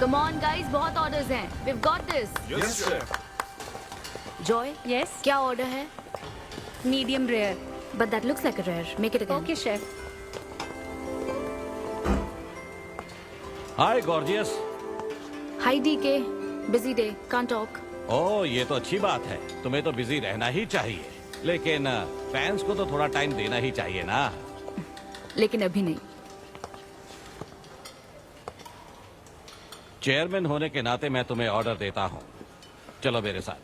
Come on guys, बहुत orders हैं. We've got this. Yes, chef. Joy, Yes, क्या order है? medium rare. But that looks like a rare. Make it again. Okay, chef. Hi gorgeous. Hi DK. Busy day. Can't talk. ओह ये तो अच्छी बात है, तुम्हें तो बिजी रहना ही चाहिए, लेकिन फैंस को तो थोड़ा टाइम देना ही चाहिए ना। लेकिन अभी नहीं. चेयरमैन होने के नाते मैं तुम्हें ऑर्डर देता हूँ, चलो मेरे साथ।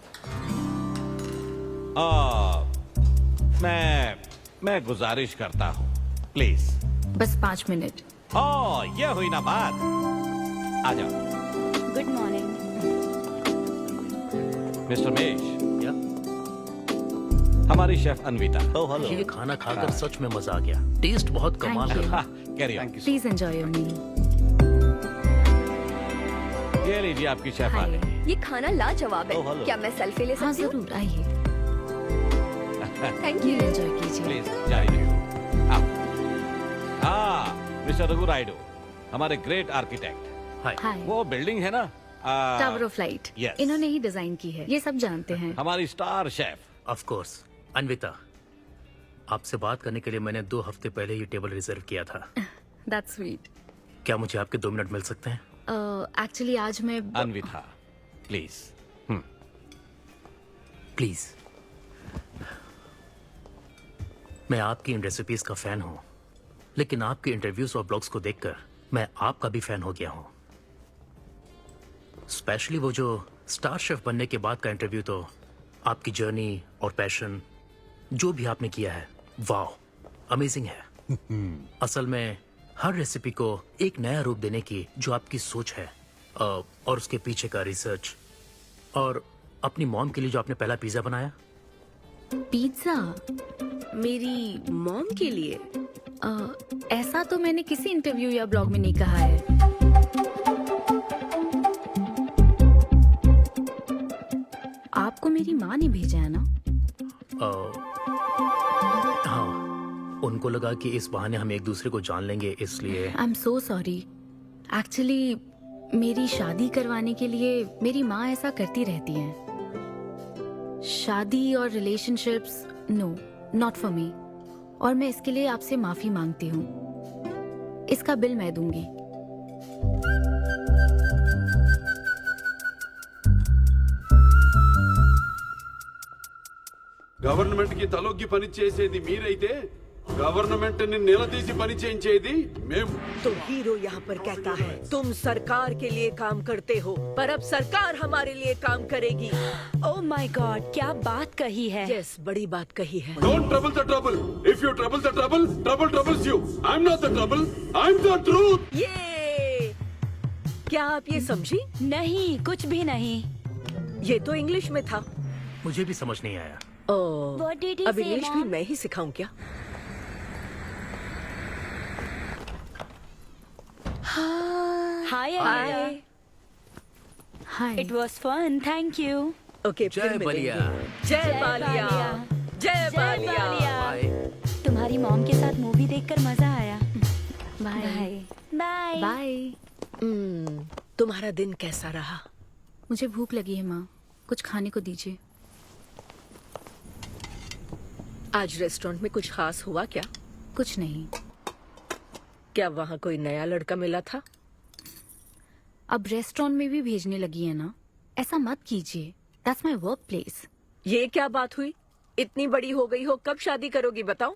मैं गुजारिश करता हूँ, प्लीज। बस 5 मिनट. ओह ये हुई ना बात, आ जाओ। Good morning. मिस्टर मेश, हमारी शेफ अन्विता। Oh hello. ये खाना खाकर सच में मजा आ गया। टेस्ट बहुत कमाल Thank you. है। Carry on. Please enjoy your meal. ये लीजिए आपकी शेफ आ Hi. गई। ये खाना लाजवाब है। Oh, hello. क्या मैं सेल्फी ले हाँ सकती हूँ? जरूर आइए. Thank Please you. enjoy कीजिए. प्लीज जारी रहिए। आओ। हाँ मिस्टर रघु राइडू, हमारे ग्रेट आर्किटेक्ट। हाय। Hi. वो बिल्डिंग है ना, टावर ऑफ लाइट. yes. इन्होंने ही डिजाइन की है. ये सब जानते हैं. हमारी star chef. Of course. Anvita, आपसे बात करने के लिए मैंने 2 हफ्ते पहले ये टेबल रिजर्व किया था। That's sweet. क्या मुझे आपके 2 मिनट मिल सकते हैं? Actually आज मैं अन्विता प्लीज। प्लीज। मैं आपकी इन रेसिपीज का फैन हूँ, लेकिन आपके इंटरव्यूज और ब्लॉग्स को देखकर मैं आपका भी फैन हो गया हूँ। स्पेशली वो जो स्टार शेफ बनने के बाद का इंटरव्यू, तो आपकी जर्नी और पैशन जो भी आपने किया है, वाह अमेजिंग है। असल में हर रेसिपी को एक नया रूप देने की जो आपकी सोच है और उसके पीछे का रिसर्च, और अपनी मॉम के लिए जो आपने पहला पिज्जा बनाया। पिज्जा. मेरी मॉम के लिए? ऐसा तो मैंने किसी इंटरव्यू या ब्लॉग में नहीं कहा है. आपको मेरी माँ ने भेजा है ना? हाँ, उनको लगा कि इस बहाने हम एक दूसरे को जान लेंगे, इसलिए। I am so sorry. Actually मेरी शादी करवाने के लिए मेरी माँ ऐसा करती रहती हैं. शादी और relationships, no, not for me. और मैं इसके लिए आपसे माफी मांगती हूँ. इसका बिल मैं दूंगी. గవర్నమెంట్ కి తలొగ్గి పని చేసేది మీరైతే గవర్నమెంట్ ని నిలదీసి పని చేయించేది మేము. तो हीरो यहाँ पर कहता है तुम सरकार के लिए काम करते हो, पर अब सरकार हमारे लिए काम करेगी. Oh my God, क्या बात कही है. यस, बड़ी बात कही है. Don't trouble the trouble. If you trouble the trouble, trouble troubles you. I'm not the trouble. I'm the truth. ये क्या आप ये समझी? नहीं, कुछ भी नहीं. ये तो इंग्लिश में था. मुझे भी समझ नहीं आया। What did he अब say, इंग्लिश भी Mom? मैं ही सिखाऊं क्या? Hi, Anita. Hi. It was fun, thank you. Okay, फिर जय बलिया। मिलेंगे. जय बालिया. जय बालिया. बाय। तुम्हारी मॉम के साथ मूवी देखकर मजा आया. बाय. बाय. बाय. तुम्हारा दिन कैसा रहा? मुझे भूख लगी है माँ. कुछ खाने को दीजिए. आज रेस्टोरेंट में कुछ खास हुआ क्या? कुछ नहीं. क्या वहाँ कोई नया लड़का मिला था? अब रेस्टोरेंट में भी भेजने लगी है ना. ऐसा मत कीजिए. That's my work place. ये क्या बात हुई? इतनी बड़ी हो गई हो, कब शादी करोगी बताओ?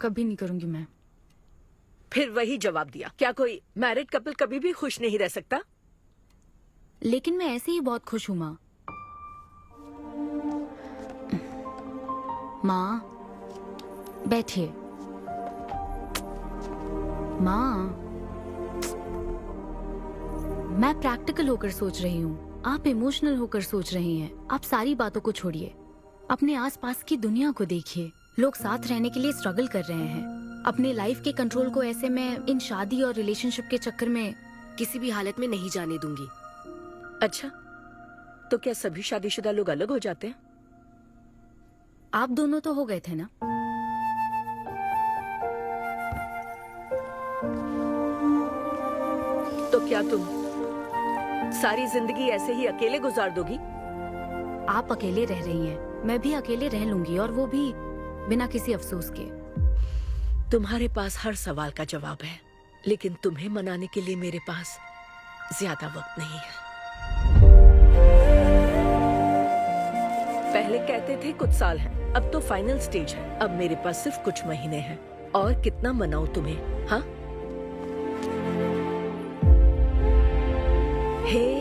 कभी नहीं करूंगी मैं. फिर वही जवाब दिया. क्या कोई मैरिड कपल कभी भी खुश नहीं रह सकता? लेकिन मैं ऐसे ही बहुत खुश हूँ माँ. माँ बैठिए. माँ, मैं प्रैक्टिकल होकर सोच रही हूँ. आप इमोशनल होकर सोच रही हैं. आप सारी बातों को छोड़िए. अपने आसपास की दुनिया को देखिए. लोग साथ रहने के लिए स्ट्रगल कर रहे हैं. अपने लाइफ के कंट्रोल को ऐसे मैं इन शादी और रिलेशनशिप के चक्कर में किसी भी हालत में नहीं जाने दूंगी. अच्छा, तो क्या सभी शादीशुदा लोग अलग हो जाते हैं? आप दोनों तो हो गए थे ना. तो क्या तुम सारी जिंदगी ऐसे ही अकेले गुजार दोगी? आप अकेले रह रही हैं, मैं भी अकेले रह लूंगी, और वो भी बिना किसी अफसोस के। तुम्हारे पास हर सवाल का जवाब है, लेकिन तुम्हें मनाने के लिए मेरे पास ज्यादा वक्त नहीं है। पहले कहते थे कुछ साल हैं, अब तो फाइनल स्टेज है। अब मेरे पास सिर्फ कुछ महीने हैं, और कितना मनाऊं तुम्हें? हाँ, हे,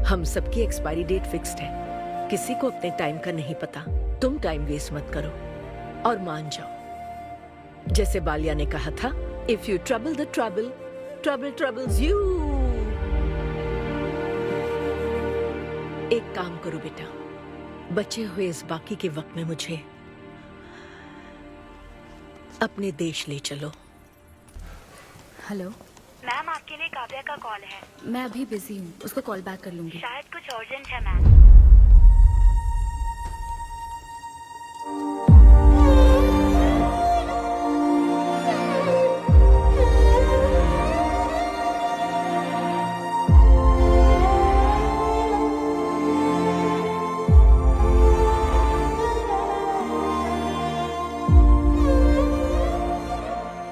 हम सबकी एक्सपायरी डेट फिक्स्ड है। किसी को अपने टाइम का नहीं पता। तुम टाइम वेस्ट मत करो और मान जाओ। जैसे बालिया ने कहा था, if you trouble the trouble, trouble troubles you. एक काम करो बेटा, बचे हुए इस बाकी के वक्त में मुझे अपने देश ले चलो। हेलो मैम, आपके लिए काव्या का कॉल है। मैं अभी बिजी हूँ, उसको कॉल बैक कर लूंगी। शायद कुछ अर्जेंट है मैम।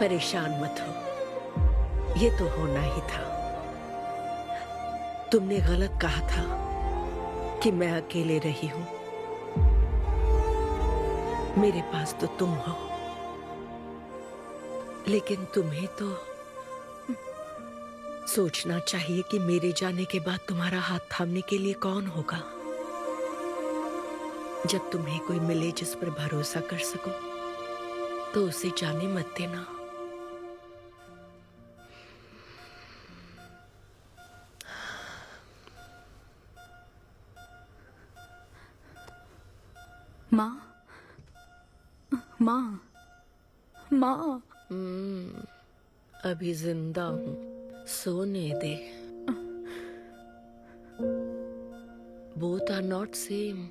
परेशान मत हो, ये तो होना ही था। तुमने गलत कहा था कि मैं अकेले रही हूं। मेरे पास तो तुम हो, लेकिन तुम्हें तो सोचना चाहिए कि मेरे जाने के बाद तुम्हारा हाथ थामने के लिए कौन होगा। जब तुम्हें कोई मिले जिस पर भरोसा कर सको, तो उसे जाने मत देना। माँ, माँ, माँ। अभी जिंदा हूँ, सोने दे। Both are not same.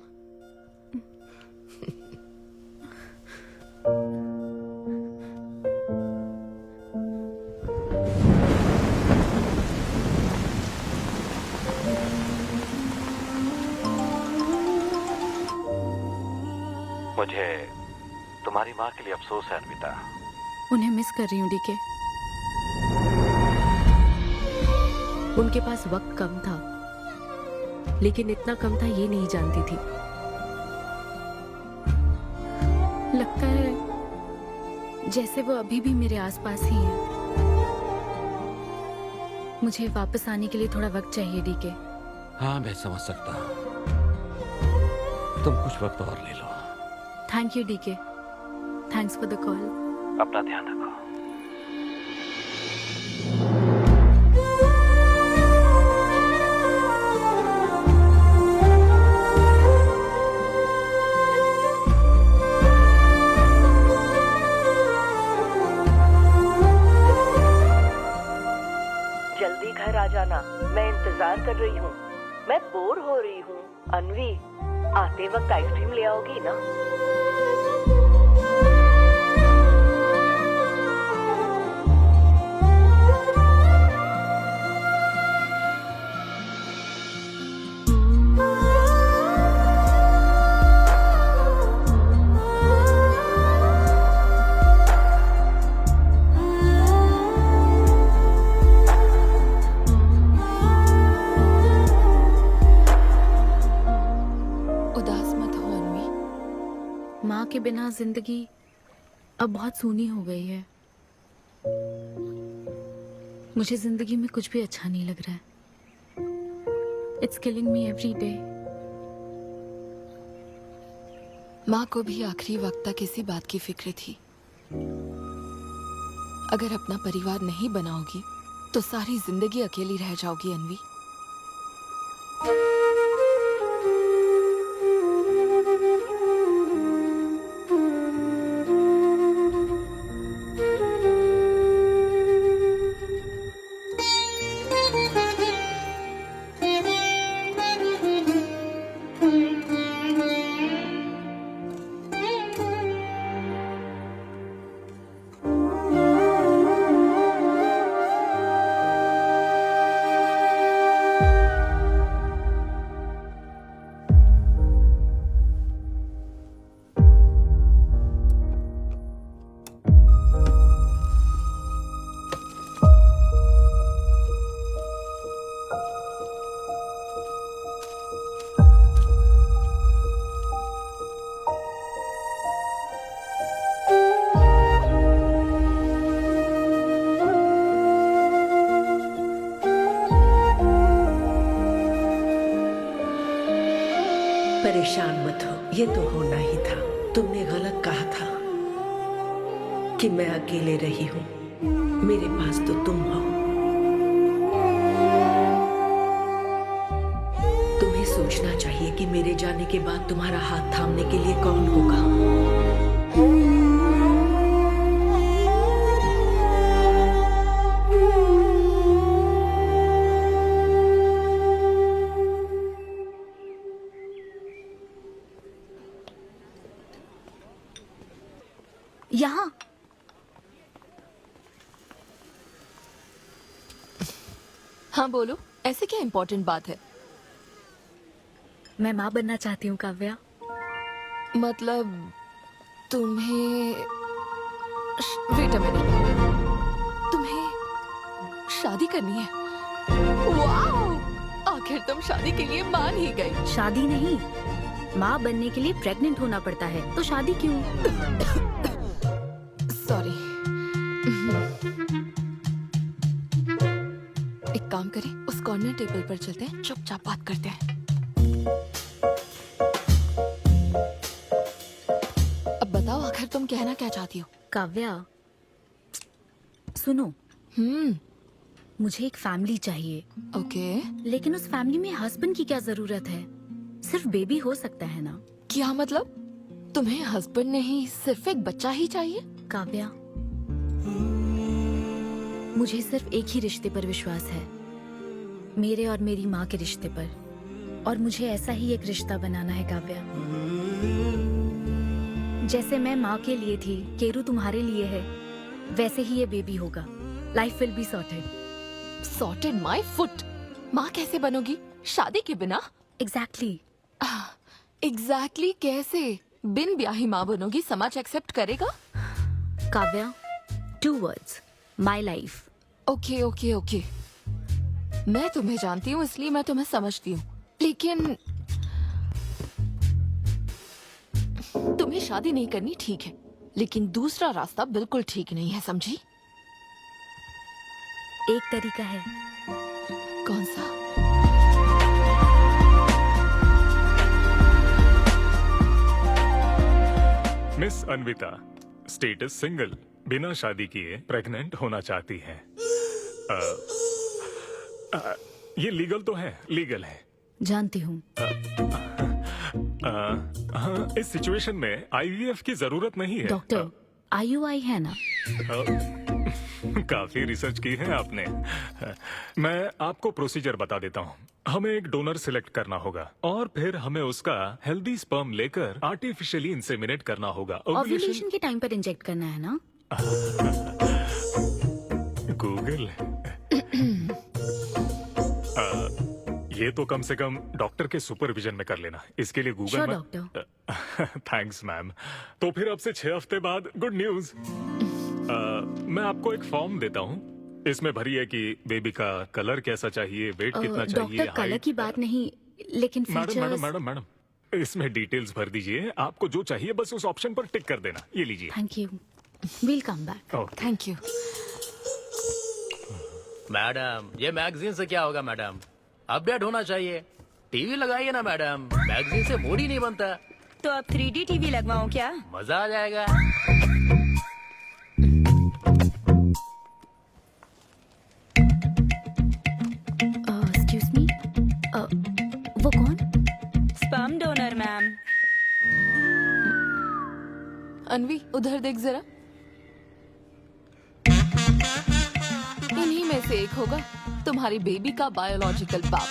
मुझे तुम्हारी माँ के लिए अफसोस है अनविता। उन्हें मिस कर रही हूँ डीके। उनके पास वक्त कम था, लेकिन इतना कम था ये नहीं जानती थी। लगता है जैसे वो अभी भी मेरे आसपास ही है। मुझे वापस आने के लिए थोड़ा वक्त चाहिए डीके। हाँ, मैं समझ सकता हूँ। तुम कुछ वक्त और ले लो। Thank you DK. Thanks for the call. अपना ध्यान रखो। जल्दी घर आ जाना, मैं इंतजार कर रही हूँ। मैं बोर हो रही हूँ। अनवी, आते वक्त आइसक्रीम ले आओगी ना? उदास मत हो अनवी। माँ के बिना जिंदगी अब बहुत सूनी हो गई है। मुझे जिंदगी में कुछ भी अच्छा नहीं लग रहा है। It's killing me every day. माँ को भी आखिरी वक्त तक इसी बात की फिक्र थी। अगर अपना परिवार नहीं बनाओगी तो सारी जिंदगी अकेली रह जाओगी अनवी। परेशान मत हो, ये तो होना ही था। तुमने गलत कहा था कि मैं अकेले रही हूँ। मेरे पास तो तुम हो। तुम्हें सोचना चाहिए कि मेरे जाने के बाद तुम्हारा हाथ थामने के लिए कौन होगा। यहाँ हाँ बोलो, ऐसे क्या इम्पोर्टेंट बात है? मैं माँ बनना चाहती हूँ काव्या। मतलब तुम्हें वेट अ मिनट, तुम्हें शादी करनी है? वाओ! आखिर तुम शादी के लिए मान ही गई। शादी नहीं, माँ बनने के लिए प्रेग्नेंट होना पड़ता है, तो शादी क्यों? सॉरी। एक काम करें, उस कॉर्नर टेबल पर चलते हैं, चुपचाप बात करते हैं। अब बताओ, आखिर तुम कहना क्या चाहती हो? काव्या सुनो, मुझे एक फैमिली चाहिए, ओके। लेकिन उस फैमिली में हस्बैंड की क्या जरूरत है? सिर्फ बेबी हो सकता है ना? क्या मतलब? तुम्हें हस्बैंड नहीं, सिर्फ एक बच्चा ही चाहिए? काव्या, मुझे सिर्फ एक ही रिश्ते पर विश्वास है, मेरे और मेरी माँ के रिश्ते पर, और मुझे ऐसा ही एक रिश्ता बनाना है काव्या। जैसे मैं माँ के लिए थी, केरू तुम्हारे लिए है, वैसे ही ये बेबी होगा। Life will be sorted. Sorted my foot. माँ कैसे बनोगी शादी के बिना? एग्जैक्टली। एग्जैक्टली कैसे? बिन ब्याही माँ बनोगी, समाज एक्सेप्ट करेगा? Kavya, 2 words, my life. Okay okay okay, मैं तुम्हें जानती हूँ इसलिए मैं तुम्हें समझती हूँ, लेकिन तुम्हें शादी नहीं करनी ठीक है, लेकिन दूसरा रास्ता बिल्कुल ठीक नहीं है, समझी? एक तरीका है। कौन सा? मिस अन्विता, स्टेटस सिंगल, बिना शादी किए प्रेग्नेंट होना चाहती हैं। ये लीगल तो है? लीगल है। जानती हूँ। हाँ, इस सिचुएशन में आईवीएफ की जरूरत नहीं है। डॉक्टर, IUI है ना? काफी रिसर्च की है आपने। मैं आपको प्रोसीजर बता देता हूँ। हमें एक डोनर सिलेक्ट करना होगा और फिर हमें उसका हेल्दी स्पर्म लेकर आर्टिफिशियली इंसेमिनेट करना होगा। ओव्यूलेशन के टाइम पर इंजेक्ट करना है ना? गूगल। ये तो कम से कम डॉक्टर के सुपरविजन में कर लेना, इसके लिए गूगल में। डॉक्टर। Thanks ma'am. तो फिर अब से 6 हफ्ते बाद गुड न्यूज। मैं आपको एक फॉर्म देता हूँ, इसमें भरिए कि बेबी का कलर कैसा चाहिए, वेट कितना चाहिए। डॉक्टर, कलर की बात नहीं, लेकिन मैडम, इसमें डिटेल्स भर दीजिए। आपको जो चाहिए बस उस ऑप्शन पर टिक कर देना। ये लीजिए। Thank you, will come back. Thank you. Madam, ये मैगजीन से क्या होगा मैडम? अपडेट होना चाहिए। टीवी लगाइए ना मैडम, मैगजीन से मूड ही नहीं बनता। तो अब 3D टीवी लगवाऊं क्या? मजा आ जाएगा। एक्सक्यूज मी, वो कौन? Sperm donor ma'am. अनवी, उधर देख जरा। इन्हीं में से एक होगा तुम्हारी बेबी का बायोलॉजिकल बाप।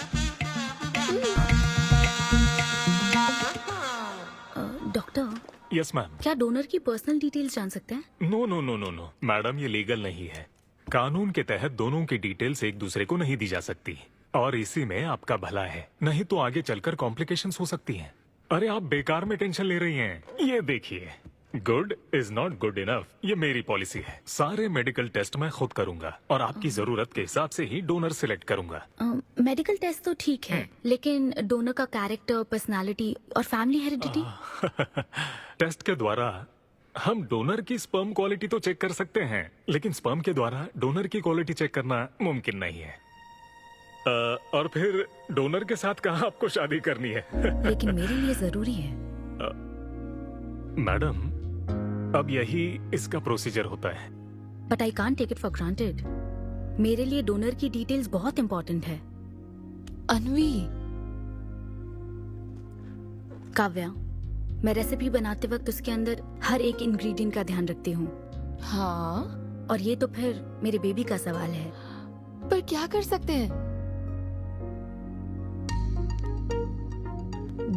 Doctor, yes ma'am. क्या डोनर की पर्सनल डिटेल्स जान सकते हैं? No no no no no madam, ये लीगल नहीं है। कानून के तहत दोनों की डिटेल्स एक दूसरे को नहीं दी जा सकती, और इसी में आपका भला है, नहीं तो आगे चलकर कॉम्प्लिकेशंस हो सकती हैं। अरे आप बेकार में टेंशन ले रही हैं। ये देखिए, good is not good enough, ये मेरी पॉलिसी है। सारे मेडिकल टेस्ट मैं खुद करूंगा और आपकी जरूरत के हिसाब से ही डोनर सिलेक्ट करूंगा। मेडिकल टेस्ट तो ठीक है, लेकिन डोनर का कैरेक्टर, पर्सनालिटी और फैमिली हेरिडिटी? टेस्ट के द्वारा हम डोनर की स्पर्म क्वालिटी तो चेक कर सकते हैं, लेकिन स्पर्म के द्वारा डोनर की क्वालिटी चेक करना मुमकिन नहीं है। और फिर डोनर के साथ कहाँ आपको शादी करनी है? लेकिन मेरे लिए जरूरी है। मैडम, अब यही इसका प्रोसीजर होता है। But I can't take it for granted. मेरे लिए डोनर की डिटेल्स बहुत इंपॉर्टेंट है। अनवी, काव्या, मैं रेसिपी बनाते वक्त उसके अंदर हर एक इंग्रेडिएंट का ध्यान रखती हूँ। हाँ, और ये तो फिर मेरे बेबी का सवाल है। पर क्या कर सकते हैं?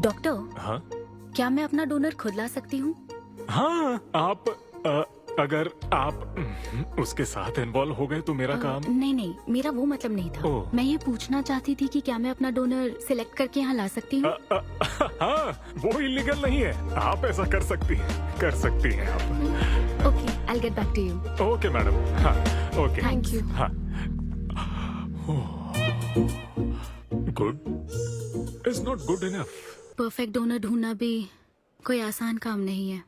डॉक्टर, हाँ क्या मैं अपना डोनर खुद ला सकती हूँ? हाँ, आप अगर आप उसके साथ इन्वॉल्व हो गए तो मेरा काम। नहीं, मेरा वो मतलब नहीं था। ओह। मैं ये पूछना चाहती थी कि क्या मैं अपना डोनर सिलेक्ट करके यहाँ ला सकती हूँ? हाँ, वो इलीगल नहीं है। आप ऐसा कर सकती हैं आप। Okay, I get back to you. Okay madam. हाँ, ओके, थैंक यू। हाँ। Good is not good enough. Perfect donor ढूंढना भी कोई आसान काम नहीं है।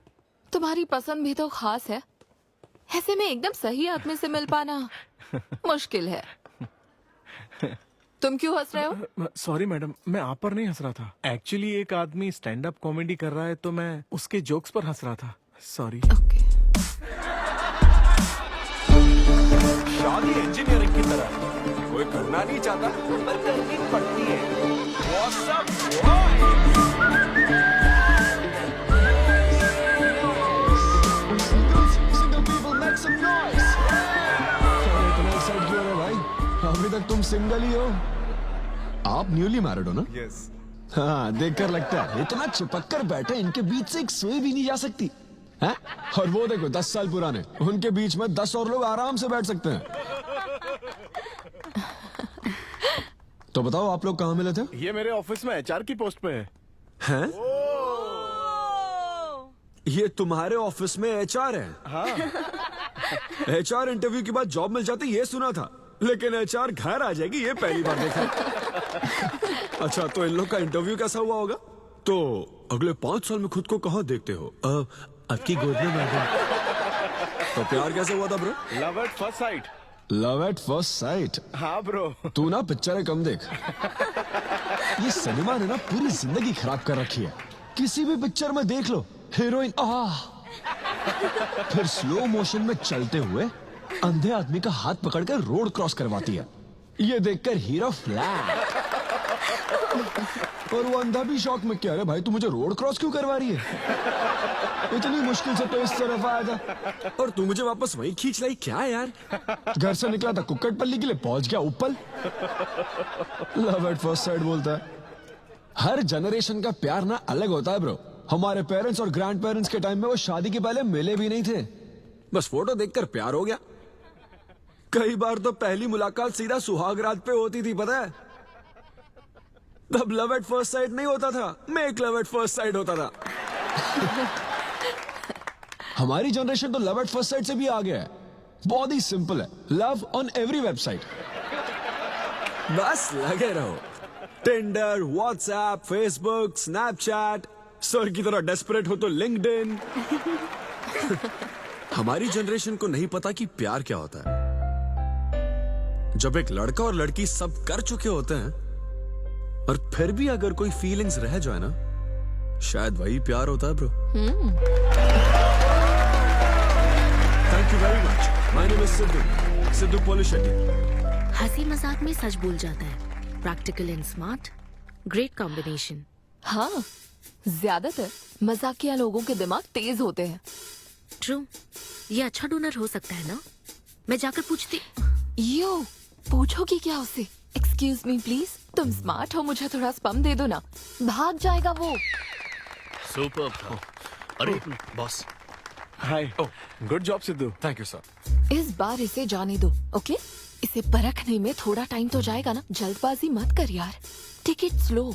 तुम्हारी पसंद भी तो खास है, ऐसे में एकदम सही आदमी से मिल पाना मुश्किल है। तुम क्यों हंस रहे हो? सॉरी मैडम, मैं आप पर नहीं हंस रहा था। एक्चुअली एक आदमी स्टैंड अप कॉमेडी कर रहा है तो मैं उसके जोक्स पर हंस रहा था। सॉरी। ओके। शादी इंजीनियरिंग की तरह कोई करना नहीं चाहता पर करनी पड़ती है। What's up, boy? Single people make some noise. इतना एक्साइट क्यों हो रहे हो भाई? अभी तक तुम सिंगल ही हो। आप न्यूली मैरिड हो ना? Yes. हाँ, देखकर लगता है इतना चिपक कर बैठे, इनके बीच से एक सुई भी नहीं जा सकती है? और वो देखो 10 साल पुराने, उनके बीच में 10 और लोग आराम से बैठ सकते हैं। तो बताओ आप लोग कहाँ मिले थे? ये मेरे ऑफिस में एचआर की पोस्ट पे है। हैं? ये तुम्हारे ऑफिस में एचआर है? हाँ। एचआर इंटरव्यू के बाद जॉब मिल जाती ये सुना था, लेकिन एचआर घर आ जाएगी ये पहली बार देखा। अच्छा, तो इन लोग का इंटरव्यू कैसा हुआ होगा? तो अगले 5 साल में खुद को कहाँ देखते हो? आपकी गोद में मैडम। तो प्यार कैसे हुआ था bro? Love at first sight. Love at first sight? हाँ ब्रो। तू ना पिक्चरें कम देख। ये सिनेमा ने ना पूरी जिंदगी खराब कर रखी है। किसी भी पिक्चर में देख लो, हीरोइन फिर स्लो मोशन में चलते हुए अंधे आदमी का हाथ पकड़कर रोड क्रॉस करवाती है। ये देखकर हीरो फ्लैट, और वो अंधा भी शौक में, क्या रे भाई तू मुझे रोड क्रॉस क्यों करवा रही है? इतनी मुश्किल से तो इस तरफ आया था और तू मुझे वापस वहीं खींच लाई। क्या यार, घर से निकला था कुक्कड़पल्ली के लिए, पहुंच गया ऊपर। लव एट फर्स्ट साइट बोलता है। हर जनरेशन का प्यार ना अलग होता है ब्रो। हमारे पेरेंट्स और ग्रैंड पेरेंट्स के टाइम में वो शादी के पहले मिले भी नहीं थे, बस फोटो देखकर प्यार हो गया। कई बार तो पहली मुलाकात सीधा सुहाग रात पे होती थी, पता है? तब लव एट फर्स्ट साइट नहीं होता था, make love at first sight होता था। हमारी जनरेशन तो लव एट फर्स्ट साइट से भी आगे है। बहुत ही सिंपल है, लव ऑन एवरी वेबसाइट। बस लगे रहो, Tinder, WhatsApp, Facebook, Snapchat, sir की तरह डेस्परेट हो तो लिंक्डइन। हमारी जनरेशन को नहीं पता कि प्यार क्या होता है। जब एक लड़का और लड़की सब कर चुके होते हैं और फिर भी अगर कोई फीलिंग्स रह जाए ना, शायद वही प्यार होता है bro. Thank you very much. My name is Siddhu Polishetty. हंसी मजाक में सच बोल जाता है। Practical and smart, great combination. हाँ, ज्यादातर मजाकिया लोगों के दिमाग तेज होते हैं। ट्रू, ये अच्छा डोनर हो सकता है ना? मैं जाकर पूछती। यो, पूछोगी क्या उससे? एक्सक्यूज मी प्लीज, तुम स्मार्ट हो, मुझे थोड़ा स्पम दे दो ना। भाग जाएगा वो। सुपर था। अरे boss. Hi. Good job Sidhu. Thank you sir. इस बार इसे जाने दो, ओके? इसे परखने में थोड़ा टाइम तो जाएगा ना, जल्दबाजी मत कर यार। Take it slow.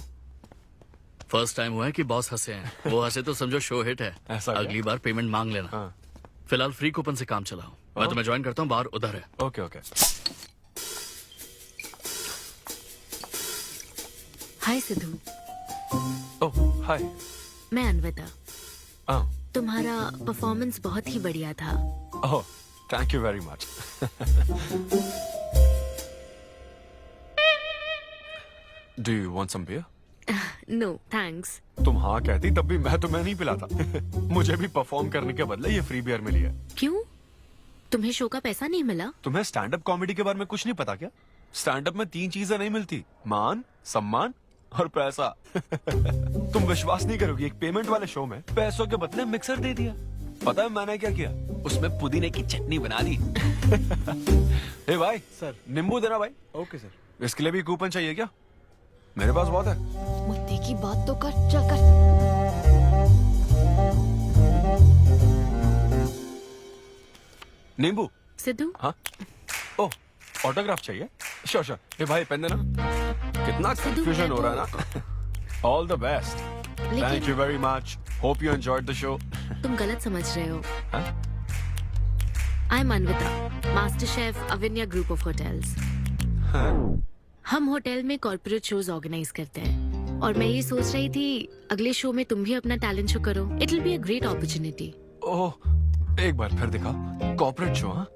First time हुआ है कि बॉस हंसे हैं। वो हंसे तो समझो शो हिट है। ऐसा क्या? अगली बार पेमेंट मांग लेना। हाँ। फिलहाल फ्री कूपन से काम चलाओ। मैं तुम्हें ज्वाइन करता हूँ, बाहर उधर है। Okay okay. Hi Siddhu. Oh hi. मैं अनविता। हाँ। तुम्हारा परफॉर्मेंस बहुत ही बढ़िया था। Oh thank you very much. Do you want some beer? No thanks. तुम हाँ कहती तब भी मैं तुम्हें नहीं पिलाता। मुझे भी परफॉर्म करने के बदले ये फ्री बियर मिली है। क्यों? तुम्हें शो का पैसा नहीं मिला? तुम्हें स्टैंड अप कॉमेडी के बारे में कुछ नहीं पता क्या? स्टैंड अप में 3 चीजें नहीं मिलती, मान, सम्मान और पैसा। तुम विश्वास नहीं करोगी, एक पेमेंट वाले शो में पैसों के बदले मिक्सर दे दिया। पता है मैंने क्या किया? उसमें पुदीने की चटनी बना दी। ए भाई सर। नींबू देना भाई। Okay sir. इसके लिए भी कूपन चाहिए क्या? मेरे पास बहुत है। मुद्दे की बात तो कर, चल कर। नींबू। सिद्धू। हाँ। ओह, ऑटोग्राफ चाहिए? Sure sure. ए भाई पेन देना। कितना कंफ्यूजन हो रहा है ना। All the best. Thank you very much. Hope you enjoyed the show. तुम गलत समझ रहे हो। I am Anvita, master chef Avinya group of hotels. हम होटल में कॉर्पोरेट शोज ऑर्गेनाइज करते हैं और मैं ये सोच रही थी अगले शो में तुम भी अपना टैलेंट शो करो। It will be a great opportunity. Oh, एक बार फिर दिखा। Corporate show? हाँ,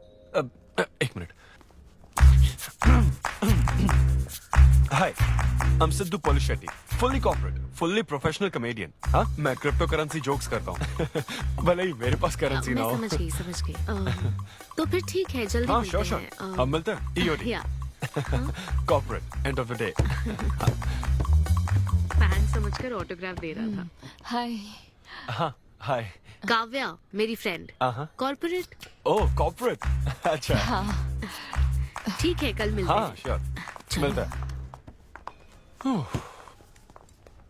एक minute. Hi, I am Siddhu Polishetty, fully corporate, fully professional comedian. हाँ, मैं क्रिप्टो करेंसी जोक्स करता हूँ। भले ही मेरे पास करेंसी ना हो। मैं समझ गई। तो फिर ठीक है, जल्दी हाँ, मिलते श्योर हैं। अब मिलते हैं। ईओडी या corporate, end of the day. Fan समझकर ऑटोग्राफ दे रहा था। हाय। हाँ, हाय। काव्या, मेरी फ्रेंड। कॉर्पोरेट। ओह, कॉर्पोरेट। अच्छा। हाँ। ठीक है, कल मिलते हैं। हाँ, श्योर, मिलते हैं।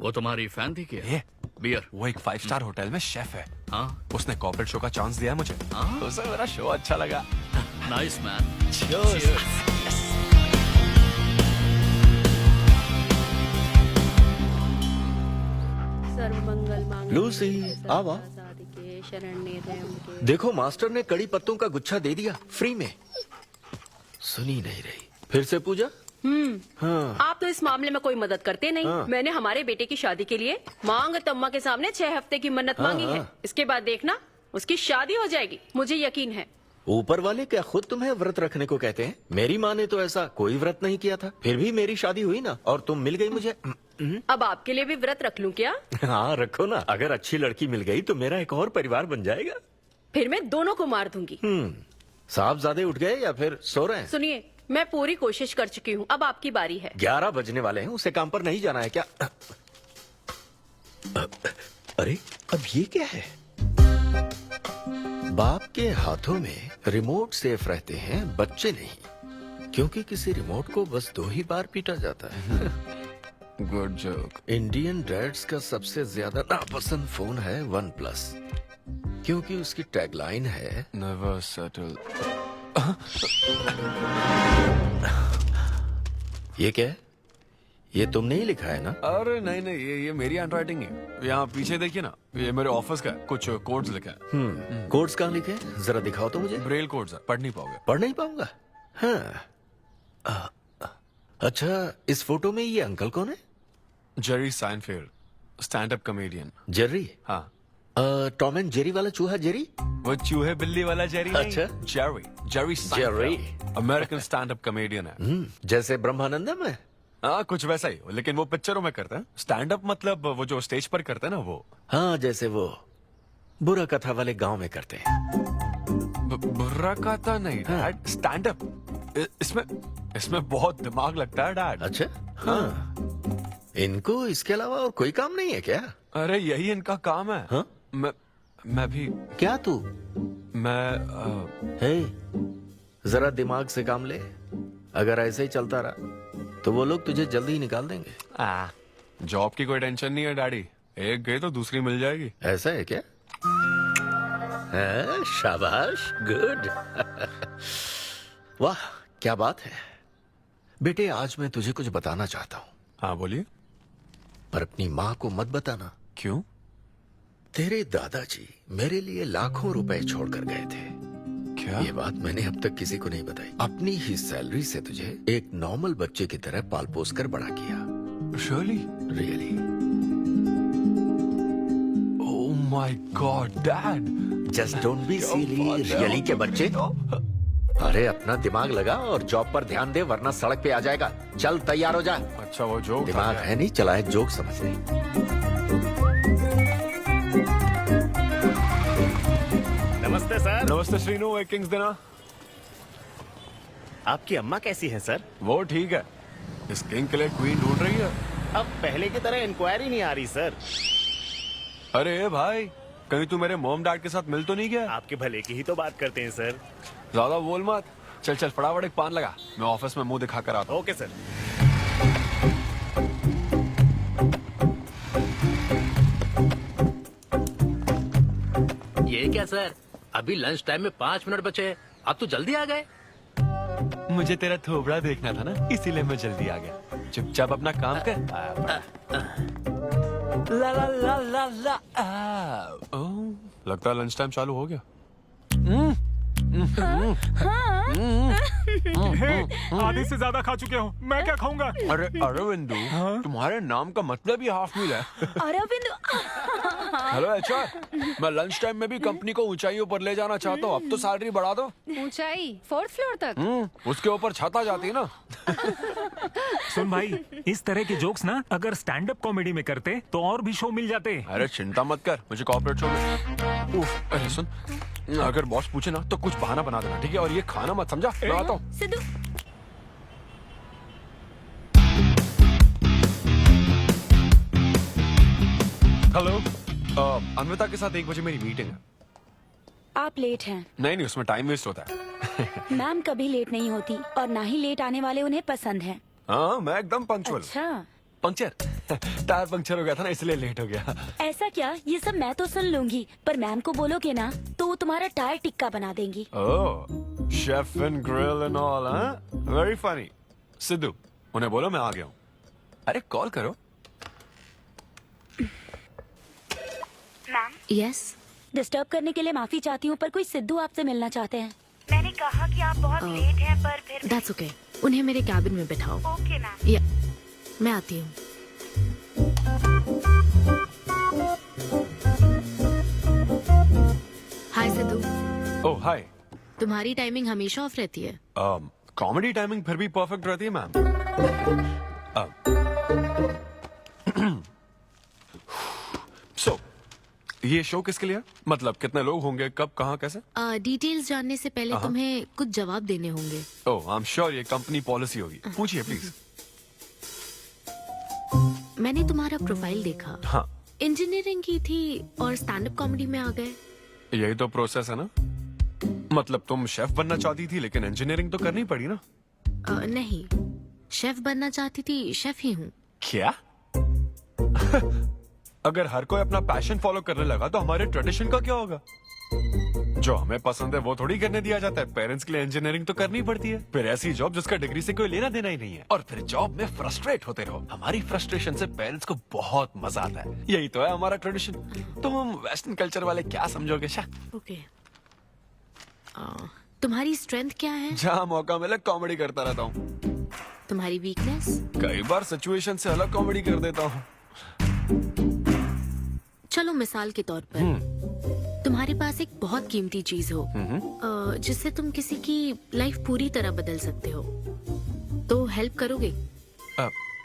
वो तुम्हारी फैन थी क्या? ये बियर। वो एक 5 स्टार होटल में शेफ है। हाँ। उसने कॉर्पोरेट शो का चांस दिया है मुझे। उसे मेरा शो अच्छा लगा। Nice man. लूसी, आवा। देखो मास्टर ने कड़ी पत्तों का गुच्छा दे दिया फ्री में। सुनी नहीं रही। फिर से पूजा? हाँ। आप तो इस मामले में कोई मदद करते नहीं। हाँ। मैंने हमारे बेटे की शादी के लिए मांग तम्मा के सामने 6 हफ्ते की मन्नत हाँ, मांगी है। हाँ। इसके बाद देखना उसकी शादी हो जाएगी, मुझे यकीन है। ऊपर वाले क्या खुद तुम्हें व्रत रखने को कहते हैं? मेरी माँ ने तो ऐसा कोई व्रत नहीं किया था, फिर भी मेरी शादी हुई ना, और तुम मिल गई मुझे। अब आपके लिए भी व्रत रख लूं क्या? हाँ रखो ना, अगर अच्छी लड़की मिल गई तो मेरा एक और परिवार बन जाएगा। फिर मैं दोनों को मार दूंगी। साहबजादे उठ गए या फिर सो रहे हैं? सुनिए, मैं पूरी कोशिश कर चुकी हूँ, अब आपकी बारी है। 11 बजने वाले हैं, उसे काम पर नहीं जाना है क्या? अरे अब ये क्या है? बाप के हाथों में रिमोट सेफ रहते हैं, बच्चे नहीं, क्योंकि किसी रिमोट को बस 2 ही बार पीटा जाता है। Good joke. इंडियन डैड्स का सबसे ज्यादा नापसंद फोन है OnePlus, क्योंकि उसकी टैगलाइन है नेवर सेटल। ये क्या है? ये तुमने ही लिखा है ना? अरे नहीं नहीं, ये मेरी हैंडराइटिंग है। यहाँ पीछे देखिए ना, ये मेरे ऑफिस का है, कुछ कोड्स लिखा है। कोड्स कहाँ लिखे हैं? जरा दिखाओ तो मुझे। ब्रेल कोड्स है, पढ़ नहीं पाओगे। पढ़ नहीं पाऊंगा? हाँ। अच्छा, इस फोटो में ये अंकल कौन है? Jerry Seinfeld, stand up comedian. Jerry? हाँ। टॉम एंड जेरी वाला चूहा जेरी? वो चूहे बिल्ली वाला जेरी नहीं। अच्छा। Jerry Seinfeld American stand up comedian है। जैसे ब्रह्मानंदम है? हाँ, कुछ वैसा ही, लेकिन वो पिक्चरों में करते हैं। स्टैंड अप मतलब वो जो स्टेज पर करते हैं ना, वो। हाँ, जैसे वो बुरा कथा वाले गांव में करते हैं। बुरा कथा नहीं डैड, स्टैंड अप। इसमें बहुत दिमाग लगता है डैड। अच्छा। हाँ। इनको इसके अलावा और कोई काम नहीं है क्या? अरे यही इनका काम है। हाँ? मैं भी। क्या तू? मैं जरा दिमाग से काम ले। अगर ऐसे ही चलता रहा तो वो लोग तुझे जल्दी ही निकाल देंगे। जॉब की कोई टेंशन नहीं है डैडी, एक गई तो दूसरी मिल जाएगी। ऐसा है क्या? शाबाश, गुड। वाह क्या बात है बेटे। आज मैं तुझे कुछ बताना चाहता हूँ। हाँ बोलिए। पर अपनी माँ को मत बताना। क्यों? तेरे दादाजी मेरे लिए लाखों रुपए छोड़कर गए थे। क्या? ये बात मैंने अब तक किसी को नहीं बताई। अपनी ही सैलरी से तुझे एक नॉर्मल बच्चे की तरह पाल पोस कर बड़ा किया। Really? Oh my God dad. Just don't be silly. Really के बच्चे। अरे अपना दिमाग लगा और जॉब पर ध्यान दे, वरना सड़क पे आ जाएगा। चल तैयार हो जा। अच्छा वो जोक दिमाग है नहीं, चला है जोक समझ नहीं। नमस्ते सर। नमस्ते श्रीनु, एक किंग्स देना। आपकी अम्मा कैसी है सर? वो ठीक है। इस किंग के लिए क्वीन ढूंढ रही है। अब पहले की तरह इंक्वायरी नहीं आ रही सर। अरे भाई, कहीं तू मेरे मॉम डैड के साथ मिल तो नहीं गया? आपके भले की ही तो बात करते हैं सर। ज्यादा बोल मत। चल चल फटाफट एक पान लगा, मैं ऑफिस में मुंह दिखा कर आता हूँ। Okay sir. ये क्या सर, अभी लंच टाइम में 5 मिनट बचे हैं, आप तो जल्दी आ गए। मुझे तेरा थोबड़ा देखना था ना, इसीलिए मैं जल्दी आ गया। चुपचाप अपना काम कर। ला ला ला ला ला। लगता है लंच टाइम चालू हो गया। आधे से ज्यादा खा चुके हो, मैं क्या खाऊंगा? अरे अरविंदु, तुम्हारे नाम का मतलब ही हाफ मील है। अरविंद। हेलो एचआर, मैं लंच टाइम में भी कंपनी को ऊंचाइयों पर ले जाना चाहता हूँ। अब तो सैलरी बढ़ा दो। ऊंचाई 4th फ्लोर तक? उसके ऊपर छत आ जाती है ना। सुन भाई, इस तरह के जोक्स ना अगर स्टैंड अप कॉमेडी में करते तो और भी शो मिल जाते। अरे चिंता मत कर, मुझे कॉर्पोरेट शो में। उफ, अरे सुन, अगर बॉस पूछे ना तो कुछ बहाना बना देना, ठीक है? और ये खाना मत समझा। मैं आता हूँ। सिद्धू। हेलो, अन्विता के साथ 1 बजे मेरी मीटिंग है। आप लेट हैं। नहीं नहीं, उसमें टाइम वेस्ट होता है। मैम कभी लेट नहीं होती और ना ही लेट आने वाले उन्हें पसंद हैं। हाँ, मैं एकदम पंक्चुअल। अच्छा। पंक्चर टायर पंक्चर हो गया था ना, इसलिए लेट हो गया। ऐसा क्या? ये सब मैं तो सुन लूंगी, पर मैम को बोलोगे ना तो वो तुम्हारा टायर टिक्का बना देंगी। Oh, chef and grill and all, हाँ? Very funny. सिद्धू, उन्हें बोलो मैं आ गया हूँ। अरे कॉल करो। मैम। यस। डिस्टर्ब करने के लिए माफी चाहती हूँ, पर कोई सिद्धू आपसे मिलना चाहते हैं। मैंने कहा कि आप बहुत लेट हैं, पर फिर दैट्स ओके। उन्हें मेरे कैबिन में बिठाओ। Okay ma'am. या मैं आती हूँ। हाय सिद्धू। ओह हाय। तुम्हारी टाइमिंग हमेशा ऑफ रहती है? कॉमेडी टाइमिंग फिर भी परफेक्ट रहती है मैम। सो ये शो किसके लिए? मतलब कितने लोग होंगे, कब, कहाँ, कैसे? डिटेल्स जानने से पहले तुम्हें कुछ जवाब देने होंगे। ओह, आई एम श्योर ये कंपनी पॉलिसी होगी। पूछिए प्लीज। मैंने तुम्हारा प्रोफाइल देखा। हाँ। इंजीनियरिंग की थी और स्टैंड अप कॉमेडी में आ गए। यही तो प्रोसेस है ना। मतलब तुम शेफ बनना चाहती थी, लेकिन इंजीनियरिंग तो करनी पड़ी ना। नहीं, शेफ बनना चाहती थी, शेफ ही हूँ। क्या? अगर हर कोई अपना पैशन फॉलो करने लगा तो हमारे ट्रेडिशन का क्या होगा? जो हमें पसंद है वो थोड़ी करने दिया जाता है। पेरेंट्स के लिए इंजीनियरिंग तो करनी पड़ती है, फिर ऐसी जॉब जिसका डिग्री से कोई लेना देना ही नहीं है, और फिर जॉब में फ्रस्ट्रेट होते रहो। हमारी फ्रस्ट्रेशन से पेरेंट्स को बहुत मजा आता है। यही तो है हमारा ट्रेडिशन। तुम वेस्टर्न कल्चर वाले क्या समझोगे? ओके। तुम्हारी स्ट्रेंथ क्या है? जहाँ मौका मिले कॉमेडी करता रहता हूँ। तुम्हारी वीकनेस? कई बार सिचुएशन से अलग कॉमेडी कर देता हूँ। चलो मिसाल के तौर पर तुम्हारे पास एक बहुत कीमती चीज हो जिससे तुम किसी की लाइफ पूरी तरह बदल सकते हो, तो हेल्प करोगे?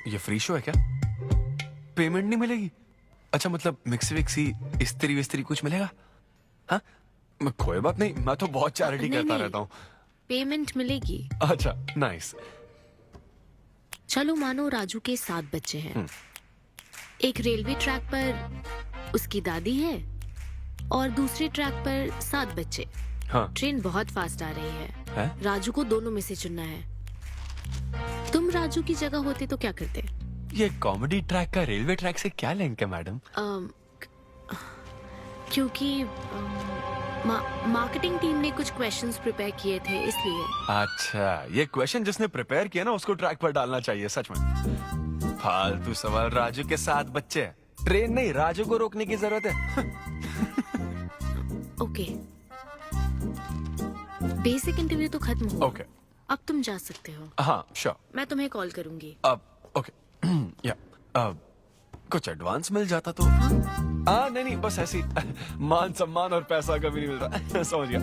ये फ्री शो है क्या? पेमेंट नहीं मिलेगी? अच्छा, मतलब मिक्सी विक्सी इस्त्री विस्त्री कुछ मिलेगा? हाँ, कोई बात नहीं, मैं तो बहुत चैरिटी करता रहता हूँ। पेमेंट मिलेगी। अच्छा, नाइस। चलो मानो राजू के 7 बच्चे हैं। एक रेलवे ट्रैक पर उसकी दादी है और दूसरे ट्रैक पर 7 बच्चे। हाँ। ट्रेन बहुत फास्ट आ रही है। राजू को दोनों में से चुनना है। तुम राजू की जगह होते तो क्या करते? ये कॉमेडी ट्रैक का रेलवे ट्रैक से क्या लिंक है मैडम? क्योंकि मार्केटिंग टीम ने कुछ क्वेश्चंस प्रिपेयर किए थे, इसलिए। अच्छा, ये क्वेश्चन जिसने प्रिपेयर किया ना उसको ट्रैक पर डालना चाहिए। सच में फालतू सवाल। राजू के 7 बच्चे, ट्रेन नहीं, राजू को रोकने की जरूरत है। ओके, बेसिक इंटरव्यू तो खत्म हो। ओके, अब तुम जा सकते हो। हाँ श्योर। मैं तुम्हें कॉल करूंगी। अब ओके। या कुछ एडवांस मिल जाता तो। हाँ नहीं, बस ऐसी मान सम्मान और पैसा कभी नहीं मिलता। समझ गया।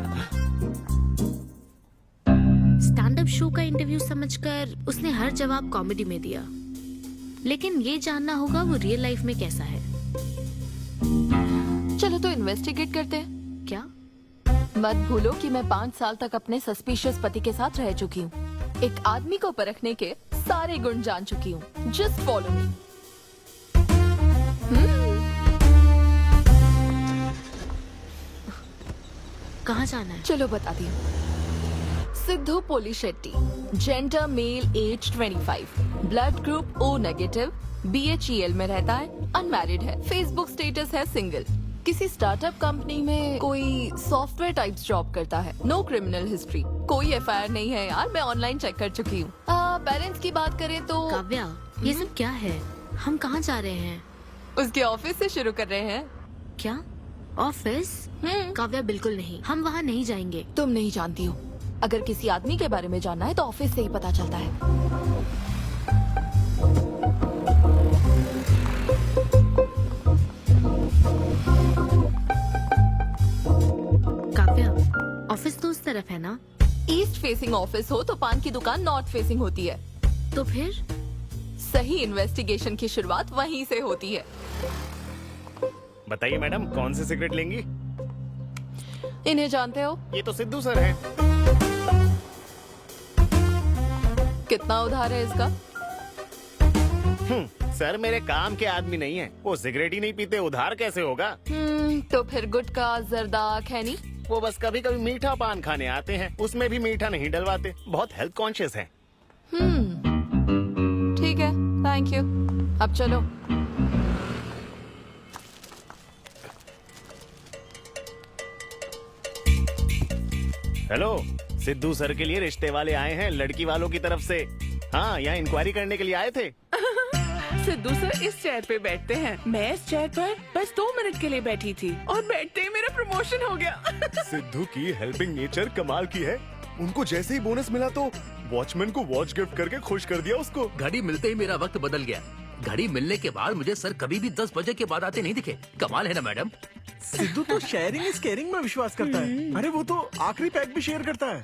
शो का इंटरव्यू समझकर उसने हर जवाब कॉमेडी में दिया, लेकिन ये जानना होगा वो रियल लाइफ में कैसा है। चलो तो इन्वेस्टिगेट करते हैं। क्या? मत भूलो कि मैं 5 साल तक अपने सस्पिशियस पति के साथ रह चुकी हूँ। एक आदमी को परखने के सारे गुण जान चुकी हूँ। Just follow me. कहाँ जाना है? चलो बताती हूँ। Siddhu Polishetty, gender male, age 25, blood group O negative, BHEL में रहता है, अनमैरिड है, फेसबुक स्टेटस है सिंगल, किसी स्टार्टअप कंपनी में कोई सॉफ्टवेयर टाइप्स जॉब करता है, नो क्रिमिनल हिस्ट्री, कोई FIR नहीं है यार, मैं ऑनलाइन चेक कर चुकी हूँ। पेरेंट्स की बात करें तो काव्या, ये सब क्या है? हम कहाँ जा रहे हैं? उसके ऑफिस से शुरू कर रहे हैं। क्या? ऑफिस? काव्या बिल्कुल नहीं, हम वहाँ नहीं जाएंगे। तुम नहीं जानती हो, अगर किसी आदमी के बारे में जानना है तो ऑफिस से ही पता चलता है। काव्या, ऑफिस तो उस तरफ है ना? ईस्ट फेसिंग ऑफिस हो तो पान की दुकान नॉर्थ फेसिंग होती है। तो फिर सही इन्वेस्टिगेशन की शुरुआत वहीं से होती है। बताइए मैडम, कौन सी सिगरेट लेंगी? इन्हें जानते हो? ये तो सिद्धू सर हैं। कितना उधार है इसका? सर मेरे काम के आदमी नहीं है, वो सिगरेट ही नहीं पीते, उधार कैसे होगा? तो फिर गुटखा, जर्दा, खैनी? वो बस कभी कभी मीठा पान खाने आते हैं, उसमें भी मीठा नहीं डलवाते, बहुत हेल्थ कॉन्शियस हैं। ठीक है, थैंक यू। अब चलो। हेलो, सिद्धू सर के लिए रिश्ते वाले आए हैं लड़की वालों की तरफ से। हाँ, यहाँ इंक्वायरी करने के लिए आए थे। सिद्धू सर इस चेयर पे बैठते हैं, मैं इस चेयर पर बस 2 मिनट के लिए बैठी थी और बैठते ही मेरा प्रमोशन हो गया। सिद्धू की हेल्पिंग नेचर कमाल की है। उनको जैसे ही बोनस मिला तो वॉचमैन को वॉच गिफ्ट करके खुश कर दिया उसको। घड़ी मिलते ही मेरा वक्त बदल गया। घड़ी मिलने के बाद मुझे सर कभी भी 10 बजे के बाद आते नहीं दिखे। कमाल है ना मैडम? सिद्धू तो शेयरिंग इज केयरिंग में विश्वास करता है। अरे वो तो आखिरी पैक भी शेयर करता है।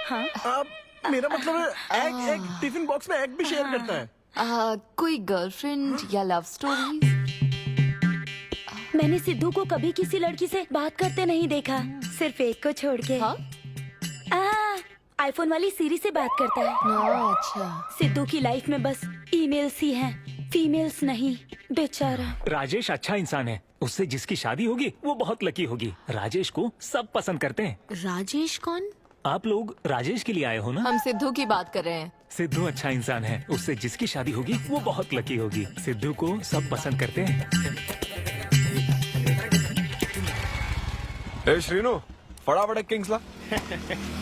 हाँ? अब मेरा मतलब है एग टिफिन बॉक्स में एग भी शेयर करता है। कोई गर्लफ्रेंड या लव स्टोरी? मैंने सिद्धू को कभी किसी लड़की से बात करते नहीं देखा, सिर्फ एक को छोड़ के। आईफोन वाली सीरी से बात करता है। अच्छा। सिद्धू की लाइफ में बस ईमेल्स ही हैं, फीमेल्स नहीं, बेचारा। राजेश अच्छा इंसान है, उससे जिसकी शादी होगी वो बहुत लकी होगी। राजेश को सब पसंद करते हैं। राजेश कौन? आप लोग राजेश के लिए आए हो ना? हम सिद्धू की बात कर रहे हैं। सिद्धू अच्छा इंसान है, उससे जिसकी शादी होगी वो बहुत लकी होगी। सिद्धू को सब पसंद करते हैं। श्रीनो, फटाफट एक किंग्स ला।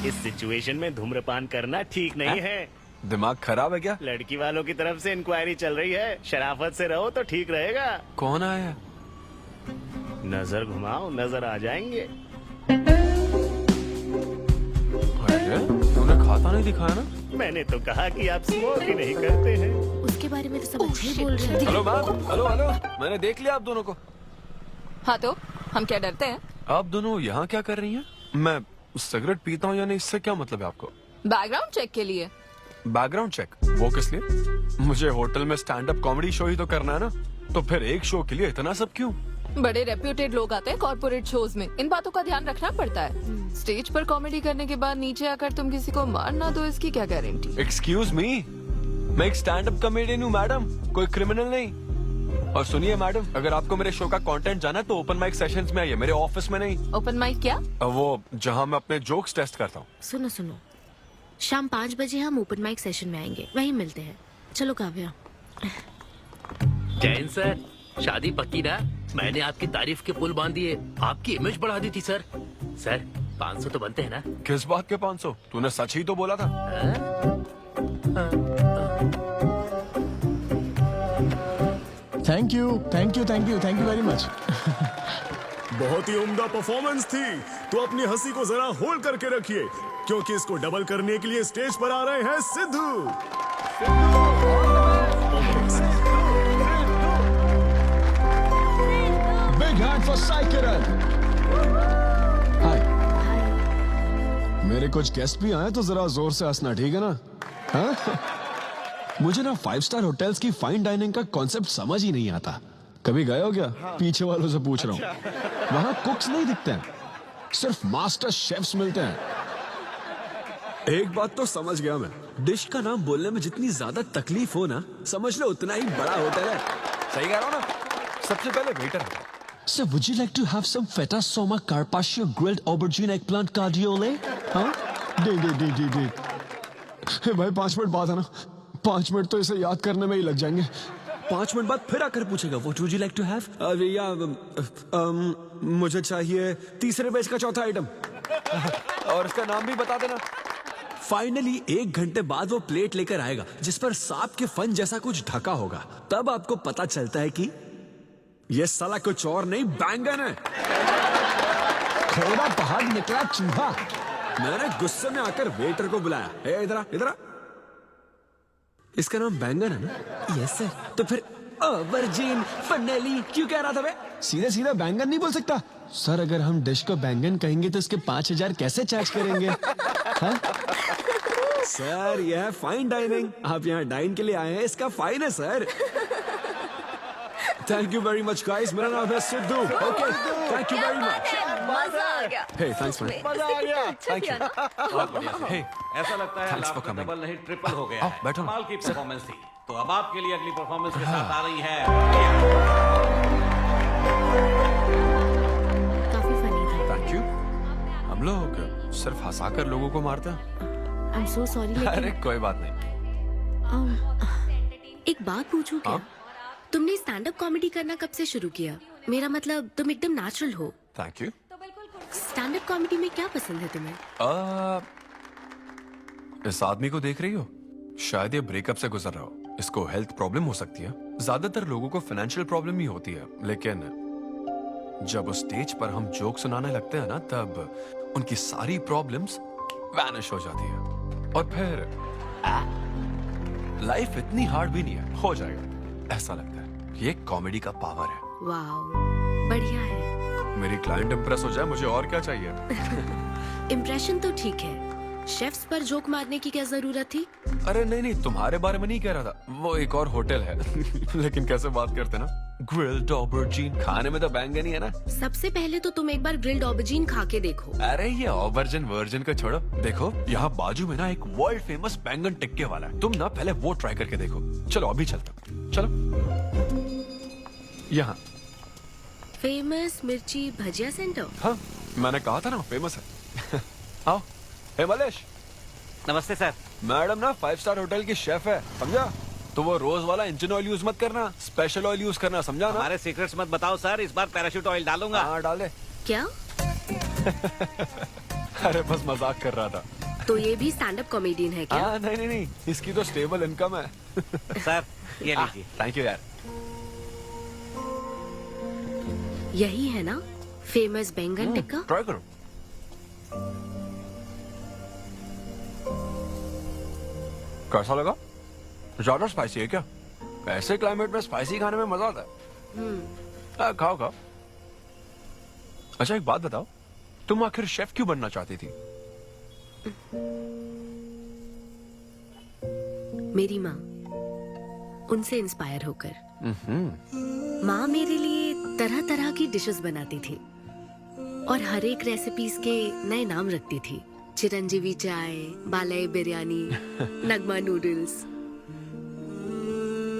इस सिचुएशन में धूम्रपान करना ठीक नहीं है। दिमाग खराब है क्या? लड़की वालों की तरफ से इंक्वायरी चल रही है, शराफत से रहो तो ठीक रहेगा। कौन आया? नजर घुमाओ, नजर आ जाएंगे। तूने खाता नहीं दिखाया ना? मैंने तो कहा कि आप स्मोक ही नहीं करते हैं। उसके बारे में तो सब अच्छे ही बोल रहे हैं। हेलो मैम, हेलो हेलो, मैंने देख लिया आप दोनों को। हाँ तो हम क्या डरते हैं? आप दोनों यहाँ क्या कर रही हैं? मैं सिगरेट पीता हूँ या नहीं, इससे क्या मतलब है आपको? बैकग्राउंड चेक के लिए। Background check? वो किस लिए? मुझे होटल में स्टैंड अप कॉमेडी शो ही तो करना है ना, तो फिर एक शो के लिए इतना सब क्यों? बड़े रेप्यूटेड लोग आते हैं कॉर्पोरेट शोज में, इन बातों का ध्यान रखना पड़ता है। स्टेज पर कॉमेडी करने के बाद नीचे आकर तुम किसी को मार ना दो, इसकी क्या गारंटी? एक्सक्यूज मी, मैं एक स्टैंड अप कॉमेडियन हूँ मैडम, कोई क्रिमिनल नहीं। और सुनिए मैडम, अगर आपको मेरे शो का कंटेंट जाना है तो ओपन माइक सेशंस में आइए, मेरे ऑफिस में नहीं। ओपन माइक क्या? वो जहाँ मैं अपने जोक्स टेस्ट करता हूँ। सुनो सुनो, शाम 5 बजे हम ओपन माइक सेशन में आएंगे, वहीं मिलते हैं। चलो काव्या। जैन सर, शादी पक्की ना? मैंने आपकी तारीफ के पुल बांध दिए, आपकी इमेज बढ़ा दी थी सर। सर 500 तो बनते हैं ना? किस बात के 500? तूने सच ही तो बोला था। Thank you thank you thank you thank you very much. बहुत ही उम्दा परफॉर्मेंस थी, तो अपनी हंसी को जरा होल्ड करके रखिए, क्योंकि इसको डबल करने के लिए स्टेज पर आ रहे हैं Sidhu. Big hand for Sai Kiran. हाय। मेरे कुछ गेस्ट भी आए तो जरा जोर से हंसना, ठीक है ना? हाँ? मुझे ना 5 स्टार होटल्स की फाइन डाइनिंग का कॉन्सेप्ट समझ ही नहीं आता। कभी गए हो क्या? पीछे वालों से पूछ रहा हूँ। वहां कुक्स नहीं दिखते हैं, सिर्फ मास्टर शेफ्स मिलते हैं। एक बात तो समझ गया मैं, डिश का नाम बोलने में जितनी ज्यादा तकलीफ हो ना, समझ लो उतना ही बड़ा होटल है। सही कह रहा हूँ ना? सबसे पहले वेटर है। So would you like to have some feta soma carpaccio grilled aubergine eggplant cardiole? हाँ? दे। हे भाई 5 मिनट बाद है ना, 5 मिनट तो इसे याद करने में ही लग जाएंगे। 5 मिनट बाद फिर आकर पूछेगा What would you like to have? मुझे चाहिए तीसरे पेज का चौथा आइटम। और इसका नाम भी बता देना। फाइनली 1 घंटे बाद वो प्लेट लेकर आएगा जिस पर सांप के फन जैसा कुछ ढका होगा। तब आपको पता चलता है कि ये साला कुछ और नहीं, बैंगन है। थोड़ा बाहर निकला चूहा। मैंने गुस्से में आकर वेटर को बुलाया, ए इधर। इसका नाम बैंगन है ना? Yes sir. तो फिर ऑबरजीन फनेली क्यों कह रहा था बे? सीधे बैंगन नहीं बोल सकता सर। अगर हम डिश को बैंगन कहेंगे तो इसके 5000 कैसे चार्ज करेंगे? हाँ? सर यह है फाइन डाइनिंग, आप यहाँ डाइन के लिए आए हैं, इसका फाइन है sir. Thank you very much guys, मेरा नाम है Sidhu. Okay, thank you very much. मजा आ गया। हे थैंक्स मैन। मजा आ गया। अच्छा किया ना? बहुत बढ़िया सर। Hey, ऐसा लगता है thanks for लाभ coming. डबल नहीं ट्रिपल हो गया है। बैठो ना। कमाल की परफॉर्मेंस थी। तो अब आपके लिए अगली परफॉर्मेंस के साथ आ रही है। काफी फनी था। Thank you. हम लोग सिर्फ हंसाकर लोगों को मारते हैं। आई एम सो सॉरी अरे लेकिन कोई बात नहीं। एक बात पूछूं क्या? तुमने स्टैंड अप कॉमेडी करना कब से शुरू किया? मेरा मतलब तुम एकदम नेचुरल हो। Thank you. Stand up comedy में क्या पसंद है तुम्हें? इस आदमी को देख रही हो? शायद ये ब्रेकअप से गुजर रहा हो। इसको हेल्थ प्रॉब्लम हो सकती है। ज्यादातर लोगों को फाइनेंशियल प्रॉब्लम ही होती है, लेकिन जब उस स्टेज पर हम जोक सुनाने लगते हैं ना, तब उनकी सारी प्रॉब्लम्स वैनिश हो जाती है। और फिर लाइफ इतनी हार्ड भी नहीं है, हो जाएगा ऐसा लगता है। ये कॉमेडी का पावर है। वाओ, बढ़िया है। मेरी क्लाइंट इंप्रेस हो जाए, मुझे और क्या चाहिए? इम्प्रेशन तो ठीक है, शेफ्स पर जोक मारने की क्या जरूरत थी? अरे नहीं, तुम्हारे बारे में नहीं कह रहा था। वो एक और होटल है। लेकिन कैसे बात करते ना, ग्रिल्ड ऑबरजीन। खाने में तो बैंगन ही है ना। सबसे पहले तो तुम एक बार ग्रिल्ड ऑबरजीन खा के देखो। अरे ये ऑबरजीन वर्जिन को छोड़ो, देखो यहाँ बाजू में ना एक वर्ल्ड फेमस बैंगन टिक्के वाला है। तुम ना पहले वो ट्राई करके देखो। चलो अभी चलते हैं। चलो यहाँ फेमस मिर्ची भजिया सेंटर। हाँ, मैंने कहा था ना फेमस है। आओ। हे मलेश। नमस्ते सर। मैडम ना 5 स्टार होटल की शेफ है, समझा? तो वो रोज वाला इंजन ऑयल यूज मत करना, स्पेशल ऑयल यूज करना, समझा ना? हमारे सीक्रेट्स मत बताओ सर, इस बार पैराशूट ऑयल डालूंगा। हाँ डाल दे। क्या? अरे बस मजाक कर रहा था। तो ये भी स्टैंड अप कॉमेडियन है क्या? हाँ नहीं, इसकी तो स्टेबल इनकम है। सर ये लीजिए। थैंक यू यार। यही है ना फेमस बैंगन टिक्का? ट्राई करो। कैसा लगा? ज्यादा स्पाइसी है क्या? ऐसे क्लाइमेट में स्पाइसी खाने में मजा आता है। खाओ। अच्छा एक बात बताओ, तुम आखिर शेफ क्यों बनना चाहती थी? मेरी माँ, उनसे इंस्पायर होकर। माँ मेरे लिए तरह तरह की डिशेस बनाती थी और हर एक रेसिपीज के नए नाम रखती थी। चिरंजीवी चाय, बालाई बिरयानी, नगमा नूडल्स।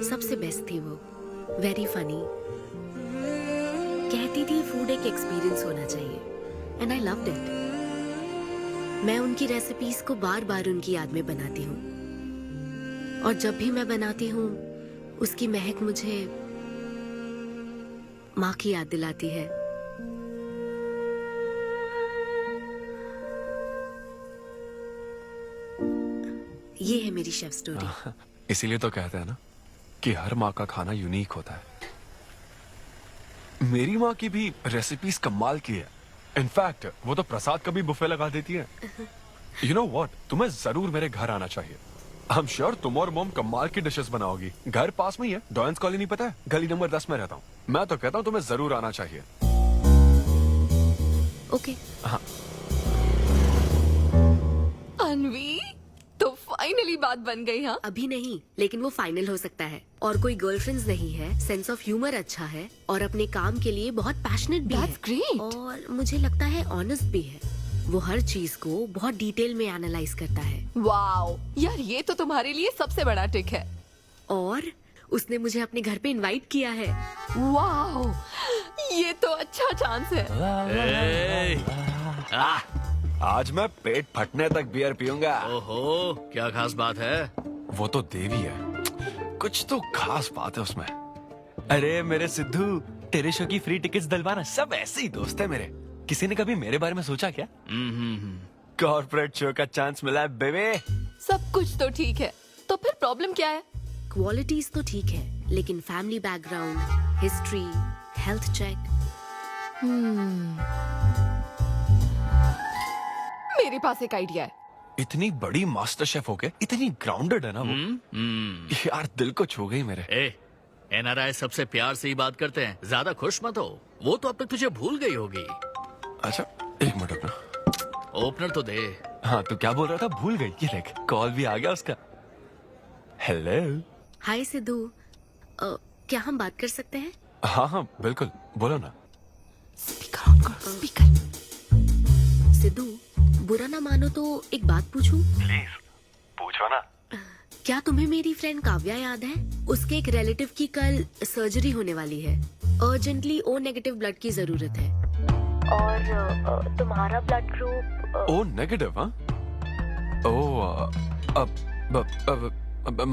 सबसे बेस्ट थी वो, वेरी फनी। कहती थी फूड एक एक्सपीरियंस होना चाहिए, एंड आई लव्ड इट। मैं उनकी रेसिपीज को बार बार उनकी याद में बनाती हूँ, और जब भी मैं बनाती हूँ उसकी महक मुझे माँ की याद दिलाती है। ये है मेरी शेफ स्टोरी। इसीलिए तो कहते हैं ना कि हर माँ का खाना यूनिक होता है। मेरी माँ की भी रेसिपीज कमाल की है। इनफैक्ट वो तो प्रसाद का भी बुफे लगा देती है। यू नो व्हाट, तुम्हें जरूर मेरे घर आना चाहिए। आई एम श्योर तुम और मॉम कमाल की डिशेस बनाओगी। घर पास में ही है, डॉयंस कॉलोनी पता है? गली नंबर 10 में रहता हूँ। मैं तो कहता हूँ तुम्हें जरूर आना चाहिए। ओके। हाँ अन्वी, तो फाइनली बात बन गई। हाँ, अभी नहीं, लेकिन वो फाइनल हो सकता है। और कोई गर्लफ्रेंड्स नहीं है, सेंस ऑफ ह्यूमर अच्छा है और अपने काम के लिए बहुत पैशनेट भी That's great. और मुझे लगता है ऑनेस्ट भी है। वो हर चीज को बहुत डिटेल में एनालाइज करता है। वाओ यार, ये तो तुम्हारे लिए सबसे बड़ा टिक है। और उसने मुझे अपने घर पे इनवाइट किया है। वाओ, ये तो अच्छा चांस है। आज मैं पेट फटने तक बियर पीऊंगा। ओहो, क्या खास बात है? वो तो देवी है, कुछ तो खास बात है उसमें। अरे मेरे सिद्धू, तेरे शो की फ्री टिकट्स दिलवाना, सब ऐसे ही दोस्त है मेरे। किसी ने कभी मेरे बारे में सोचा क्या? कॉर्पोरेट शो का चांस मिला है बेबे। सब कुछ तो ठीक है, तो फिर प्रॉब्लम क्या है? क्वालिटीज तो ठीक है, लेकिन family background, history, health check. मेरे पास एक आइडिया है। इतनी बड़ी मास्टर शेफ होके इतनी ग्राउंडेड है ना वो। यार दिल को छू गई मेरे। एनआरआई सबसे प्यार से ही बात करते हैं, ज्यादा खुश मत हो। वो तो अब तक तुझे भूल गई होगी। अच्छा एक मिनट रुकना। ओपनर तो दे। हाँ तू क्या बोल रहा था? भूल गई? ये देख, कॉल भी आ गया उसका। हेलो। हाय सिद्धू, क्या हम बात कर सकते हैं? हाँ हाँ बिल्कुल, बोलो ना। स्पीकर ऑन करो, स्पीकर। सिद्धू, बुरा ना मानो तो एक बात पूछूं? प्लीज पूछो ना। क्या तुम्हें मेरी फ्रेंड काव्या याद है? उसके एक रिलेटिव की कल सर्जरी होने वाली है। अर्जेंटली O नेगेटिव ब्लड की जरूरत है। और तुम्हारा ब्लड ग्रुप? O negative? हाँ। ओ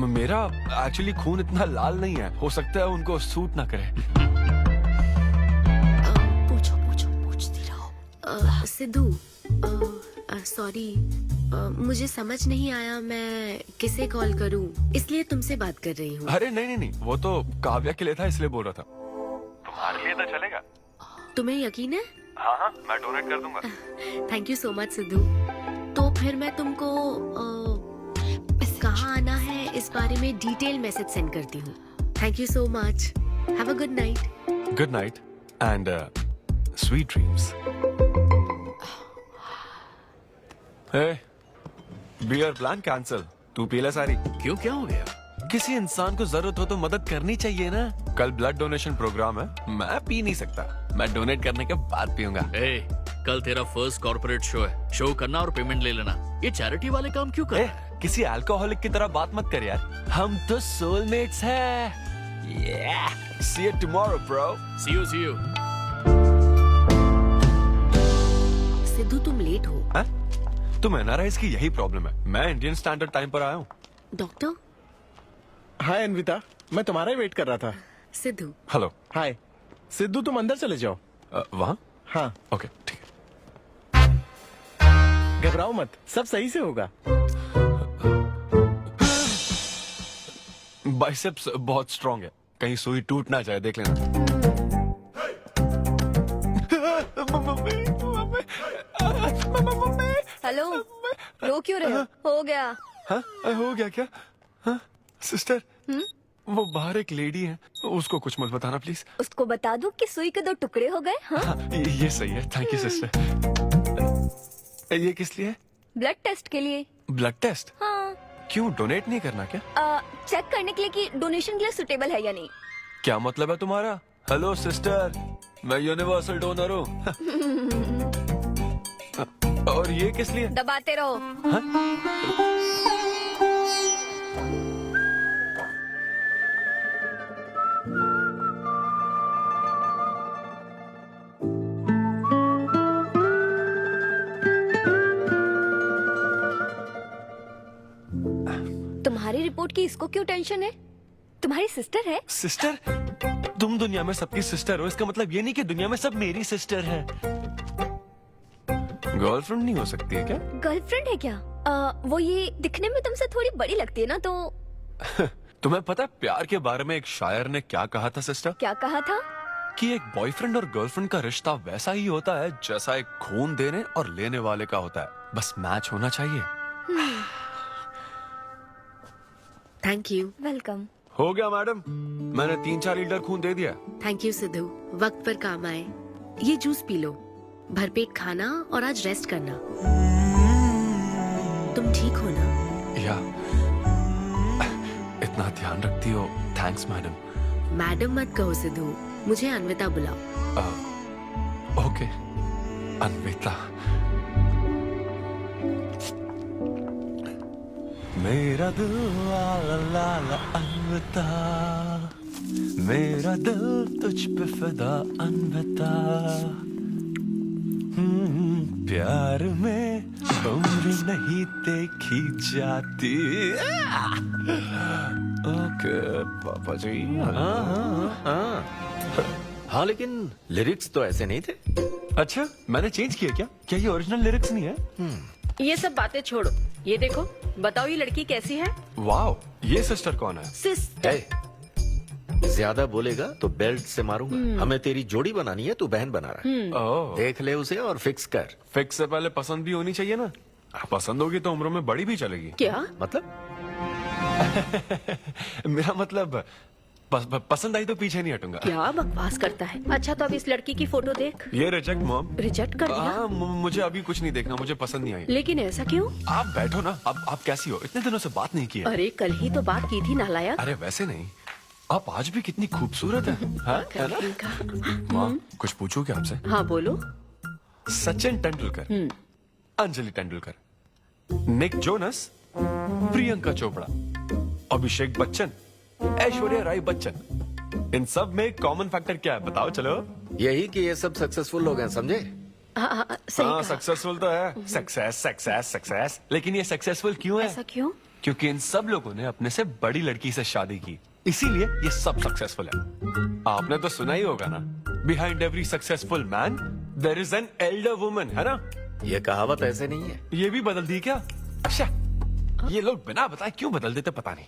मेरा एक्चुअली खून इतना लाल नहीं है, हो सकता है उनको सूट ना करे। पूछती रहो। सिद्धू, सॉरी, मुझे समझ नहीं आया मैं किसे कॉल करूं, इसलिए तुमसे बात कर रही हूँ। अरे नहीं नहीं नहीं, वो तो काव्या के लिए था इसलिए बोल रहा था। तुम्हारे लिए तो चलेगा? तुम्हें यकीन है? हाँ हाँ, मैं डोनेट कर दूंगा। Thank you so much Sidhu. तो फिर मैं तुमको कहाँ आना है इस बारे में डिटेल मैसेज सेंड करती हूँ। Thank you so much. Have a good night. Good night and sweet dreams. Beer plan cancel. तू पी ले सारी। क्यों, क्या हो गया? किसी इंसान को जरूरत हो तो मदद करनी चाहिए ना। कल ब्लड डोनेशन प्रोग्राम है, मैं पी नहीं सकता। मैं डोनेट करने के बाद पीऊंगा। कल तेरा फर्स्ट कॉर्पोरेट शो है, शो करना और पेमेंट ले लेना। ये चैरिटी वाले काम क्यों कर रहा है? किसी अल्कोहलिक की तरह बात मत कर यार, हम तो सोलमेट्स हैं। See you tomorrow, bro. See you. Sidhu तुम लेट हो। हाँ? तुम एनआरआईज की यही प्रॉब्लम है। मैं इंडियन स्टैंडर्ड टाइम पर आया हूँ। डॉक्टर। हाय अन्विता, मैं तुम्हारा ही वेट कर रहा था। सिद्धू। हेलो। हाय सिद्धू, तुम अंदर चले जाओ। वहाँ? हाँ ओके ठीक है। घबराओ मत, सब सही से होगा। बाइसेप्स बहुत स्ट्रांग है, कहीं सुई टूट ना जाए, देख लेना। हेलो, रो क्यों रहे हो? हो गया। हाँ? हो गया क्या? हाँ? सिस्टर, वो बाहर एक लेडी है, उसको कुछ मत बताना प्लीज। उसको बता दूं कि सुई के 2 टुकड़े हो गए। हाँ? हाँ, ये सही है। Thank you sister. ये किस लिए? ब्लड टेस्ट के लिए। Blood test? हाँ। क्यों, डोनेट नहीं करना क्या? चेक करने के लिए कि डोनेशन के लिए सुटेबल है या नहीं। क्या मतलब है तुम्हारा? हेलो सिस्टर, मैं यूनिवर्सल डोनर हूँ। और ये किस लिए? दबाते रहो। तुम्हारी रिपोर्ट की इसको क्यों टेंशन है? तुम्हारी सिस्टर है। सिस्टर? तुम दुनिया में सबकी सिस्टर हो, इसका मतलब ये नहीं कि दुनिया में सब मेरी सिस्टर है। गर्लफ्रेंड नहीं हो सकती है क्या? गर्लफ्रेंड है क्या? वो ये दिखने में तुमसे थोड़ी बड़ी लगती है ना, तो तुम्हें पता है प्यार के बारे में एक शायर ने क्या कहा था सिस्टर? क्या कहा था? कि एक बॉयफ्रेंड और गर्लफ्रेंड का रिश्ता वैसा ही होता है जैसा एक खून देने और लेने वाले का होता है, बस मैच होना चाहिए। Thank you. वेलकम। हो गया मैडम, मैंने 3-4 लीटर खून दे दिया। थैंक यू सिद्धू, वक्त पर काम आए। ये जूस पी लो, भरपेट खाना और आज रेस्ट करना। तुम ठीक हो ना? या इतना ध्यान रखती हो, थैंक्स मैडम। मैडम मत कहो सिद्धू, मुझे अन्विता बुलाओ। ओके अन्विता। मेरा दिल ला ला ला ला अन्विता, मेरा दिल तुझ पे फिदा अन्विता। प्यार में उम्र नहीं देखी जाती। ओके पापा जी। हाँ लेकिन लिरिक्स तो ऐसे नहीं थे। अच्छा मैंने चेंज किया क्या ये ओरिजिनल लिरिक्स नहीं है? ये सब बातें छोड़ो, ये देखो, बताओ ये लड़की कैसी है? वाओ, ये सिस्टर कौन है? सिस्टर। ज्यादा बोलेगा तो बेल्ट से मारूंगा। हमें तेरी जोड़ी बनानी है, तू बहन बना रहा है। ओह। देख ले उसे और फिक्स कर। फिक्स से पहले पसंद भी होनी चाहिए ना। पसंद होगी तो उम्र में बड़ी भी चलेगी। क्या मतलब? मेरा मतलब पसंद आई तो पीछे नहीं हटूंगा। क्या बकवास करता है। अच्छा तो अब इस लड़की की फोटो देख। ये रिजेक्ट मॉम। रिजेक्ट कर दिया? हाँ मुझे अभी कुछ नहीं देखना, मुझे पसंद नहीं आई। लेकिन ऐसा क्यों? आप बैठो ना। अब आप कैसी हो? इतने दिनों से बात नहीं की है। अरे कल ही तो बात की थी नालायक। अरे वैसे नहीं, आप आज भी कितनी खूबसूरत है। हाँ, है ना? माँ कुछ पूछूं क्या आपसे? हाँ बोलो। सचिन तेंदुलकर, अंजलि तेंदुलकर, निक जोनस, प्रियंका चोपड़ा, अभिषेक बच्चन, ऐश्वर्या राय बच्चन, इन सब में कॉमन फैक्टर क्या है बताओ? चलो यही कि ये सब सक्सेसफुल लोग हैं, समझे? हाँ सक्सेसफुल तो है। Success success success. लेकिन ये सक्सेसफुल क्यों है? ऐसा क्यों? क्योंकि इन सब लोगों ने अपने से बड़ी लड़की से शादी की, इसीलिए ये सब सक्सेसफुल है। आपने तो सुना ही होगा ना, behind every successful man there is an elder woman, है ना? ये कहावत ऐसे नहीं है। ये भी बदल दी क्या? अच्छा ये लोग बिना बताए क्यों बदल देते पता नहीं।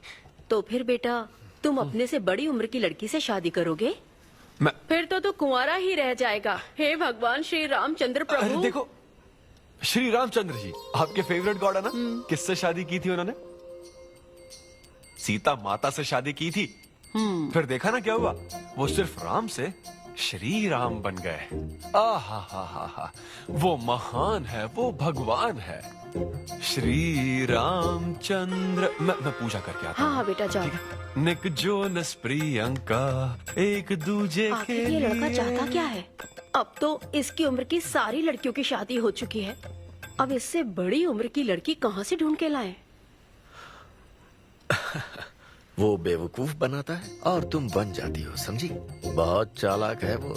तो फिर बेटा तुम अपने से बड़ी उम्र की लड़की से शादी करोगे? फिर तो तू कुंवारा ही रह जाएगा। हे भगवान श्री रामचंद्र प्रभु। अरे देखो, श्री रामचंद्र जी आपके फेवरेट गॉड है ना? किससे शादी की थी उन्होंने? सीता माता से शादी की थी। फिर देखा ना क्या हुआ, वो सिर्फ राम से श्री राम बन गए। आहा हा हा हा, वो महान है, वो भगवान है श्री रामचंद्र। मैं पूजा करके आता हूँ। हाँ बेटा जाओ। निक जोनस प्रियंका एक दूजे के आखिर ये लड़का चाहता क्या है? अब तो इसकी उम्र की सारी लड़कियों की शादी हो चुकी है, अब इससे बड़ी उम्र की लड़की कहाँ से ढूंढ के लाए? वो बेवकूफ बनाता है और तुम बन जाती हो, समझी? बहुत चालाक है वो।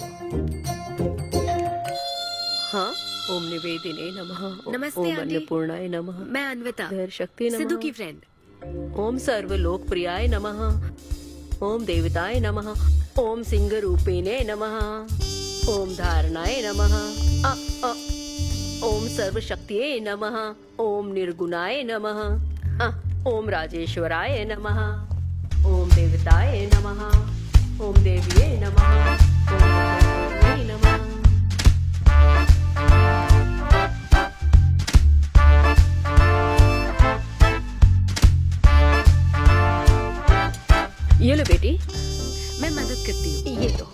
हाँ, ओम निवेदिने नमः। नमस्ते ओम आंटी। अन्नपूर्णाय नमः। मैं अन्विता, धैर्य शक्ति नमः। सिद्धू की फ्रेंड। ओम सर्वलोकप्रियाय नमः। ओम देवताय नमः। ओम सिंह रूपेणे नमः। ओम धारणाय नमः। ओम सर्वशक्तिये नमः। ओम निर्गुणाय नमः। ओम राजेश्वराय नमः। ओम देवताय नमः। ओम देव्ये नमः। ओम भगवते नमः। ये लो बेटी। मैं मदद करती हूँ। ये लो।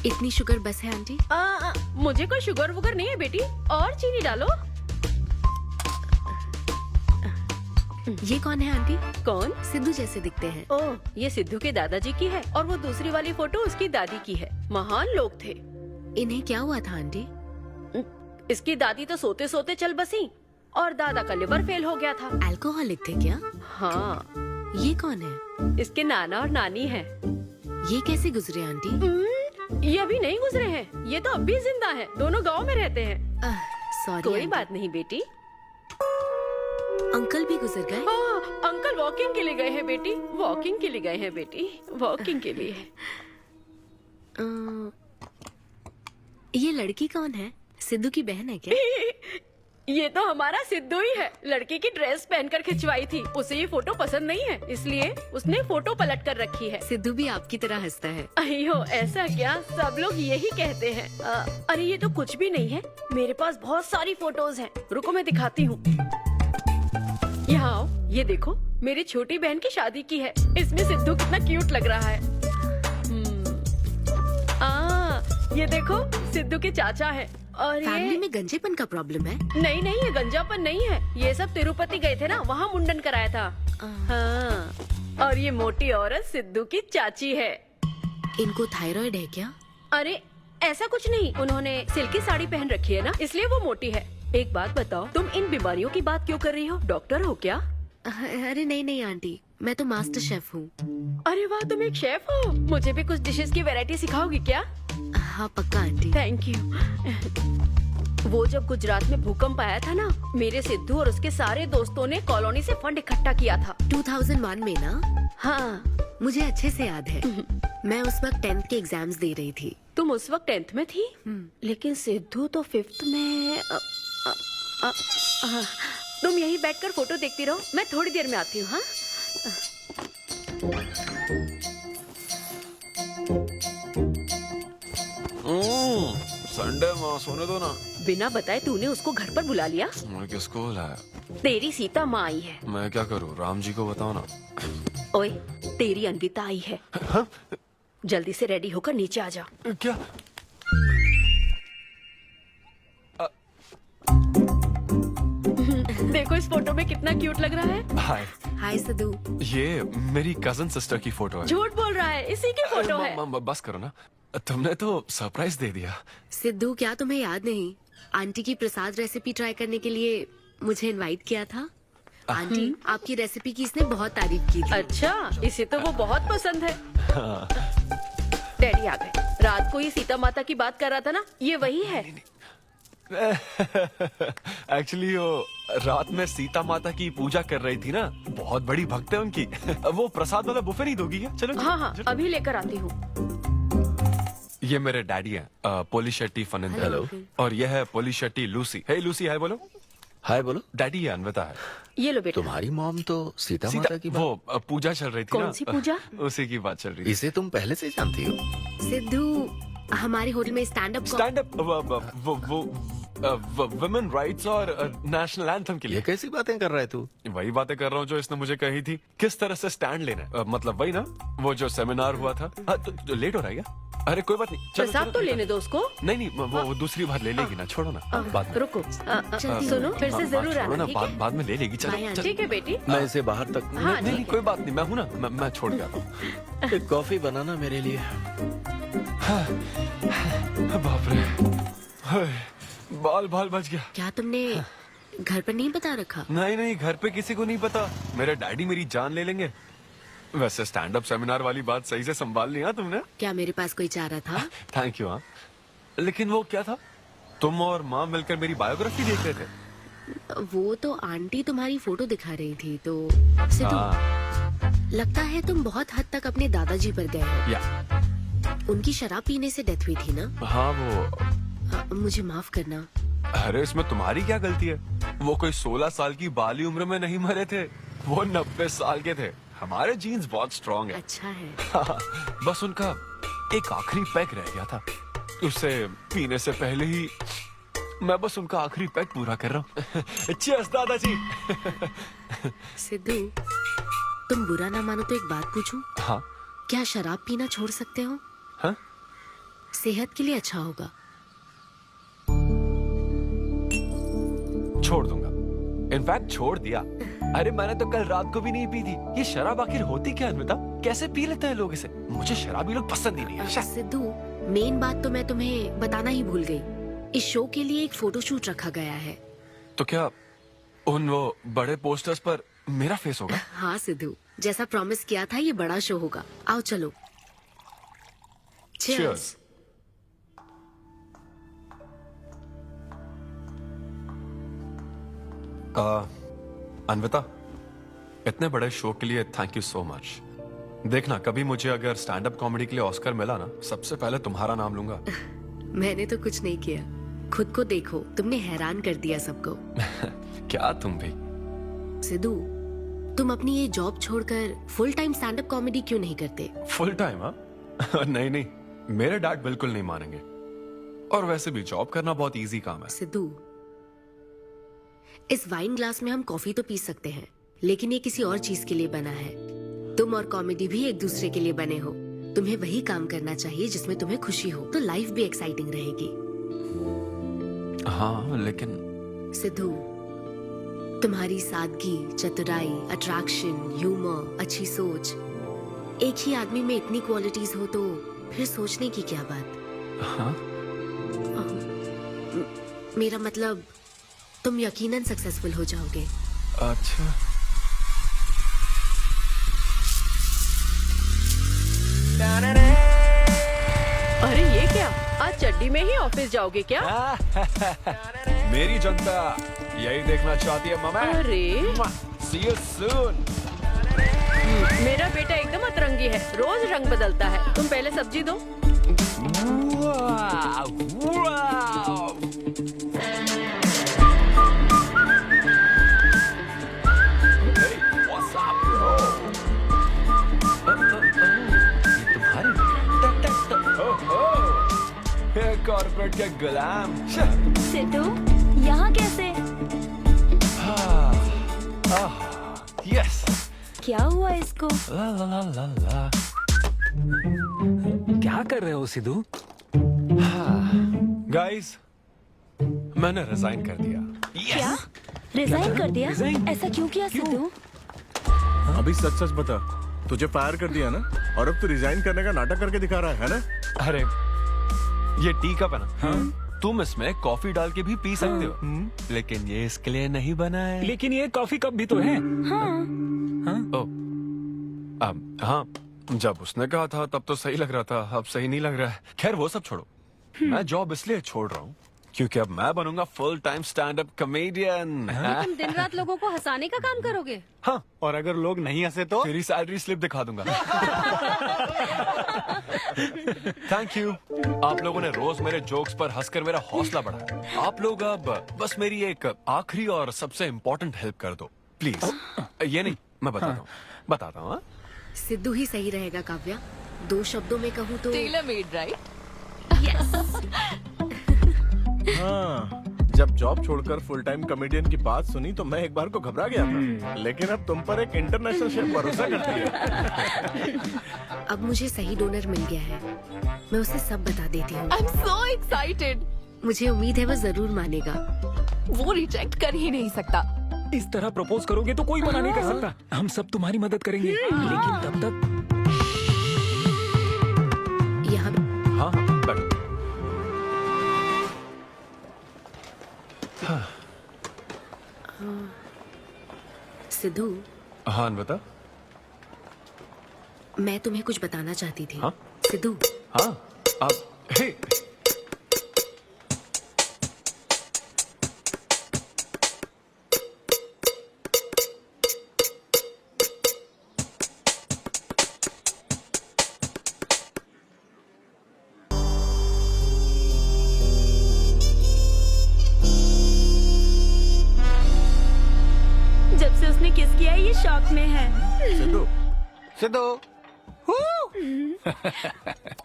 इतनी शुगर बस है आंटी? मुझे कोई शुगर वुगर नहीं है बेटी, और चीनी डालो। ये कौन है आंटी? कौन? सिद्धू जैसे दिखते हैं। ओह, ये सिद्धू के दादाजी की है और वो दूसरी वाली फोटो उसकी दादी की है। महान लोग थे। इन्हें क्या हुआ था आंटी? इसकी दादी तो सोते सोते चल बसी और दादा का लिवर फेल हो गया था। अल्कोहलिक थे क्या? हाँ। ये कौन है? इसके नाना और नानी है। ये कैसे गुजरे आंटी? ये अभी नहीं गुजरे हैं, ये तो अब भी जिंदा है। दोनों गांव में रहते हैं। सॉरी। कोई बात नहीं बेटी। अंकल भी गुजर गए? अंकल वॉकिंग के लिए गए हैं बेटी, वॉकिंग के लिए गए हैं बेटी, वॉकिंग के लिए। ये लड़की कौन है? सिद्धू की बहन है क्या? ये तो हमारा सिद्धू ही है। लड़की की ड्रेस पहनकर खिंचवाई थी, उसे ये फोटो पसंद नहीं है, इसलिए उसने फोटो पलट कर रखी है। सिद्धू भी आपकी तरह हंसता है। अयो ऐसा क्या, सब लोग यही कहते हैं। अरे ये तो कुछ भी नहीं है, मेरे पास बहुत सारी फोटोज हैं। रुको मैं दिखाती हूँ। यहाँ आओ, ये देखो मेरी छोटी बहन की शादी की है। इसमें सिद्धू कितना क्यूट लग रहा है। ये देखो सिद्धू के चाचा है। और फैमिली ये में गंजेपन का प्रॉब्लम है? नहीं नहीं, ये गंजापन नहीं है। ये सब तिरुपति गए थे ना, वहाँ मुंडन कराया था। हाँ। और ये मोटी औरत सिद्धू की चाची है। इनको थायराइड है क्या? अरे ऐसा कुछ नहीं, उन्होंने सिल्की साड़ी पहन रखी है ना, इसलिए वो मोटी है। एक बात बताओ, तुम इन बीमारियों की बात क्यों कर रही हो? डॉक्टर हो क्या? अरे नहीं नहीं आंटी, मैं तो मास्टर शेफ हूँ। अरे वाह, तुम एक शेफ हो। मुझे भी कुछ डिशेस की वैरायटी सिखाओगी क्या? हाँ पक्का आंटी। Thank you. वो जब गुजरात में भूकंप आया था ना, मेरे सिद्धू और उसके सारे दोस्तों ने कॉलोनी से फंड इकट्ठा किया था। 2001 में ना? हाँ मुझे अच्छे से याद है। मैं उस वक्त 10th के एग्जाम्स दे रही थी। तुम उस वक्त 10th में थी? लेकिन सिद्धू तो 5th में। तुम यहीं बैठकर फोटो देखती रहो, मैं थोड़ी देर में आती हूँ। हाँ संडे माँ, सोने दो ना। बिना बताए तूने उसको घर पर बुला लिया? मैं किसको बुलाया? तेरी सीता माँ आई है। मैं क्या करूँ, राम जी को बताओ ना। ओए, तेरी अन्विता आई है। हाँ? जल्दी से रेडी होकर नीचे आ जा। क्या? देखो इस फोटो में कितना क्यूट लग रहा है। हाय। हाय सिद्धू। ये मेरी कजन सिस्टर की फोटो है। झूठ बोल रहा है, इसी की फोटो है। बस करो ना, तुमने तो सरप्राइज दे दिया। सिद्धू, क्या तुम्हें याद नहीं, आंटी की प्रसाद रेसिपी ट्राई करने के लिए मुझे इनवाइट किया था? आंटी, आपकी रेसिपी की इसने बहुत तारीफ की थी। अच्छा, इसे तो वो बहुत पसंद है। डैडी आ गए। रात को ये सीता माता की बात कर रहा था ना, ये वही है। एक्चुअली वो रात में सीता माता की पूजा कर रही थी ना, बहुत बड़ी भक्त है उनकी। वो प्रसाद वाला बुफे नहीं दोगी क्या? चलो हाँ हाँ, अभी लेकर आती हूँ। ये मेरे डैडी हैं, पोली शेट्टी फनिंदर। हेलो। और ये है पोली शेट्टी लूसी। हे लूसी, हाय बोलो। हाय बोलो। डैडी ये अन्विता है। ये लो बेटा। तुम्हारी मॉम तो सीता माता की बात। वो पूजा चल रही थी ना। कौन सी पूजा? उसी की बात चल रही थी। इसे तुम पहले से जानती हो? सिद्धू, हमारे होटल में स्टैंड अप वुमेन राइट्स और नेशनल एंथम के लिए। ये कैसी बातें कर रहा है तू? वही बातें कर रहा हूँ जो इसने मुझे कही थी, किस तरह से स्टैंड लेना है। मतलब वही ना, वो जो सेमिनार हुआ था। तो लेट हो रहा है क्या? अरे कोई बात नहीं, चलो, प्रसाद चलो, तो लेने दो उसको। नहीं नहीं, वो दूसरी बार ले लेगी ना, छोड़ो ना। बाद में रुको, सुनो, फिर से जरूर आना, ठीक है? बाद में ले लेगी। चलो ठीक है बेटी। मैं इसे बाहर तक हाँ, नहीं, कोई बात नहीं, मैं हूँ ना, मैं छोड़ के आता हूँ। एक कॉफी बनाना मेरे लिए। बाप रे, बाल बच गया। क्या तुमने घर पर नहीं बता रखा? नहीं, घर पे किसी को नहीं पता। मेरे डैडी मेरी जान ले लेंगे। वैसे स्टैंड अप सेमिनार वाली बात सही से संभाल लिया तुमने। क्या मेरे पास कोई चारा था? Thank you. हाँ, लेकिन वो क्या था, तुम और माँ मिलकर मेरी बायोग्राफी देख रहे थे। वो तो आंटी तुम्हारी फोटो दिखा रही थी तो। सिद्धू, लगता है तुम बहुत हद तक अपने दादाजी पर गए हो। या उनकी शराब पीने से डेथ हुई थी ना? हाँ, वो मुझे माफ करना। अरे इसमें तुम्हारी क्या गलती है? वो कोई 16 साल की बाली उम्र में नहीं मरे थे, वो 90 साल के थे। हमारे जीन्स बहुत स्ट्रॉन्ग है। अच्छा है। बस उनका एक आखिरी पैक रह गया था, उसे पीने से पहले ही मैं बस उनका आखिरी पैक पूरा कर रहा हूँ। चीयर्स दादाजी। सिद्धू, तुम बुरा ना मानो तो एक बात पूछूं? हाँ। क्या शराब पीना छोड़ सकते हो? हाँ? सेहत के लिए अच्छा होगा। छोड़ दूंगा, इनफैक्ट छोड़ दिया। अरे मैंने तो कल रात को भी नहीं पी थी। ये शराब आखिर होती क्या अन्विता? कैसे पी लेते हैं लोग इसे? मुझे शराबी लोग पसंद ही नहीं है। सिद्धू, मेन बात तो मैं तुम्हें बताना ही भूल गई। इस शो के लिए एक फोटोशूट रखा गया है। तो क्या उन वो बड़े पोस्टर्स पर मेरा फेस होगा? हाँ सिद्धू, जैसा प्रॉमिस किया था, ये बड़ा शो होगा। आओ चलो। Cheers. अन्विता, इतने बड़े शो के लिए थैंक यू सो मच। देखना, कभी मुझे अगर स्टैंड अप कॉमेडी के लिए ऑस्कर मिला ना, सबसे पहले तुम्हारा नाम लूंगा। मैंने तो कुछ नहीं किया, खुद को देखो, तुमने हैरान कर दिया सबको। क्या तुम भी? सिद्धू, तुम अपनी ये जॉब छोड़कर full time stand up comedy क्यों नहीं करते? Full time? हाँ नहीं, मेरे डैड बिल्कुल नहीं मानेंगे। और वैसे भी जॉब करना बहुत इजी काम है। सिद्धू, इस वाइन ग्लास में हम कॉफी तो पी सकते हैं, लेकिन ये किसी और चीज के लिए बना है। तुम और कॉमेडी भी एक दूसरे के लिए बने हो। तुम्हें वही काम करना चाहिए जिसमें तुम्हें खुशी हो, तो लाइफ भी एक्साइटिंग रहेगी। हाँ लेकिन सिद्धू, तुम्हारी सादगी, चतुराई, अट्रैक्शन, ह्यूमर, अच्छी सोच, एक ही आदमी में इतनी क्वालिटीज हो तो फिर सोचने की क्या बात। हाँ? मेरा मतलब तुम यकीनन सक्सेसफुल हो जाओगे। अच्छा। अरे ये क्या, आज चड्डी में ही ऑफिस जाओगे क्या? मेरी जनता यही देखना चाहती है मामा। अरे See you soon। मेरा बेटा एकदम अतरंगी है, रोज रंग बदलता है। तुम पहले सब्जी दो। कॉर्पोरेट के गुलाम। सिद्धू, यहाँ कैसे? यस। क्या हुआ इसको? ला ला ला ला ला। क्या कर रहे हो सिद्धू? गाइस, मैंने रिजाइन कर दिया। क्या? रिजाइन कर दिया? ऐसा क्यों किया सिद्धू? अभी सच सच बता, तुझे फायर कर दिया ना, और अब तू रिजाइन करने का नाटक करके दिखा रहा है ना? अरे ये टी कप है ना? हाँ? तुम इसमें कॉफी डाल के भी पी सकते हो, लेकिन ये इसके लिए नहीं बना है। लेकिन ये कॉफी कप भी तो है। हाँ। हाँ, जब उसने कहा था तब तो सही लग रहा था, अब सही नहीं लग रहा है। खैर वो सब छोड़ो, मैं जॉब इसलिए छोड़ रहा हूँ क्योंकि अब मैं बनूंगा full time stand up comedian. तुम दिन रात लोगों को हंसाने का काम करोगे? हाँ, और अगर लोग नहीं हंसे तो तेरी सैलरी स्लिप दिखा दूंगा। Thank you. आप लोगों ने रोज मेरे जोक्स पर हंसकर मेरा हौसला बढ़ाया। आप लोग अब बस मेरी एक आखिरी और सबसे इम्पोर्टेंट हेल्प कर दो प्लीज। ये नहीं, मैं बताता हूँ। सिद्धू ही सही रहेगा काव्या। 2 शब्दों में कहूँ तो टेलर मेड, राइट? हाँ, जब जॉब छोड़कर फुल टाइम कॉमेडियन की बात सुनी तो मैं एक बार को घबरा गया था, लेकिन अब तुम पर एक इंटरनेशनल शेफ भरोसा करती है। अब मुझे सही डोनर मिल गया है, मैं उसे सब बता देती हूँ। I am so excited. मुझे उम्मीद है वो जरूर मानेगा। वो रिजेक्ट कर ही नहीं सकता। इस तरह प्रपोज करोगे तो कोई मना नहीं कर सकता। हम सब तुम्हारी मदद करेंगे, लेकिन तब तक यहाँ। हाँ हाँ, बैठो। सिद्धू। हाँ बता। मैं तुम्हें कुछ बताना चाहती थी। हाँ? सिद्धू। हाँ, अब हे। जब से उसने किस किया है ये शॉक में है। सिद्धू, सिद्धू।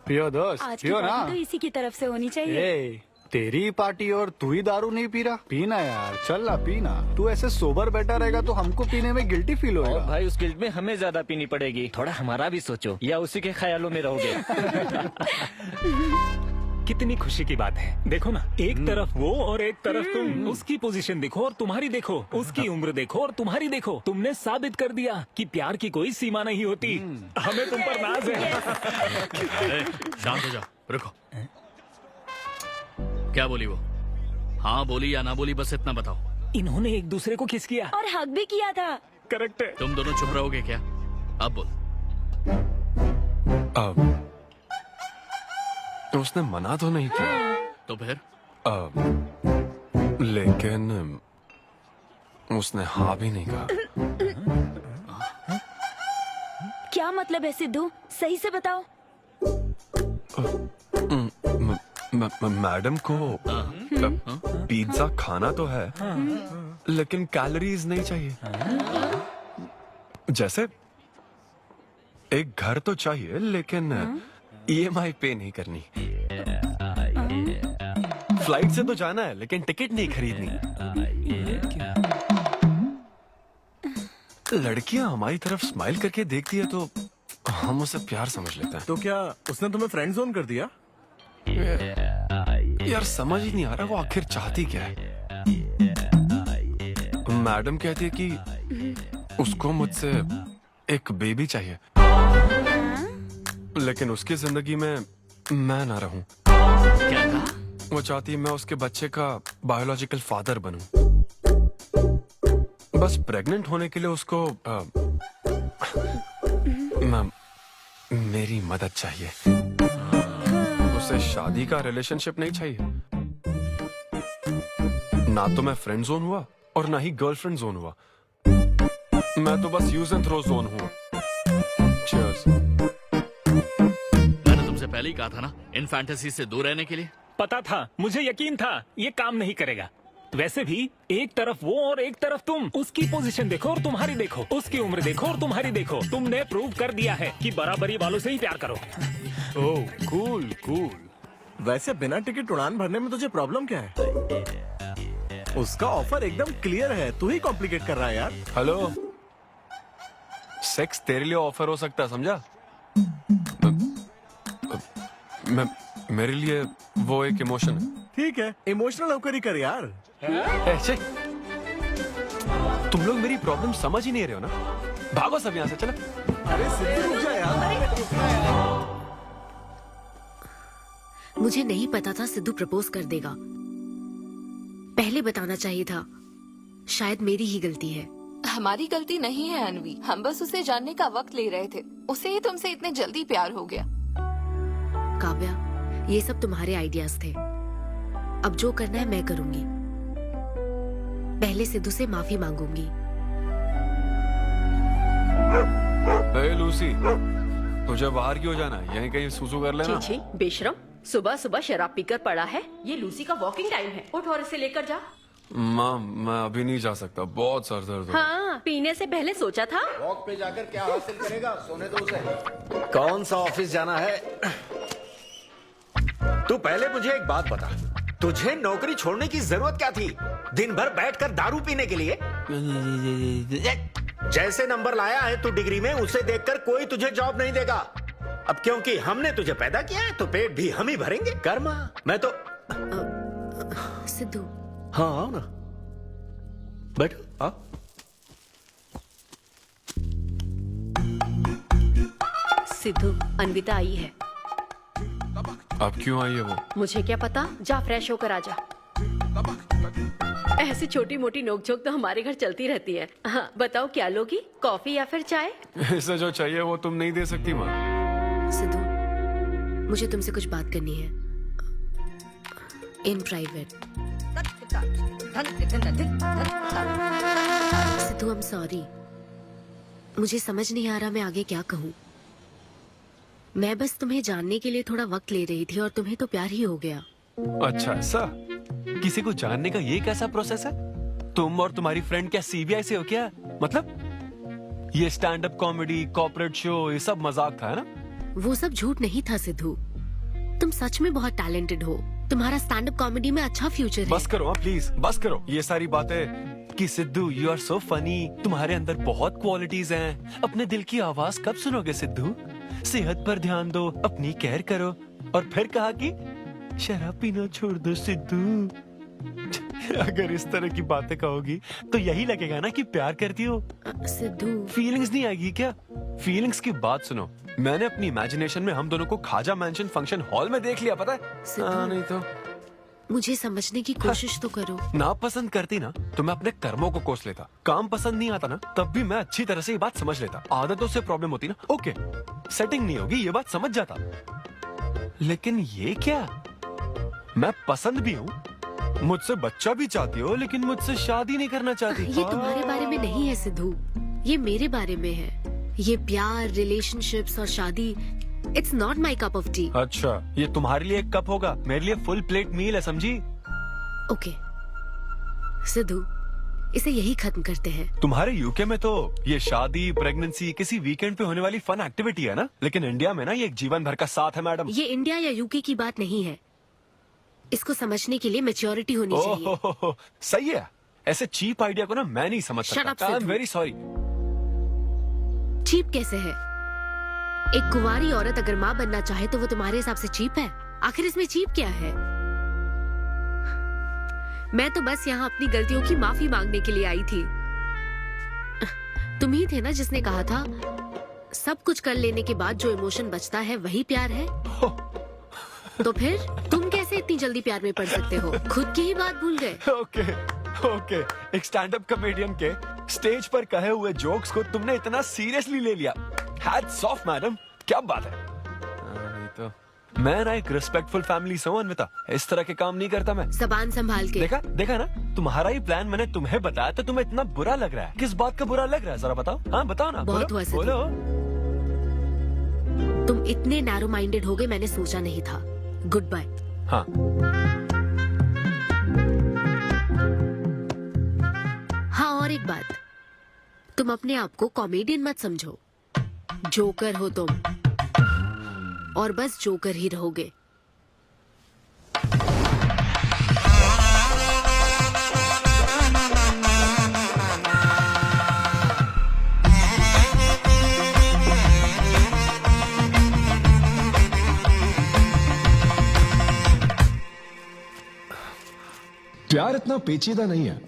पियो दोस्त, आज की पियो ना। पार्टी तो इसी की तरफ से होनी चाहिए। ए, तेरी पार्टी और तू ही दारू नहीं पी रहा। पीना यार, चल ना पीना। तू ऐसे सोबर बैठा रहेगा तो हमको पीने में गिल्टी फील होगा। और भाई उस गिल्ट में हमें ज्यादा पीनी पड़ेगी। थोड़ा हमारा भी सोचो, या उसी के ख्यालों में रहोगे। कितनी खुशी की बात है। देखो ना, एक तरफ वो और एक तरफ तुम। उसकी पोजीशन देखो और तुम्हारी देखो, उसकी उम्र देखो और तुम्हारी देखो। तुमने साबित कर दिया कि प्यार की कोई सीमा नहीं होती। हमें तुम पर नाज है। शांत हो जा, रुको। क्या बोली वो? हाँ बोली या ना बोली, बस इतना बताओ। इन्होंने एक दूसरे को किस किया और हक भी किया था। करेक्ट है। तुम दोनों चुप रहोगे क्या? अब बोल। उसने मना तो नहीं किया। तो फिर? लेकिन उसने हाँ भी नहीं कहा। क्या मतलब है सिद्धू? सही से बताओ। मैडम को पिज्जा खाना तो है, लेकिन कैलोरीज नहीं चाहिए। जैसे एक घर तो चाहिए, लेकिन EMI पे नहीं करनी। फ्लाइट से तो जाना है, लेकिन टिकट नहीं खरीदनी। लड़कियां हमारी तरफ स्माइल करके देखती है तो हम उसे प्यार समझ लेते हैं। तो क्या उसने तुम्हें फ्रेंड जोन कर दिया? यार समझ ही नहीं आ रहा वो आखिर चाहती क्या है। मैडम कहती है कि उसको मुझसे एक बेबी चाहिए, लेकिन उसकी जिंदगी में मैं ना रहूं। क्या कहा? वो चाहती है मैं उसके बच्चे का बायोलॉजिकल फादर बनूं। बस प्रेग्नेंट होने के लिए उसको मेरी मदद चाहिए। उसे शादी का रिलेशनशिप नहीं चाहिए। ना तो मैं फ्रेंड जोन हुआ और ना ही गर्लफ्रेंड जोन हुआ। मैं तो बस यूज एंड थ्रो जोन हुआ। Cheers. मैंने तुमसे पहले ही कहा था ना इन फैंटेसी से दूर रहने के लिए। पता था, मुझे यकीन था ये काम नहीं करेगा। वैसे भी एक तरफ वो और एक तरफ तुम, उसकी पोजीशन देखो और तुम्हारी देखो, उसकी उम्र देखो और तुम्हारी देखो। तुमने प्रूव कर दिया है कि बराबरी वालों से ही प्यार करो। ओह कूल कूल। वैसे बिना टिकट उड़ान भरने में तुझे प्रॉब्लम क्या है? उसका ऑफर एकदम क्लियर है, तू ही कॉम्प्लिकेट कर रहा है यार। हेलो, सेक्स तेरे लिए ऑफर हो सकता है, समझा? मेरे लिए वो एक इमोशन है। ठीक है, इमोशनल होकर ही कर यार। ऐसे तुम लोग मेरी प्रॉब्लम समझ ही नहीं रहे हो ना। भागो सब यहाँ से, चलो। अरे सिद्धू रुक जा यार। मुझे नहीं पता था सिद्धू प्रपोज कर देगा। पहले बताना चाहिए था। शायद मेरी ही गलती है। हमारी गलती नहीं है अनवी, हम बस उसे जानने का वक्त ले रहे थे। उसे ही तुमसे इतने जल्दी प्यार हो गया। काव्या, ये सब तुम्हारे आइडियाज थे। अब जो करना है मैं करूंगी। पहले सिद्धू से माफी मांगूंगी। हे लूसी, तुझे बाहर क्यों जाना है? यहीं कहीं सूसू कर लेना। छी बेशरम, सुबह सुबह शराब पीकर पड़ा है। ये लूसी का वॉकिंग टाइम है, उठ और इसे लेकर जा। माँ, मैं अभी नहीं जा सकता, बहुत सर दर्द हो। हाँ, पीने से पहले सोचा था। वॉक पे जाकर क्या हासिल करेगा? सोने दो उसे। कौन सा ऑफिस जाना है? तू पहले मुझे एक बात बता, तुझे नौकरी छोड़ने की जरूरत क्या थी? दिन भर बैठकर दारू पीने के लिए? जैसे नंबर लाया है तू डिग्री में, उसे देखकर कोई तुझे जॉब नहीं देगा। अब क्योंकि हमने तुझे पैदा किया है तो पेट भी हम ही भरेंगे। कर्मा, मैं तो सिद्धू। हाँ आओ ना, बैठो आओ। सिद्धू, अनविता आई है। अब क्यों आई है वो? मुझे क्या पता, जा फ्रेश होकर आ जा। ऐसी छोटी मोटी नोकझोंक तो हमारे घर चलती रहती है। हाँ, बताओ क्या लोगी, कॉफी या फिर चाय? इसे जो चाहिए वो तुम नहीं दे सकती माँ। सिद्धू, मुझे तुमसे कुछ बात करनी है, in private. Sidhu, I am sorry. मुझे समझ नहीं आ रहा मैं आगे क्या कहूँ। मैं बस तुम्हें जानने के लिए थोड़ा वक्त ले रही थी और तुम्हें तो प्यार ही हो गया। अच्छा ऐसा? किसी को जानने का ये कैसा प्रोसेस है? तुम और तुम्हारी फ्रेंड क्या सीबीआई से हो क्या? मतलब ये stand up comedy, corporate show, ये सब मजाक था, है ना? वो सब झूठ नहीं था सिद्धू। तुम सच में बहुत टैलेंटेड हो। तुम्हारा स्टैंड अप कॉमेडी में अच्छा फ्यूचर है। बस करो प्लीज, बस करो ये सारी बातें कि Siddhu you are so funny, तुम्हारे अंदर बहुत क्वालिटीज हैं। अपने दिल की आवाज कब सुनोगे सिद्धू? सेहत पर ध्यान दो, अपनी केयर करो। और फिर कहा कि शराब पीना छोड़ दो सिद्धू। अगर इस तरह की बातें कहोगी तो यही लगेगा ना कि प्यार करती हो। सिद्धू, फीलिंग्स नहीं आएगी क्या? फीलिंग्स की बात सुनो, मैंने अपनी इमेजिनेशन में हम दोनों को खाजा मैंशन फंक्शन हॉल में देख लिया, पता है? नहीं तो मुझे समझने की कोशिश तो करो। ना पसंद करती ना तो मैं अपने कर्मों को कोस लेता। काम पसंद नहीं आता ना तब भी मैं अच्छी तरह से ये बात समझ लेता। आदतों से प्रॉब्लम होती ना, ओके सेटिंग नहीं होगी, ये बात समझ जाता। लेकिन ये क्या, मैं पसंद भी हूँ, मुझसे बच्चा भी चाहती हो, लेकिन मुझसे शादी नहीं करना चाहती। ये तुम्हारे बारे में नहीं है सिद्धू, ये मेरे बारे में है। ये प्यार, रिलेशनशिप्स और शादी, it's not my cup of T. अच्छा, ये तुम्हारे लिए एक कप होगा, मेरे लिए फुल प्लेट मील है, समझी? ओके सिद्धू, इसे यही खत्म करते हैं। तुम्हारे यूके में तो ये शादी, प्रेगनेंसी किसी वीकेंड पे होने वाली फन एक्टिविटी है ना, लेकिन इंडिया में ना ये एक जीवन भर का साथ है मैडम। ये इंडिया या यूके की बात नहीं है। इसको समझने के लिए मैच्योरिटी होनी चाहिए। सही है, ऐसे चीप आइडिया को ना मैं नहीं समझ Shut up, सकता। I am Siddhu. Very sorry. Cheap कैसे है? एक कुंवारी औरत अगर माँ बनना चाहे तो वो तुम्हारे हिसाब से चीप है? आखिर इसमें चीप क्या है? मैं तो बस यहाँ अपनी गलतियों की माफी मांगने के लिए आई थी। तुम ही थे ना जिसने कहा था सब कुछ कर लेने के बाद जो इमोशन बचता है वही प्यार है। तो फिर तुम कैसे इतनी जल्दी प्यार में पड़ सकते हो? खुद की ही बात भूल गए। ओके ओके, एक स्टैंड अप कॉमेडियन के स्टेज पर कहे हुए जोक्स को तुमने इतना सीरियसली ले लिया। हैट्स ऑफ मैडम, क्या बात है। नहीं तो मैं ना एक रिस्पेक्टफुल फैमिली से हूं अन्विता, इस तरह के काम नहीं करता मैं। जबान संभाल के। देखा ना, तुम्हारा ही प्लान मैंने तुम्हें बताया तो तुम्हें इतना बुरा लग रहा है। किस बात का बुरा लग रहा है जरा बताओ। हाँ बताओ ना। बहुत हुआ सिद्धू। बोलो। तुम इतने नैरो माइंडेड हो गए मैंने सोचा नहीं था। Goodbye. हाँ हाँ, और एक बात, तुम अपने आप को कॉमेडियन मत समझो, जोकर हो तुम, और बस जोकर ही रहोगे। प्यार इतना पेचीदा नहीं है,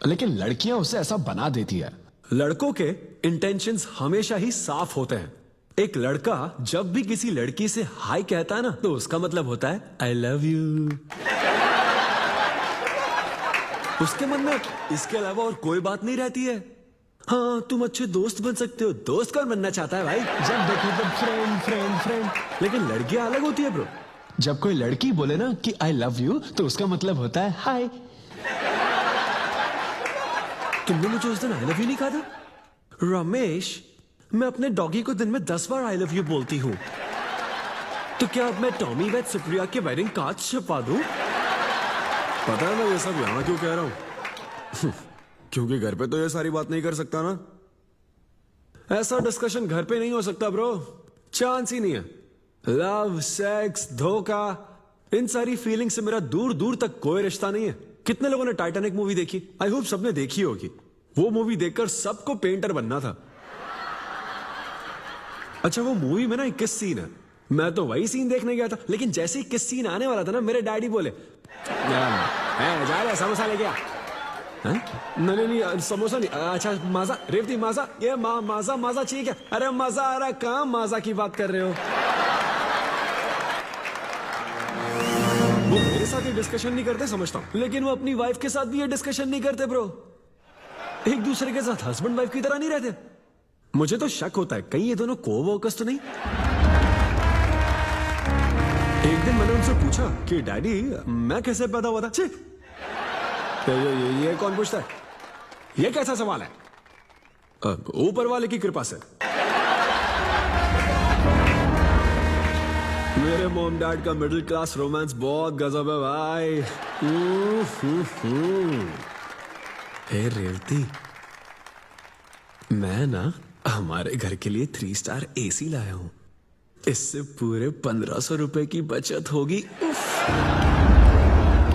लेकिन लड़कियां उसे ऐसा बना देती है। लड़कों के इंटेंशंस हमेशा ही साफ होते हैं। एक लड़का जब भी किसी लड़की से हाय कहता है ना, तो उसका मतलब होता है आई लव यू। उसके मन में इसके अलावा और कोई बात नहीं रहती है। हाँ, तुम अच्छे दोस्त बन सकते हो। दोस्त कौन बनना चाहता है भाई? जब देखो तो फ्रेंड फ्रेंड फ्रेंड। लेकिन लड़कियां अलग होती है ब्रो। जब कोई लड़की बोले ना कि आई लव यू, तो उसका मतलब होता है हाय। तुमने मुझे उस दिन आई लव यू नहीं कहा था? रमेश, मैं अपने डॉगी को दिन में 10 बार आई लव यू बोलती हूँ। तो क्या अब मैं टॉमी वेद सुप्रिया के वेडिंग कार्ड छपवा दूं? पता है मैं ये सब यहाँ क्यों कह रहा हूँ? क्योंकि घर पे तो ये सारी बात नहीं कर सकता ना। ऐसा डिस्कशन घर पे नहीं हो सकता ब्रो, चांस ही नहीं है। लव, सेक्स, धोखा, इन सारी फीलिंग से मेरा दूर दूर तक कोई रिश्ता नहीं है। कितने लोगों ने टाइटैनिक मूवी देखी? आई होप सबने देखी होगी। वो मूवी देखकर सबको पेंटर बनना था। अच्छा, वो मूवी में ना 21 सीन है। मैं तो वही सीन देखने गया था, लेकिन जैसे ही 21 सीन आने वाला था ना, मेरे डैडी बोले जा रहा समोसा लेके आ। नहीं समोसा नहीं। अच्छा माजा, रेवती माजा, ये माजा माजा चाहिए क्या? अरे मजा आ रहा है, कहाँ माजा की बात कर रहे हो? वो मेरे साथ ये डिस्कशन नहीं करते समझता हूँ, लेकिन वो अपनी वाइफ के साथ भी ये डिस्कशन नहीं करते ब्रो। एक दूसरे के साथ हस्बैंड वाइफ की तरह नहीं रहते। मुझे तो शक होता है कहीं ये दोनों कोवर्कर्स तो नहीं। एक दिन मैंने उनसे पूछा कि डैडी मैं कैसे पैदा हुआ था? छी, ये कौन पूछता है? ये कैसा सवाल है? ऊपर वाले की कृपा से। मेरे मॉम डैड का मिडिल क्लास रोमांस बहुत गजब है भाई। हे रेवती, मैं ना हमारे घर के लिए 3 स्टार AC लाया हूं। इससे पूरे 1500 रुपए की बचत होगी।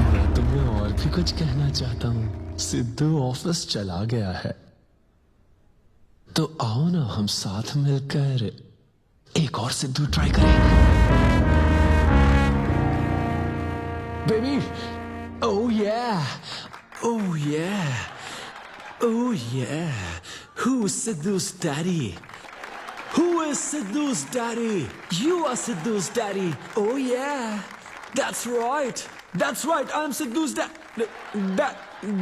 मैं तुम्हें और भी कुछ कहना चाहता हूँ। सिद्धू ऑफिस चला गया है, तो आओ ना हम साथ मिलकर एक और सिद्धू ट्राई करें। Baby, oh yeah, oh yeah, oh yeah. Who's Sidhu's daddy? Who is Sidhu's daddy? You are Sidhu's daddy. Oh yeah, that's right. That's right. I'm Sidhu's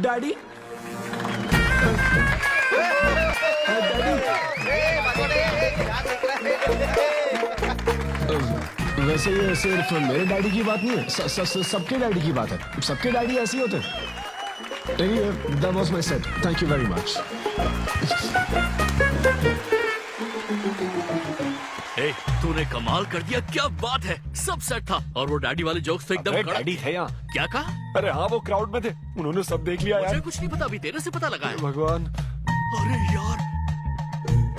daddy. वैसे ये सिर्फ मेरे डैडी की बात नहीं है, सबके डैडी की बात है। सबके डैडी ऐसे ही होते हैं। That was my set. Thank you very much. ए, तूने कमाल कर दिया, क्या बात है। सब सेट था और वो डैडी वाले जोक्स तो एकदम कड़क। डैडी थे यहाँ। क्या कहा? अरे हाँ, वो क्राउड में थे, उन्होंने सब देख लिया यार। मुझे कुछ नहीं पता, अभी तेरे से पता लगा है। भगवान। अरे यार,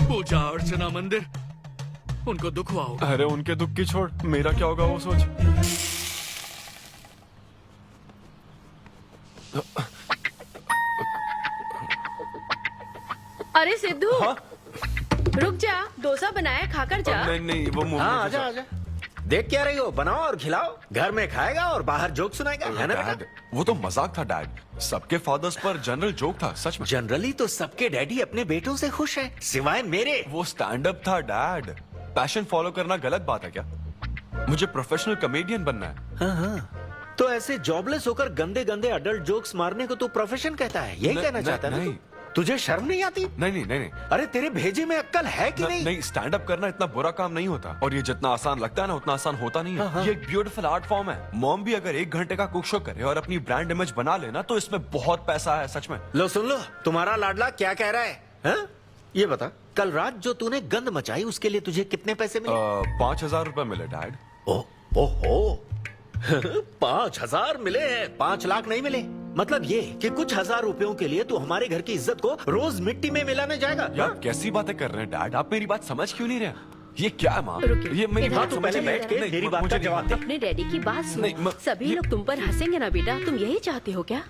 पूजा अर्चना मंदिर, उनको दुख हुआ होगा। अरे उनके दुख की छोड़, मेरा क्या होगा वो सोच। अरे सिद्धू, रुक जा, डोसा बनाया, खाकर जा। नहीं नहीं वो मुंह हाँ में आजा घुसा। आजा। देख क्या रही हो, बनाओ और खिलाओ। घर में खाएगा और बाहर जोक सुनाएगा, है ना बेटा? डैड, वो तो मजाक था डैड। सबके फादर्स पर जनरल जोक था, सच में। जनरली तो सबके डैडी अपने बेटों से खुश हैं, सिवाय मेरे। वो स्टैंड अप था डैड। पैशन फॉलो करना गलत बात है क्या? मुझे प्रोफेशनल कॉमेडियन बनना है। हाँ हाँ, तो ऐसे जॉबलेस होकर गंदे गंदे अडल्ट जोक्स मारने को तू प्रोफेशन कहता है, यही कहना चाहता है ना तू? तुझे शर्म नहीं आती? नहीं नहीं नहीं नहीं। अरे तेरे भेजे में अक्कल है कि नहीं? नहीं, स्टैंड अप करना इतना बुरा काम नहीं होता, और ये जितना आसान लगता है ना उतना आसान होता नहीं है। हाँ, हाँ। ये एक ब्यूटीफुल आर्ट फॉर्म है। मॉम भी अगर 1 घंटे का कुक शो करे और अपनी ब्रांड इमेज बना लेना तो इसमें बहुत पैसा है, सच में। लो सुन लो, तुम्हारा लाडला क्या कह रहा है, हाँ? ये बता, कल रात जो तूने गंद मचाई उसके लिए तुझे कितने पैसे मिले? 5,000 रुपए मिले डैड। ओहो 5,000 मिले हैं, 5 लाख नहीं मिले। मतलब ये कि कुछ हजार रुपयों के लिए तू हमारे घर की इज्जत को रोज मिट्टी में मिलाने जाएगा? यार कैसी बातें कर रहे हैं डैड, आप मेरी बात समझ क्यों नहीं रहे? ये क्या है माँ? ये मेरी इधर बात तू समझ पहले नहीं- बैठ के नहीं, मेरी बात मुझे का नहीं जवाब मानता। अपने डैडी की बात नहीं, सुनो। सभी लोग तुम पर हंसेंगे ना बेटा, तुम यही चाहते हो क्या?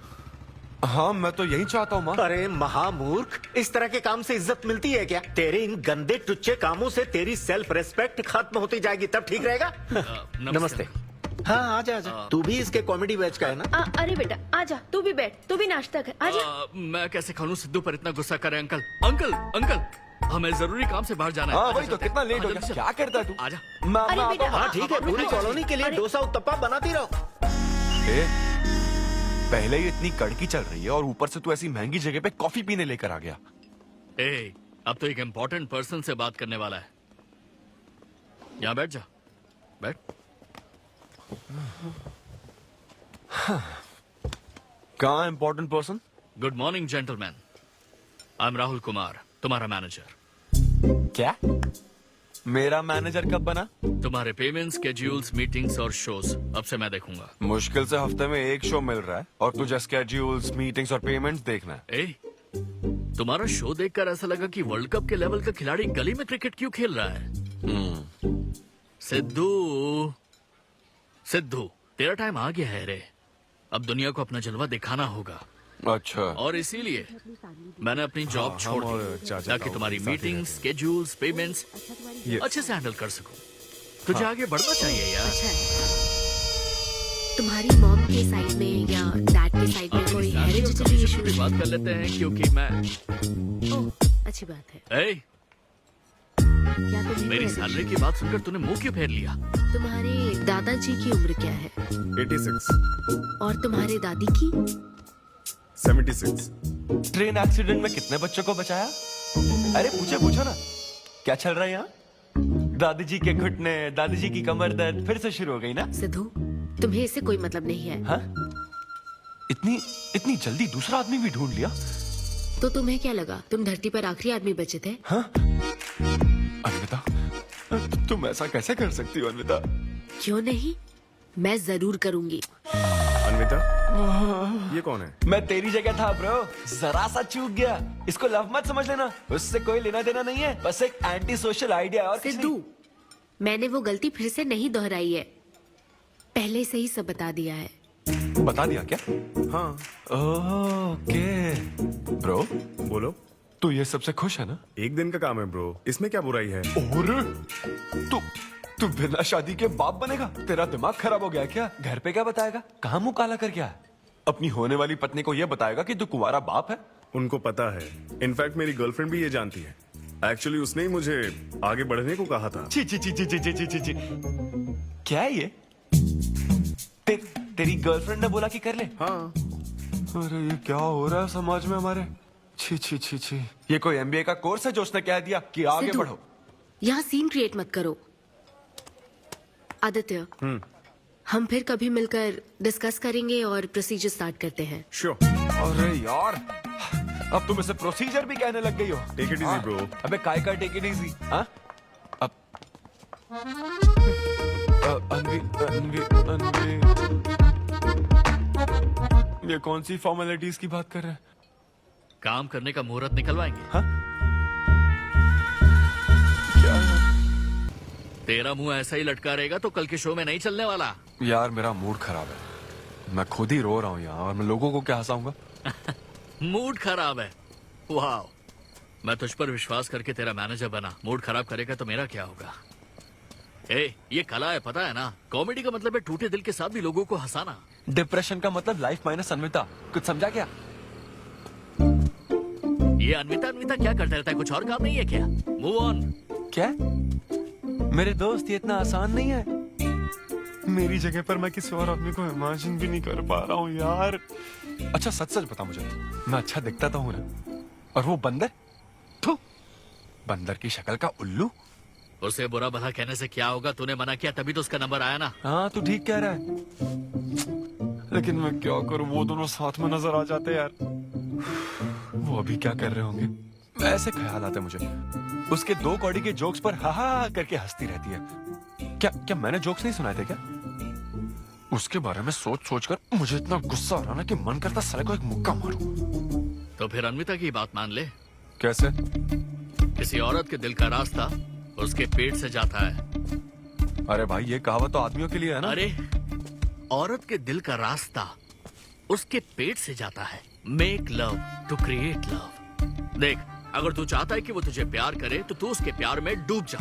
हाँ मैं तो यही चाहता हूँ माँ। अरे महामूर्ख, इस तरह के काम से इज्जत मिलती है क्या? तेरे इन गंदे टुच्चे कामों से तेरी सेल्फ रेस्पेक्ट खत्म होती जाएगी, तब ठीक रहेगा। नमस्ते। हाँ आजा आजा, तू भी इसके कॉमेडी बैच का है ना? अरे बेटा आजा, तू भी बैठ, तू भी नाश्ता कर, आजा। मैं कैसे खाऊं? सिद्धू पर इतना गुस्सा करे अंकल। अंकल अंकल, हमें जरूरी काम से बाहर जाना है। हाँ वही तो, कितना लेट हो गया, क्या करता है तू? आजा। अरे बेटा, हाँ ठीक है, पूरी कॉलोनी के लिए डोसा उत्तप्पा बनाती रहो। पहले ही इतनी कड़की चल रही है और ऊपर से तू ऐसी महंगी जगह पे कॉफी पीने लेकर आ गया। ए, अब तो एक इम्पोर्टेंट पर्सन से बात करने वाला है। यहाँ बैठ जा, बैठ। कहाँ important person? Good morning gentleman, I am Rahul Kumar, तुम्हारा मैनेजर। क्या? मेरा मैनेजर कब बना? तुम्हारे पेमेंट्स, स्केड्यूल्स, मीटिंग्स और शोज अब से मैं देखूंगा। मुश्किल से हफ्ते में 1 शो मिल रहा है और तुझे स्केड्यूल्स, मीटिंग्स और पेमेंट्स देखना है। ए, तुम्हारा शो देखकर ऐसा लगा कि वर्ल्ड कप के लेवल का खिलाड़ी गली में क्रिकेट क्यों खेल रहा है? सिद्धू, सिद्धू, तेरा टाइम आ गया है रे। अब दुनिया को अपना जलवा दिखाना होगा। अच्छा। और इसीलिए मैंने अपनी जॉब छोड़ दी ताकि तुम्हारी मीटिंग्स, स्केड्यूल्स, पेमेंट्स अच्छे से हैंडल कर सकूं। तुझे आगे बढ़ना चाहिए यार। तुम्हारी मॉम के साइड में या डैड के साइड में कोई हेरिडिटरी इशू? भी बात कर लेते हैं क्योंकि मैं ओह, अच्छी बात है। ए, क्या तुम्हें मेरी सैलरी की बात सुनकर तूने मुंह क्यों फेर लिया? तुम्हारे दादाजी की उम्र क्या है? 86। और तुम्हारे दादी की? 76। ट्रेन एक्सीडेंट में कितने बच्चों को बचाया? अरे पूछो ना, क्या चल रहा है यहाँ? दादी जी के घुटने, दादी जी की कमर दर्द फिर से शुरू हो गई ना? सिद्धू, तुम्हें इससे कोई मतलब नहीं है। हाँ? इतनी जल्दी दूसरा आदमी भी ढूंढ लिया? तो तुम्हें क्या लगा तुम धरती पर आखिरी आदमी बचे थे? हाँ? अन्विता, तुम ऐसा कैसे कर सकती हो अन्विता? क्यों नहीं, मैं जरूर करूंगी। अन्विता, ये कौन है? मैं तेरी जगह था ब्रो, जरा सा चूक गया। इसको लव मत समझ लेना, उससे कोई लेना देना नहीं है, बस एक एंटी सोशल आइडिया। और सिद्धू, मैंने वो गलती फिर से नहीं दोहराई है, पहले से ही सब बता दिया है। बता दिया क्या? हाँ। ओके ब्रो, बोलो। तू ये सबसे खुश है ना? एक दिन का काम है ब्रो, इसमें क्या बुराई है? और तू बिना शादी के बाप बनेगा? तेरा दिमाग खराब हो गया क्या? घर पे क्या बताएगा? कहाँ मुंह काला कर क्या है? अपनी होने वाली पत्नी को ये बताएगा कि तू कुंवारा बाप है? उनको पता है, इनफैक्ट मेरी गर्लफ्रेंड भी ये जानती है। एक्चुअली उसने ही मुझे आगे बढ़ने को कहा था। ची ची ची ची ची ची ची ची ची। क्या है ये? तेरी गर्लफ्रेंड ने बोला कि कर ले? हाँ। अरे ये क्या हो रहा है समाज में हमारे? छी छी छी छी। ये कोई एमबीए का कोर्स है जो उसने कह दिया कि आगे सिद्धू, बढ़ो? यहाँ सीन क्रिएट मत करो। आदित्य, हम फिर कभी मिलकर डिस्कस करेंगे और प्रोसीजर स्टार्ट करते हैं। श्योर। अरे यार, अब तुम इसे प्रोसीजर भी कहने लग गई हो। Take it easy bro. अबे काय का टेक इट इजी? हाँ? अब अनवी ये कौन सी फॉर्मेलिटीज की बात कर रहे हैं? काम करने का मुहूर्त निकलवाएंगे। हाँ? तेरा मुंह ऐसा ही लटका रहेगा तो कल के शो में नहीं चलने वाला। यार मेरा मूड खराब है, मैं खुद ही रो रहा हूँ यहाँ, और मैं लोगों को क्या हंसाऊंगा? मूड खराब है? वाह, मैं तुझ पर विश्वास करके तेरा मैनेजर बना, मूड खराब करेगा तो मेरा क्या होगा? ए, ये कला है, पता है ना? कॉमेडी का मतलब है टूटे दिल के साथ भी लोगों को हंसाना। डिप्रेशन का मतलब लाइफ माइनस अन्विता, कुछ समझा क्या? ये अन्विता क्या करता रहता है? कुछ और काम नहीं है क्या? Move on. क्या? मेरे दोस्त, ये इतना आसान नहीं है। मेरी जगह पर मैं किसी और आदमी को इमेजिन भी नहीं कर पा रहा हूँ यार। अच्छा सच सच बता मुझे, मैं अच्छा दिखता तो हूँ ना? और वो बंदर, थू, बंदर की शक्ल का उल्लू। उसे बुरा भला कहने से क्या होगा? तूने मना किया तभी तो उसका नंबर आया ना। हाँ तू ठीक कह रहा है, लेकिन मैं क्या करूँ, वो दोनों साथ में नजर आ जाते यार। वो अभी क्या कर रहे होंगे? ऐसे ख्याल आते मुझे, उसके 2 कौड़ी के जोक्स पर हा हा करके हंसती रहती है। क्या मैंने जोक्स नहीं सुनाए थे क्या? उसके बारे में सोच सोच कर मुझे इतना गुस्सा आ रहा ना कि मन करता साले को एक मुक्का मारूं। तो फिर अन्विता की बात मान ले। कैसे? किसी औरत के दिल का रास्ता उसके पेट से जाता है। अरे भाई ये कहावत तो आदमियों के लिए है ना? अरे औरत के दिल का रास्ता उसके पेट से जाता है। Make love to create love. देख, अगर तू चाहता है कि वो तुझे प्यार करे तो तू उसके प्यार में डूब जा।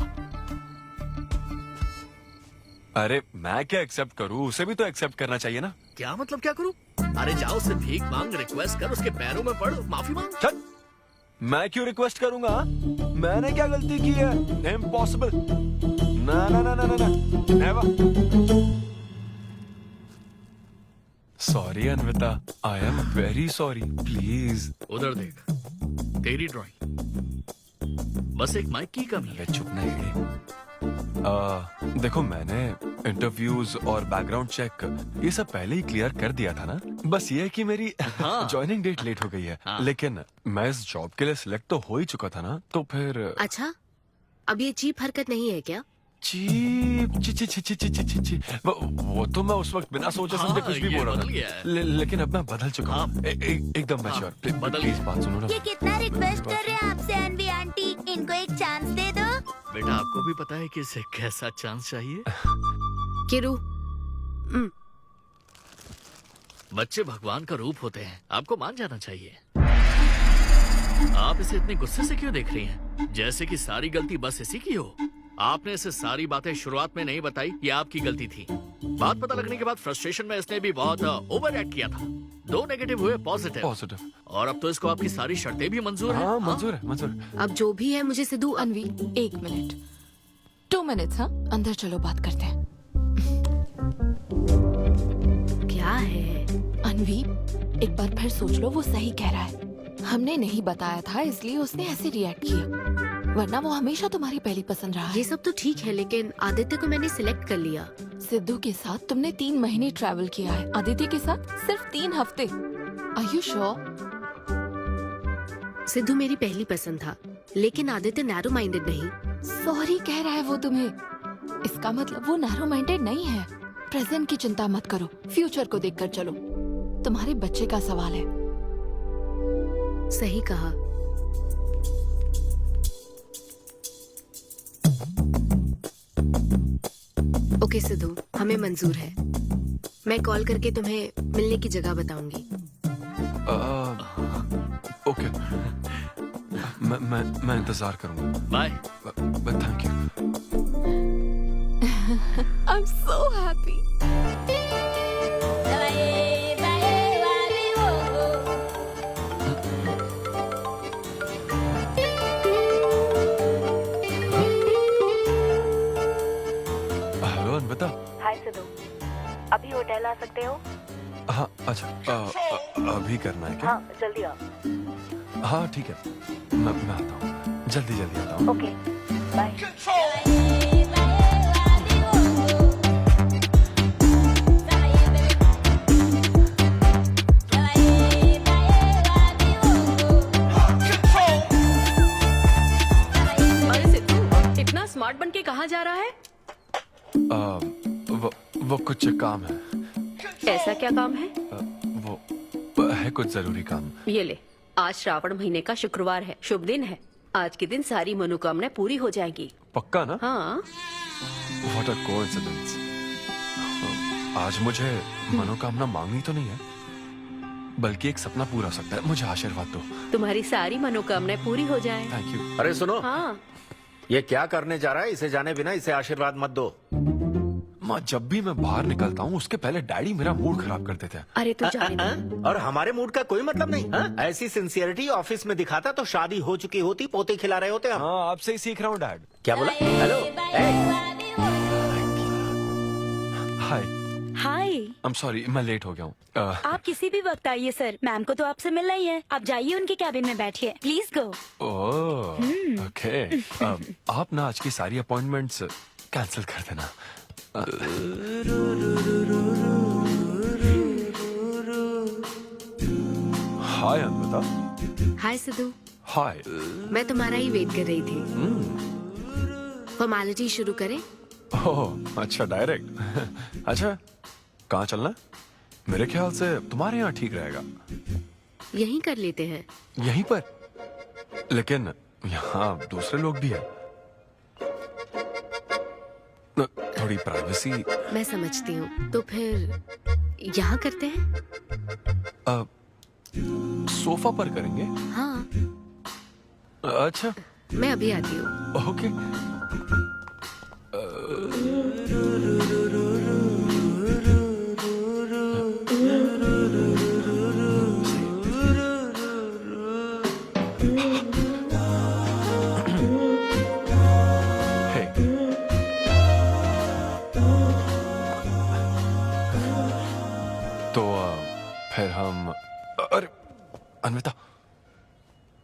अरे मैं क्या एक्सेप्ट करूं, उसे भी तो एक्सेप्ट करना चाहिए ना। क्या मतलब क्या करूं? अरे जाओ उससे भीख मांग, रिक्वेस्ट कर, उसके पैरों में पड़, माफी मांग। चल, मैं क्यों रिक्वेस्ट करूंगा? मैंने क्या गलती की है? इम्पॉसिबल। ना ना ना ना ना never. Sorry Anvita, I am very sorry, please. उधर देख, तेरी ड्राइंग, बस एक माइक की कमी है। चुप ना देखो, मैंने इंटरव्यूज और बैकग्राउंड चेक ये सब पहले ही क्लियर कर दिया था ना। बस ये है कि मेरी ज्वाइनिंग डेट लेट हो गई है। लेकिन मैं इस जॉब के लिए सिलेक्ट तो हो ही चुका था ना, तो फिर। अच्छा, अब ये चीप हरकत नहीं है क्या? चीप ची ची ची ची ची ची ची ची वो तो मैं उस वक्त बिना सोचे समझे कुछ भी बोल रहा था, लेकिन अब मैं बदल चुका हूँ। एकदम मैच्योर। प्लीज बात सुनो ना। ये कितना रिक्वेस्ट कर रहे हैं आपसे अनवी आंटी, इनको एक चांस दे दो। बेटा आपको भी पता है कि इसे कैसा चांस चाहिए? किरू, बच्चे भगवान का रूप होते हैं, आपको मान जाना चाहिए। आप इसे इतने गुस्से से क्यों देख रही हैं? जैसे कि सारी गलती बस इसी की हो। आपने इसे सारी बातें शुरुआत में नहीं बताई, ये आपकी गलती थी। बात पता लगने के बाद फ्रस्ट्रेशन में इसने भी बहुत ओवर एक्ट किया था। 2 नेगेटिव हुए पॉजिटिव, और अब तो इसको आपकी सारी शर्तें भी मंजूर हैं। हाँ, मंजूर है, मंजूर है। अब जो भी है मुझे सिद्धू। अनवी 1 मिनट, 2 मिनट्स। हाँ, अंदर चलो बात करते हैं। क्या है अनवी, एक बार फिर सोच लो, वो सही कह रहा है। हमने नहीं बताया था इसलिए उसने ऐसे रिएक्ट किया, वरना वो हमेशा तुम्हारी पहली पसंद रहा है। ये सब तो ठीक है, लेकिन आदित्य को मैंने सिलेक्ट कर लिया। सिद्धू के साथ तुमने 3 महीने ट्रैवल किया है, आदित्य के साथ सिर्फ 3 हफ्ते। Are you sure? सिद्धू मेरी पहली पसंद था, लेकिन आदित्य नैरो माइंडेड नहीं। सॉरी कह रहा है वो तुम्हें, इसका मतलब वो नैरो माइंडेड नहीं है। प्रेजेंट की चिंता मत करो, फ्यूचर को देखकर चलो। तुम्हारे बच्चे का सवाल है। सही कहा। ओके सिद्धू, हमें मंजूर है। मैं कॉल करके तुम्हें मिलने की जगह बताऊंगी। ओके, मैं इंतजार करूंगा। Bye. Thank you. I'm so happy. Hello Anvita. Hi Siddhu, अभी होटल आ सकते हो? हाँ अच्छा, अभी करना है क्या? हाँ जल्दी आओ। हाँ ठीक है, मैं आता हूँ, जल्दी आता हूँ। Okay bye. अरे सिद्धू, इतना स्मार्ट बन के कहाँ जा रहा है? वो कुछ काम है। ऐसा क्या काम है? वो है कुछ जरूरी काम। ये ले, आज श्रावण महीने का शुक्रवार है, शुभ दिन है। आज के दिन सारी मनोकामनाएं पूरी हो जाएंगी। पक्का ना? हाँ। What a coincidence। आज मुझे मनोकामना मांगनी तो नहीं है, बल्कि एक सपना पूरा हो सकता है। मुझे आशीर्वाद दो। तुम्हारी सारी मनोकामनाएं पूरी हो जाएं। Thank you. अरे सुनो, हाँ, ये क्या करने जा रहा है? इसे जाने बिना इसे आशीर्वाद मत दो। माँ, जब भी मैं बाहर निकलता हूँ उसके पहले डैडी मेरा मूड खराब कर देते हैं। अरे तू जाने दे। और हमारे मूड का कोई मतलब नहीं। हाँ? ऐसी सिंसियरिटी ऑफिस में दिखाता तो शादी हो चुकी होती, पोते खिला रहे होते हम। हाँ, आपसे ही सीख रहा हूँ डैड। क्या बोला? Hello, hi. Hi, I am sorry, मैं लेट हो गया हूँ। आप किसी भी वक्त आइए सर, मैम को तो आपसे मिलना ही है। आप जाइए उनके कैबिन में बैठिए, प्लीज गो। Oh, okay. आप ना आज की सारी अपॉइंटमेंट्स कैंसिल कर देना। हाय अन्विता। हाय सिद्धू, हाय। मैं तुम्हारा ही वेट कर रही थी। फॉर्मेलिटी शुरू करें? ओह, अच्छा, डायरेक्ट। अच्छा, कहाँ चलना है? मेरे ख्याल से तुम्हारे यहाँ ठीक रहेगा। यहीं कर लेते हैं। यहीं पर? लेकिन यहाँ दूसरे लोग भी हैं। थोड़ी प्राइवेसी। मैं समझती हूँ, तो फिर यहाँ करते हैं? सोफा पर करेंगे? हाँ। अच्छा, मैं अभी आती हूँ। ओके। तो फिर हम, अरे अन्विता,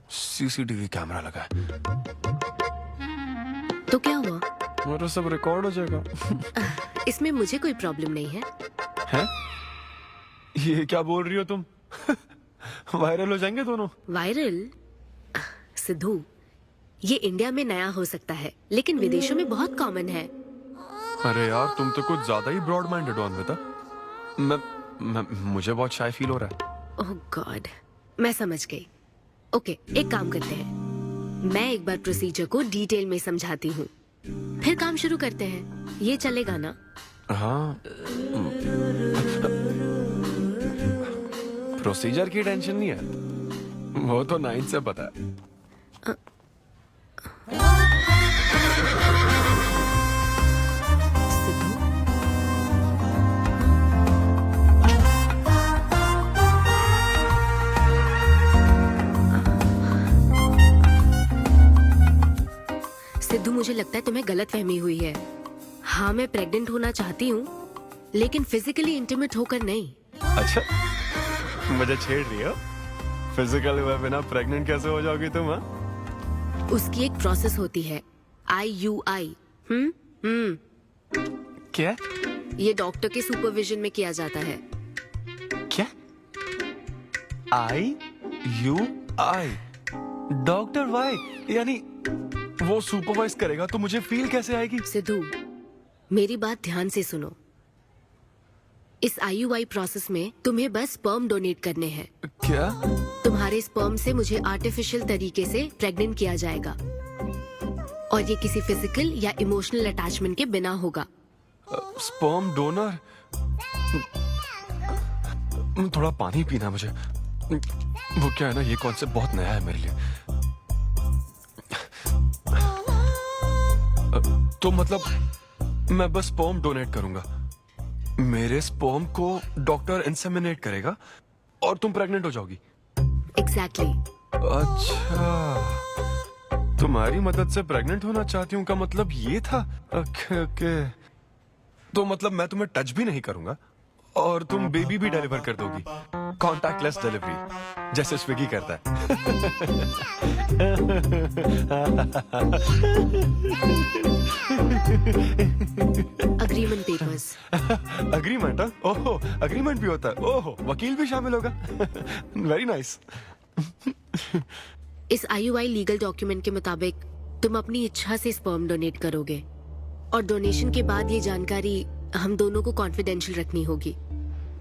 सीसीटीवी कैमरा लगा है। तो क्या हुआ? मेरा सब रिकॉर्ड हो जाएगा। इसमें मुझे कोई प्रॉब्लम नहीं है। हैं? ये क्या बोल रही हो तुम? वायरल हो जाएंगे दोनों। वायरल? सिद्धू, ये इंडिया में नया हो सकता है, लेकिन विदेशों में बहुत कॉमन है। अरे यार, तुम तो कुछ ज्यादा ही ब्रॉड माइंडेड हो अन्विता। मुझे बहुत शाय फील हो रहा है। ओह गॉड, मैं समझ गई। ओके, एक काम करते हैं, मैं एक बार प्रोसीजर को डिटेल में समझाती हूँ, फिर काम शुरू करते हैं। ये चलेगा ना? हाँ। प्रोसीजर की टेंशन नहीं है, वो तो 9 से पता है। सिद्धू, मुझे लगता है तुम्हें गलतफहमी हुई है। हाँ, मैं प्रेग्नेंट होना चाहती हूँ, लेकिन फिजिकली इंटीमेट होकर नहीं। अच्छा, मुझे छेड़ रही हो? फिजिकल हुए बिना प्रेग्नेंट कैसे हो जाओगी तुम? हाँ, उसकी एक प्रोसेस होती है, IUI। क्या? ये डॉक्टर के सुपरविजन में किया जाता है। क्या? IUI? Doctor why? यानी वो सुपरवाइज करेगा तो मुझे फील कैसे आएगी? सिद्धू, मेरी बात ध्यान से सुनो। इस IUI प्रोसेस में तुम्हें बस स्पर्म डोनेट करने हैं। क्या? तुम्हारे स्पर्म से मुझे आर्टिफिशियल तरीके से प्रेग्नेंट किया जाएगा, और ये किसी फिजिकल या इमोशनल अटैचमेंट के बिना होगा। Sperm donor? थोड़ा पानी पीना मुझे। वो क्या है ना, ये कॉन्सेप्ट बहुत नया है मेरे लिए। तो मतलब मैं बस स्पर्म डोनेट करूंगा, मेरे स्पर्म को डॉक्टर इंसेमिनेट करेगा और तुम प्रेग्नेंट हो जाओगी? एग्जैक्टली। अच्छा, तुम्हारी मदद से प्रेग्नेंट होना चाहती हूँ का मतलब ये था? ओके। तो मतलब मैं तुम्हें टच भी नहीं करूंगा और तुम बेबी भी डिलीवर कर दोगी, कॉन्टैक्टलेस डिलीवरी, जैसे स्विगी करता है। Agreement papers. अग्रीमेंट? ओहो, अग्रीमेंट भी होता है? ओहो, वकील भी शामिल होगा। Very nice. इस IUI लीगल डॉक्यूमेंट के मुताबिक तुम अपनी इच्छा से स्पर्म डोनेट करोगे, और डोनेशन के बाद ये जानकारी हम दोनों को कॉन्फिडेंशियल रखनी होगी।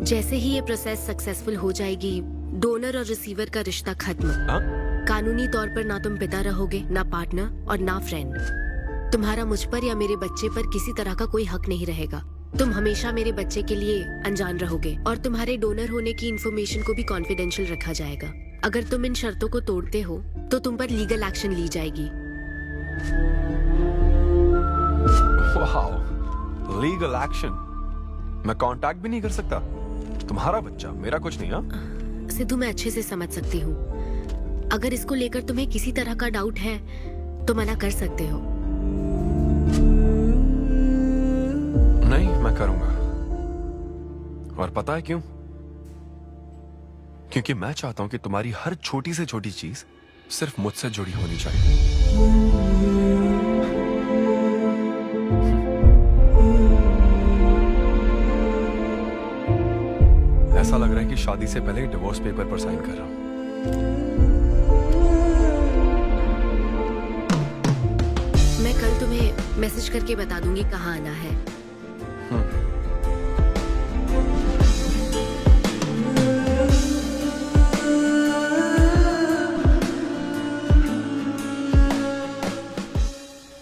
जैसे ही ये प्रोसेस सक्सेसफुल हो जाएगी, डोनर और रिसीवर का रिश्ता खत्म। कानूनी तौर पर ना तुम पिता रहोगे, ना पार्टनर और ना फ्रेंड। तुम्हारा मुझ पर या मेरे बच्चे पर किसी तरह का कोई हक नहीं रहेगा। तुम हमेशा मेरे बच्चे के लिए अनजान रहोगे और तुम्हारे डोनर होने की इंफॉर्मेशन को भी कॉन्फिडेंशियल रखा जाएगा। अगर तुम इन शर्तों को तोड़ते हो तो तुम पर लीगल एक्शन ली जाएगी। Wow, legal action? मैं कांटेक्ट भी नहीं कर सकता? तुम्हारा बच्चा, मेरा कुछ नहीं। हाँ सिद्धू, मैं अच्छे से समझ सकती हूँ। अगर इसको लेकर तुम्हें किसी तरह का डाउट है तो मना कर सकते हो। नहीं, मैं करूंगा। और पता है क्यों? क्योंकि मैं चाहता हूं कि तुम्हारी हर छोटी से छोटी चीज सिर्फ मुझसे जुड़ी होनी चाहिए। ऐसा लग रहा है कि शादी से पहले डिवोर्स पेपर पर साइन कर रहा हूं। मैं कल तुम्हें मैसेज करके बता दूंगी कहाँ आना है।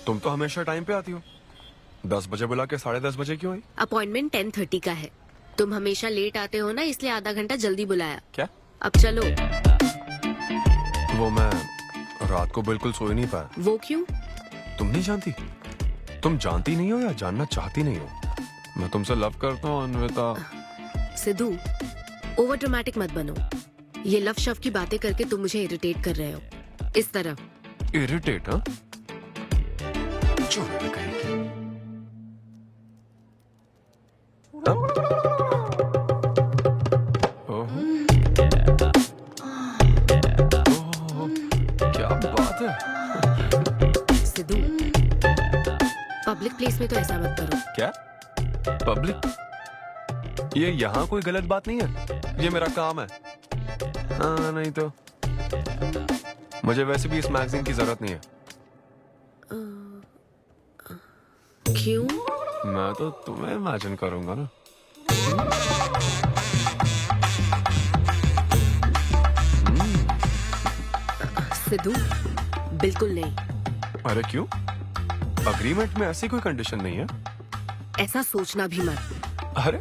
तुम तो हमेशा टाइम पे आती हो। 10 बजे बुला के 10:30 बजे क्यों आई? अपॉइंटमेंट 10:30 का है। तुम हमेशा लेट आते हो ना, इसलिए आधा घंटा जल्दी बुलाया। क्या? अब चलो। वो मैं रात को बिल्कुल सो ही नहीं पाया। वो क्यों? तुम नहीं जानती? तुम जानती नहीं हो या जानना चाहती नहीं हो? मैं तुमसे लव करता हूँ अन्विता। सिद्धू, ओवर ड्रामेटिक मत बनो। ये लव शव की बातें करके तुम मुझे इरिटेट कर रहे हो। इस तरफ। इरिटेट? हाँ, चुप कहीं। क्या बात है? सिद्धू, पब्लिक प्लेस में तो ऐसा मत करो। क्या? पब्लिक? ये यहाँ कोई गलत बात नहीं है, ये मेरा काम है। हाँ, नहीं तो मुझे वैसे भी इस मैगजीन की जरूरत नहीं है। क्यों? मैं तो तुम्हें इमेजिन करूंगा ना। सिद्धू, बिल्कुल नहीं। अरे क्यों? अग्रीमेंट में ऐसी कोई कंडीशन नहीं है। ऐसा सोचना भी मत। अरे,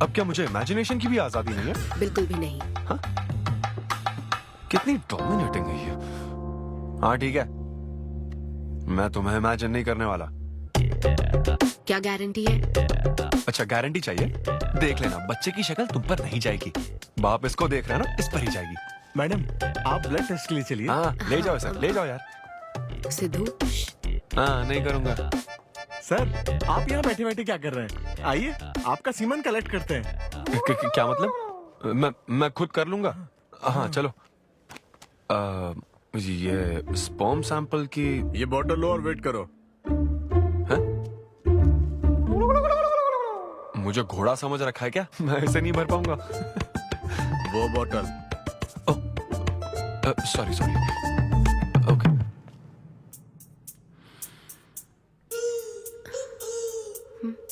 अब क्या मुझे इमेजिनेशन की भी आजादी नहीं है? बिल्कुल भी नहीं। हाँ? कितनी डोमिनेटिंग है ये। हाँ ठीक है, मैं तुम्हें इमेजिन नहीं करने वाला। क्या गारंटी है? अच्छा, गारंटी चाहिए? देख लेना, बच्चे की शक्ल तुम पर नहीं जाएगी। बाप इसको देख रहा है ना, इस पर ही जाएगी। मैडम, आप ब्लड टेस्ट के लिए चलिए। हाँ, ले जाओ सर, ले जाओ यार। सिद्धू। हाँ, नहीं करूंगा। सर, आप यहाँ बैठे बैठे क्या कर रहे हैं? आइए, आपका सीमन कलेक्ट करते हैं। क्या मतलब? मैं खुद कर लूंगा। हाँ चलो। ये स्पर्म सैंपल की ये बॉटल लो और वेट करो। है? मुझे घोड़ा समझ रखा है क्या? मैं इसे नहीं भर पाऊंगा। वो बॉटल। Sorry sorry. ओके।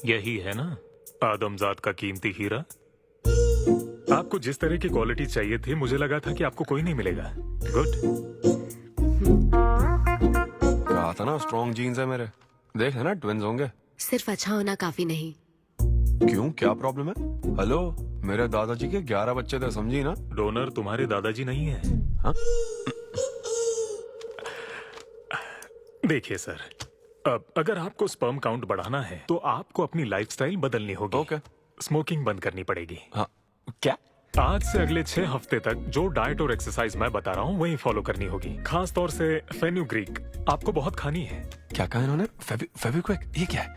यही है ना आदमजात का कीमती हीरा? आपको जिस तरह की क्वालिटी चाहिए थी, मुझे लगा था कि आपको कोई नहीं मिलेगा। गुड। कहा था ना, स्ट्रॉन्ग जीन्स है मेरे। देख है ना, ट्विंस होंगे। सिर्फ अच्छा होना काफी नहीं। क्यों, क्या प्रॉब्लम है? हेलो, मेरे दादाजी के 11 बच्चे थे, समझी ना? डोनर तुम्हारे दादाजी नहीं है। हाँ? देखिए सर, अब अगर आपको स्पर्म काउंट बढ़ाना है तो आपको अपनी लाइफस्टाइल बदलनी होगी। ओके। स्मोकिंग बंद करनी पड़ेगी। हाँ। क्या? आज से अगले 6 हफ्ते तक जो डाइट और एक्सरसाइज मैं बता रहा हूँ वही फॉलो करनी होगी। खास तौर से फेन्यूग्रीक आपको बहुत खानी है। क्या कहा इन्होंने? फेविक्विक? ये क्या है?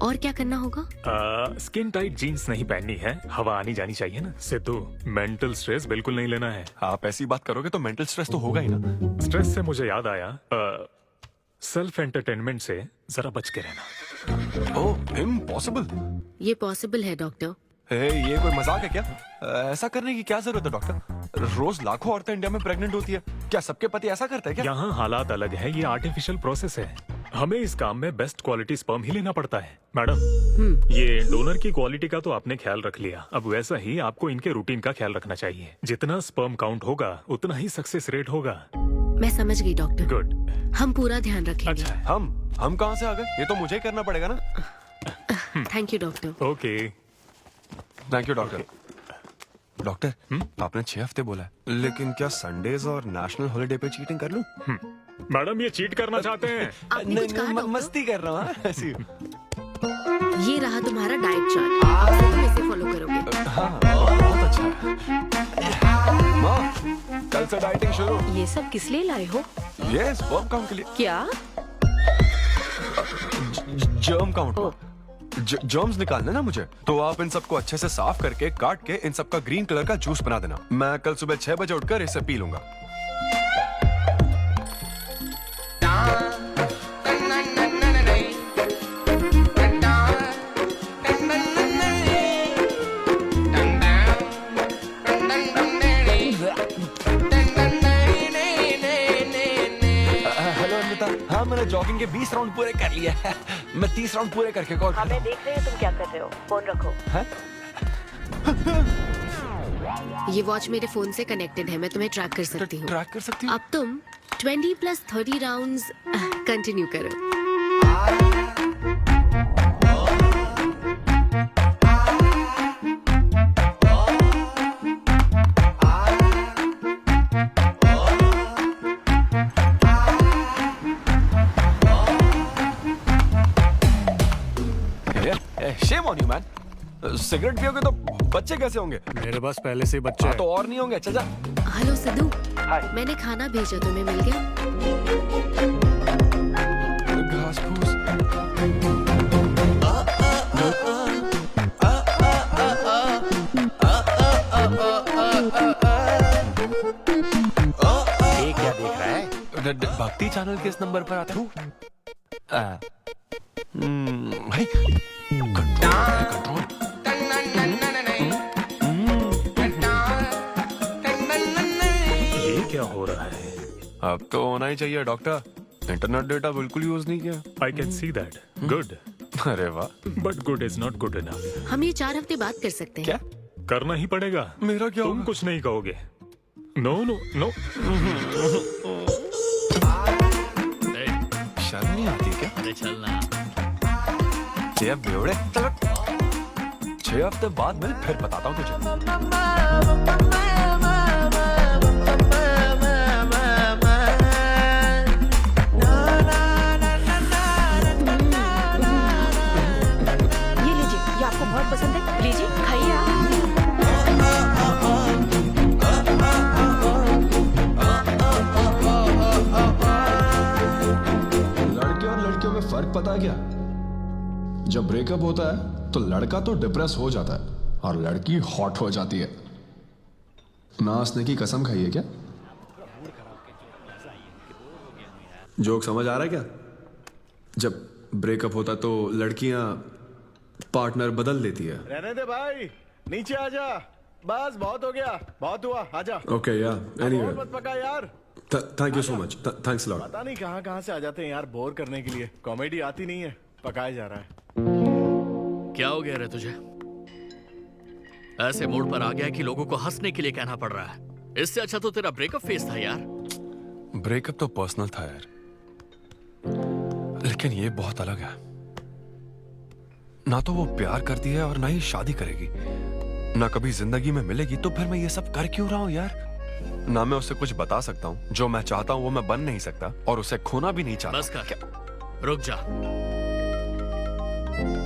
और क्या करना होगा? स्किन टाइट जीन्स नहीं पहननी है, हवा आनी जानी चाहिए ना। सिद्धू, मेंटल स्ट्रेस बिल्कुल नहीं लेना है। आप ऐसी बात करोगे तो मेंटल स्ट्रेस तो होगा ही ना। स्ट्रेस से मुझे याद आया, सेल्फ एंटरटेनमेंट से जरा बच के रहना। ओह, इम्पॉसिबल। ये पॉसिबल है डॉक्टर। ये कोई मजाक है क्या? ऐसा करने की क्या जरूरत है डॉक्टर? रोज लाखों औरतें इंडिया में प्रेग्नेंट होती है, क्या सबके पति ऐसा करते हैं क्या? यहाँ हालात अलग है, ये आर्टिफिशियल प्रोसेस है। हमें इस काम में बेस्ट क्वालिटी स्पर्म ही लेना पड़ता है। मैडम, ये डोनर की क्वालिटी का तो आपने ख्याल रख लिया, अब वैसा ही आपको इनके रूटीन का ख्याल रखना चाहिए। जितना स्पर्म काउंट होगा उतना ही सक्सेस रेट होगा। मैं समझ गई डॉक्टर। गुड। हम पूरा ध्यान रखेंगे। अच्छा, हम कहाँ से आ गए? ये तो मुझे ही करना पड़ेगा ना। Thank you doctor. Okay, thank you doctor. Doctor, आपने 6 हफ्ते बोला है, लेकिन क्या संडेज और नेशनल हॉलिडे पे चीटिंग कर लूं? मैडम ये चीट करना चाहते हैं? नहीं, मस्ती कर रहा हूँ ऐसी। ये रहा तुम्हारा डाइट चार्ट, आप तुम इसे फॉलो करोगे। हाँ, बहुत अच्छा है। माँ, कल से डाइटिंग शुरू। ये सब किस लिए लाए हो? ये स्पर्म काउंट के लिए। क्या? Germ count. जर्म्स निकालना ना मुझे, तो आप इन सबको अच्छे से साफ करके काट के इन सबका ग्रीन कलर का जूस बना देना। मैं कल सुबह 6 बजे उठकर इसे पी लूंगा। हेलो अनिता, हाँ मैंने जॉगिंग के 20 राउंड पूरे कर लिए हैं। मैं 30 राउंड पूरे करके कॉल कर रहा हूँ। देख रहे हैं तुम क्या कर रहे हो, फोन रखो। ये वॉच मेरे फोन से कनेक्टेड है, मैं तुम्हें ट्रैक कर सकती हूँ। ट्रैक कर सकती हूँ? अब तुम 20 + 30 राउंड्स कंटिन्यू करो। Shame on you, man. Cigarette पियोगे तो बच्चे कैसे होंगे? मेरे पास पहले से ही बच्चे हैं। तो और नहीं होंगे। चल जा। हेलो सिद्धू, मैंने खाना भेजा, तुम्हें मिल गया? घास फूस। ये क्या देख रहा है? भक्ति चैनल के इस नंबर पर आता हूँ। भाई कंट्रोल। ये क्या हो रहा है? अब तो होना ही चाहिए डॉक्टर। इंटरनेट डेटा बिल्कुल यूज नहीं किया। I can see that. Good. अरे वाह। But good is not good enough. हम ये 4 हफ्ते बाद कर सकते हैं। क्या करना ही पड़ेगा? मेरा क्या तुम कुछ नहीं कहोगे। No no no. शर्म नहीं आती क्या? अरे चलना। ये बेवड़े, 6 हफ्ते बाद मिल, फिर बताता हूँ तुझे। ये लीजिए, ये आपको बहुत पसंद है, लीजिए खाइए आप। लड़के और लड़कियों में फर्क पता है क्या? जब ब्रेकअप होता है तो लड़का तो डिप्रेस हो जाता है और लड़की हॉट हो जाती है। नाचने की कसम खाई है क्या? जोक समझ आ रहा है क्या? जब ब्रेकअप होता तो लड़कियां पार्टनर बदल देती है। रहने दे भाई, नीचे आ जा। बस बहुत हो गया, बहुत हुआ, आजा। ओके या एनीवे, मत पका यार। Thank you so much, thanks lot. पता नहीं कहाँ से आ जाते हैं यार, बोर करने के लिए। कॉमेडी आती नहीं है, पकाया जा रहा है। क्या हो गया रे तुझे? ऐसे मोड पर आ गया कि लोगों को हंसने के लिए कहना पड़ रहा है। इससे अच्छा तो तेरा ब्रेकअप फेस था यार। ब्रेकअप तो पर्सनल था यार, लेकिन ये बहुत अलग है। ना तो वो प्यार करती है और ना ही शादी करेगी, ना कभी जिंदगी में मिलेगी, तो फिर मैं ये सब कर क्यों रहा हूं यार? ना मैं उसे कुछ बता सकता हूं, जो मैं चाहता हूं वो मैं बन नहीं सकता, और उसे खोना भी नहीं चाहता। बस कर, रुक जा।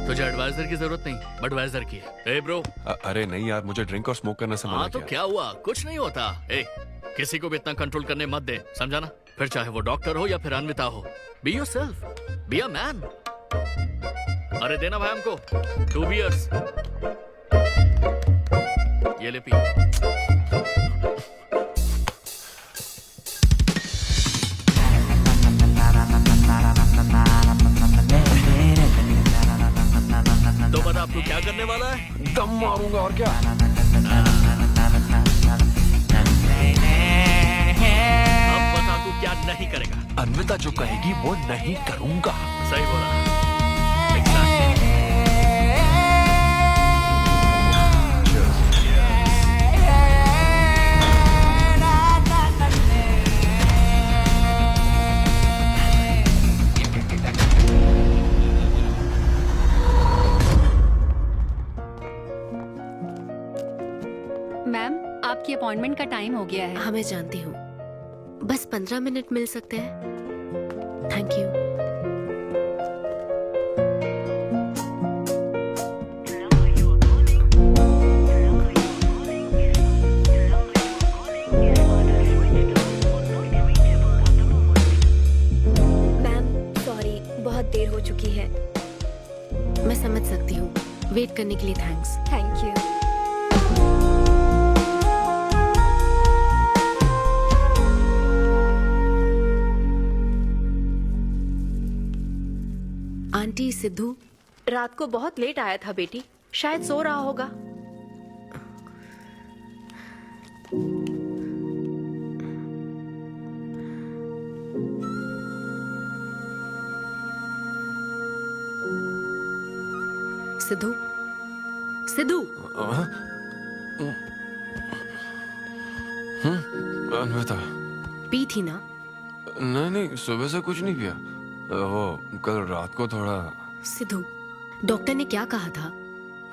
तुझे एडवाइजर की जरूरत नहीं, बडवाइजर की है। ए ब्रो। अरे नहीं यार, मुझे ड्रिंक और स्मोक करने से मना हाँ तो किया। क्या हुआ? कुछ नहीं होता। ए, किसी को भी इतना कंट्रोल करने मत दे, समझा ना? फिर चाहे वो डॉक्टर हो या फिर अन्विता हो। Be yourself, be a man. अरे देना भाई हमको 2 बियर्स। ये ले पी। तो बता अब तू क्या करने वाला है? दम मारूंगा और क्या। अब बता तू क्या नहीं करेगा? अन्विता जो कहेगी वो नहीं करूंगा। सही बोला। अपॉइंटमेंट का टाइम हो गया है। हाँ मैं जानती हूँ, बस 15 मिनट मिल सकते हैं? Thank you. बहुत देर हो चुकी है। मैं समझ सकती हूँ। वेट करने के लिए thanks. Thank you. Aunty, Sidhu रात को बहुत लेट आया था बेटी, शायद सो रहा होगा। सिद्धू, सिद्धू। अन्विता, पी थी ना? नहीं, सुबह से कुछ नहीं पिया। वो कल रात को थोड़ा। सिद्धू, डॉक्टर ने क्या कहा था?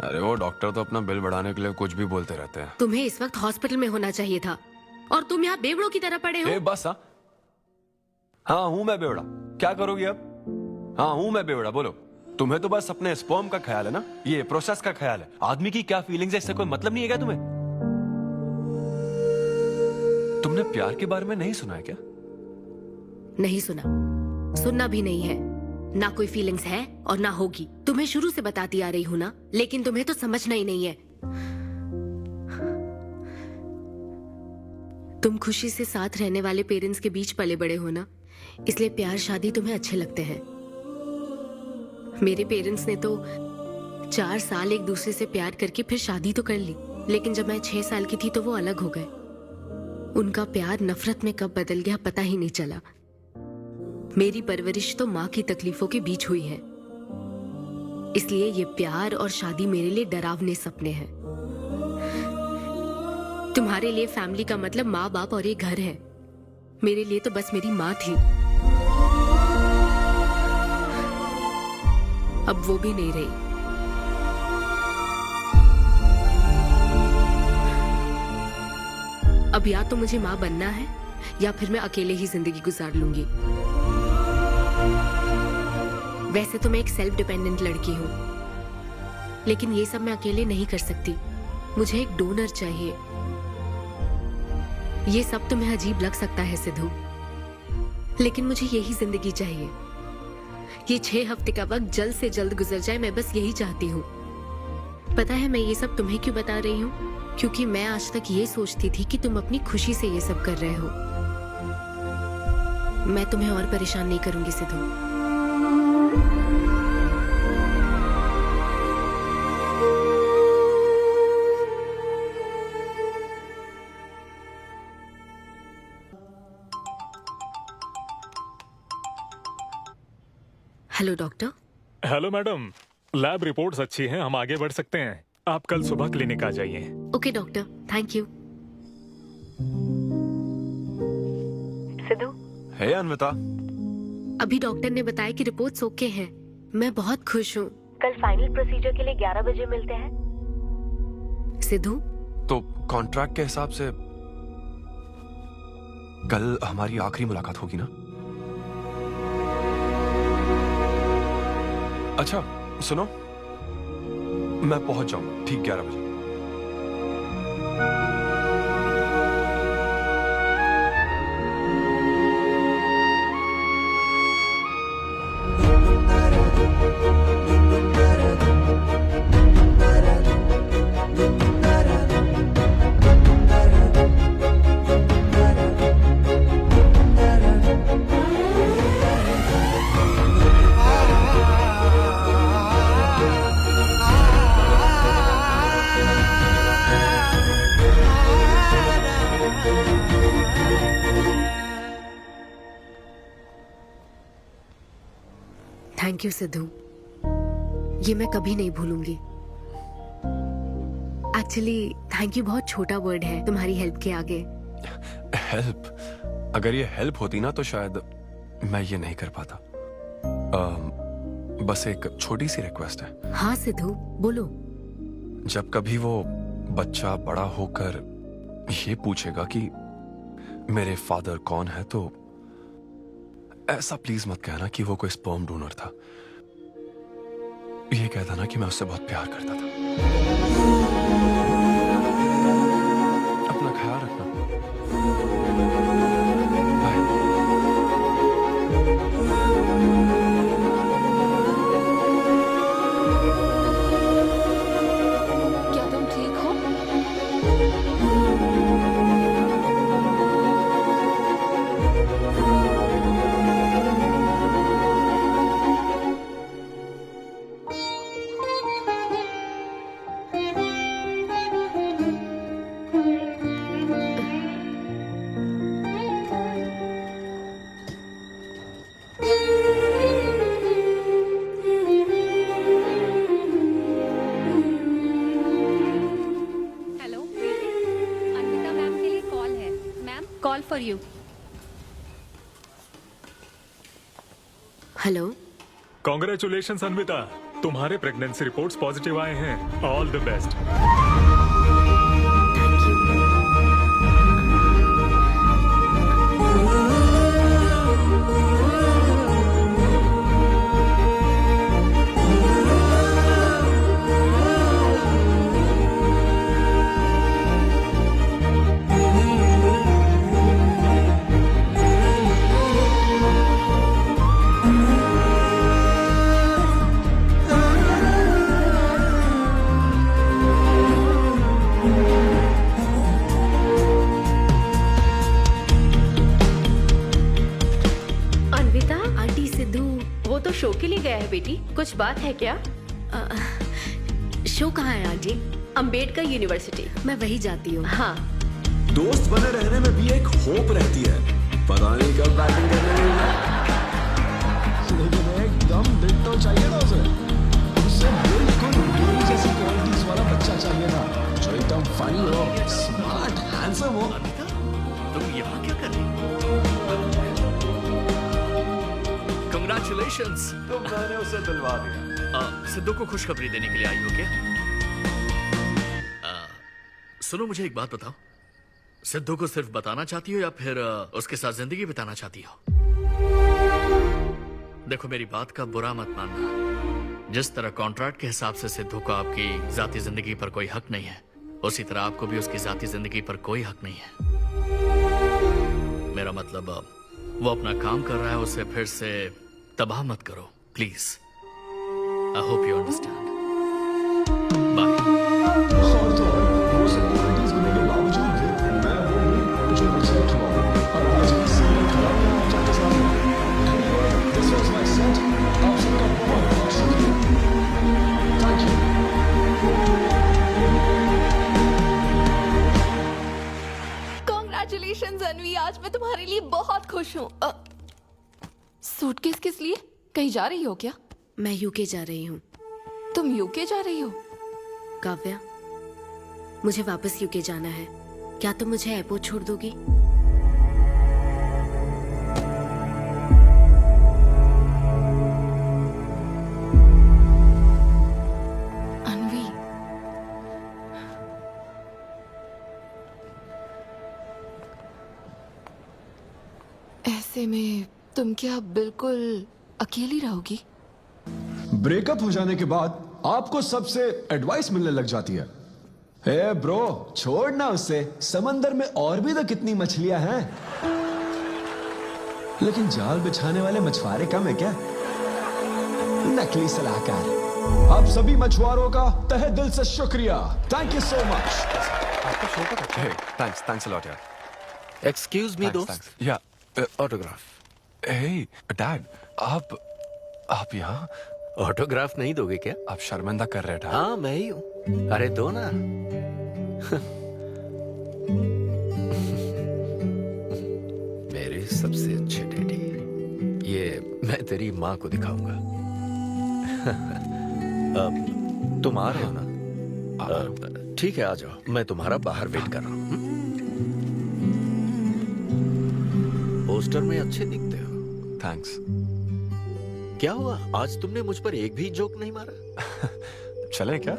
अरे वो डॉक्टर तो अपना बिल बढ़ाने के लिए कुछ भी बोलते रहते हैं। तुम्हें इस वक्त हॉस्पिटल में होना चाहिए था और तुम यहाँ बेवड़ों की तरह पड़े हो। बस हाँ हूँ मैं बेवड़ा। क्या करोगी अब? हाँ हूँ मैं बेवड़ा, बोलो। तुम्हें तो बस अपने स्पर्म का ख्याल है ना, ये प्रोसेस का ख्याल है। आदमी की क्या फीलिंग्स है इससे कोई मतलब नहीं है क्या तुम्हें? तुमने प्यार के बारे में नहीं सुना है क्या? नहीं सुना, सुनना भी नहीं है। ना कोई फीलिंग्स है और ना होगी। तुम्हें शुरू से बताती आ रही हूँ ना, लेकिन तुम्हें तो समझना ही नहीं है। तुम खुशी से साथ रहने वाले पेरेंट्स के बीच पले बड़े हो ना, इसलिए प्यार शादी तुम्हें अच्छे लगते हैं। मेरे पेरेंट्स ने तो 4 साल एक दूसरे से प्यार करके फिर शादी तो कर ली, लेकिन जब मैं 6 साल की थी तो वो अलग हो गए। उनका प्यार नफरत में कब बदल गया पता ही नहीं चला। मेरी परवरिश तो माँ की तकलीफों के बीच हुई है, इसलिए ये प्यार और शादी मेरे लिए डरावने सपने हैं। तुम्हारे लिए फैमिली का मतलब माँ बाप और ये घर है, मेरे लिए तो बस मेरी माँ थी। अब वो भी नहीं रही। अब या तो मुझे माँ बनना है या फिर मैं अकेले ही जिंदगी गुजार लूंगी। वैसे तो मैं एक सेल्फ डिपेंडेंट लड़की हूँ, लेकिन ये सब मैं अकेले नहीं कर सकती। मुझे एक डोनर चाहिए। ये सब तुम्हें अजीब लग सकता है सिद्धू, लेकिन मुझे यही जिंदगी चाहिए। ये 6 हफ्ते का वक्त जल्द से जल्द गुजर जाए, मैं बस यही चाहती हूँ। पता है मैं ये सब तुम्हें क्यों बता रही हूँ? क्योंकि मैं आज तक ये सोचती थी कि तुम अपनी खुशी से ये सब कर रहे हो। मैं तुम्हें और परेशान नहीं करूंगी Sidhu. Hello doctor. Hello madam, lab reports अच्छी हैं, हम आगे बढ़ सकते हैं। आप कल सुबह क्लिनिक आ जाइए। Okay doctor, thank you. Siddhu. Hey Anvita. अभी डॉक्टर ने बताया कि रिपोर्ट्स ओके हैं। मैं बहुत खुश हूँ। कल फाइनल प्रोसीजर के लिए 11 बजे मिलते हैं। सिद्धू। तो कॉन्ट्रैक्ट के हिसाब से कल हमारी आखिरी मुलाकात होगी ना? अच्छा सुनो, मैं पहुंच जाऊंगा ठीक 11 बजे। थैंक यू सिद्धू, ये मैं कभी नहीं भूलूंगी। एक्चुअली थैंक यू बहुत छोटा वर्ड है तुम्हारी हेल्प के आगे। हेल्प? अगर ये हेल्प होती ना तो शायद मैं ये नहीं कर पाता। बस एक छोटी सी रिक्वेस्ट है। हाँ सिद्धू बोलो। जब कभी वो बच्चा बड़ा होकर ये पूछेगा कि मेरे फादर कौन है, तो ऐसा प्लीज मत कहना कि वो कोई स्पर्म डोनर था। ये कहता ना कि मैं उससे बहुत प्यार करता था। अपना ख्याल रखना। क्या तुम ठीक हो? हेलो अन्विता मैम के लिए कॉल है। Ma'am call for you. Hello. Congratulation Anvita, तुम्हारे प्रेगनेंसी रिपोर्ट्स पॉजिटिव आए हैं। All the best. Anvita, aunty Sidhu वो तो शो के लिए गया है बेटी, कुछ बात है क्या? शो कहाँ है आंटी? अंबेडकर यूनिवर्सिटी। मैं वही जाती हूँ। हाँ। दोस्त बने रहने में भी एक होप रहती है, पता नहीं कब बैटिंग करने मिलेगा। लेकिन एकदम दिल तो चाहिए ना उसे। उसे बिल्कुल मेरी जैसी क्वालिटीज वाला बच्चा चाहिए था, जो एकदम फनी हो, स्मार्ट, हैंडसम हो। तुम यहाँ क्या कर रही हो? Congratulations! तो मैंने उसे दिलवा दिया। सिद्धू को खुशखबरी देने के लिए आई हो क्या? सुनो, मुझे एक बात बताओ, सिद्धू को सिर्फ बताना चाहती हो या फिर उसके साथ जिंदगी बिताना चाहती हो? देखो, मेरी बात का बुरा मत मानना। जिस तरह कॉन्ट्रैक्ट के हिसाब से सिद्धू को आपकी जाती जिंदगी पर कोई हक नहीं है, उसी तरह आपको भी उसकी जाती जिंदगी पर कोई हक नहीं है। मेरा मतलब, वो अपना काम कर रहा है, उसे फिर से तबाह मत करो please. I hope you understand. Bye. और तो और, वो सब क्वालिटीज होने के बावजूद भी मैं वो हूँ जो रिजेक्ट हुआ हूँ, और आज भी सीरियल खड़ा हुआ हूँ आपके सामने। Anyway, this was my set. आप सबका बहुत बहुत शुक्रिया। Thank you. Congratulations अन्वी, आज मैं तुम्हारे लिए बहुत खुश हूँ। सूटकेस किस लिए? कहीं जा रही हो क्या? मैं यूके जा रही हूँ। तुम यूके जा रही हो? काव्या, मुझे वापस यूके जाना है। क्या तुम मुझे एयरपोर्ट छोड़ दोगी? अन्वी, ऐसे में तुम क्या बिल्कुल अकेली रहोगी? ब्रेकअप हो जाने के बाद आपको सबसे एडवाइस मिलने लग जाती है। हे ब्रो, छोड़ना उसे, समंदर में और भी तो कितनी मछलियां हैं। लेकिन जाल बिछाने वाले मछुआरे कम है क्या? नकली सलाहकार। आप सभी मछुआरों का तहे दिल से शुक्रिया। Thank you so much. आपका शो का थैंक्स अ लॉट यार। एक्सक्यूज मी दोस्त। या ऑटोग्राफ। हे डैड, आप यहाँ? ऑटोग्राफ नहीं दोगे क्या? आप शर्मिंदा कर रहे थे। हाँ, मैं ही हूँ। अरे दो ना। मेरे सबसे अच्छे डैडी, ये मैं तेरी माँ को दिखाऊंगा। तुम आ रहे हो ना? ठीक है, आ जाओ, मैं तुम्हारा बाहर वेट कर रहा हूँ। पोस्टर में अच्छे दिखते हो। थैंक्स। क्या हुआ, आज तुमने मुझ पर एक भी जोक नहीं मारा? चले क्या?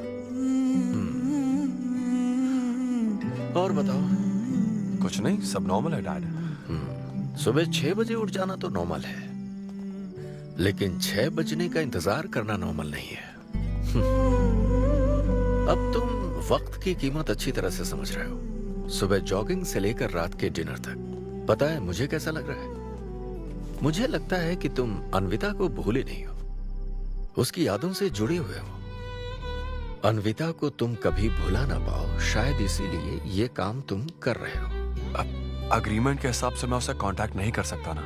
और बताओ, कुछ नहीं, सब नॉर्मल है डैड। सुबह 6 बजे उठ जाना तो नॉर्मल है, लेकिन 6 बजने का इंतजार करना नॉर्मल नहीं है। अब तुम वक्त की कीमत अच्छी तरह से समझ रहे हो। सुबह जॉगिंग से लेकर रात के डिनर तक। पता है मुझे कैसा लग रहा है? मुझे लगता है कि तुम अन्विता को भूले नहीं हो, उसकी यादों से जुड़े हुए हो। अन्विता को तुम कभी भुला ना पाओ, शायद इसीलिए ये काम तुम कर रहे हो। अब अग्रीमेंट के हिसाब से मैं उसे कांटेक्ट नहीं कर सकता ना,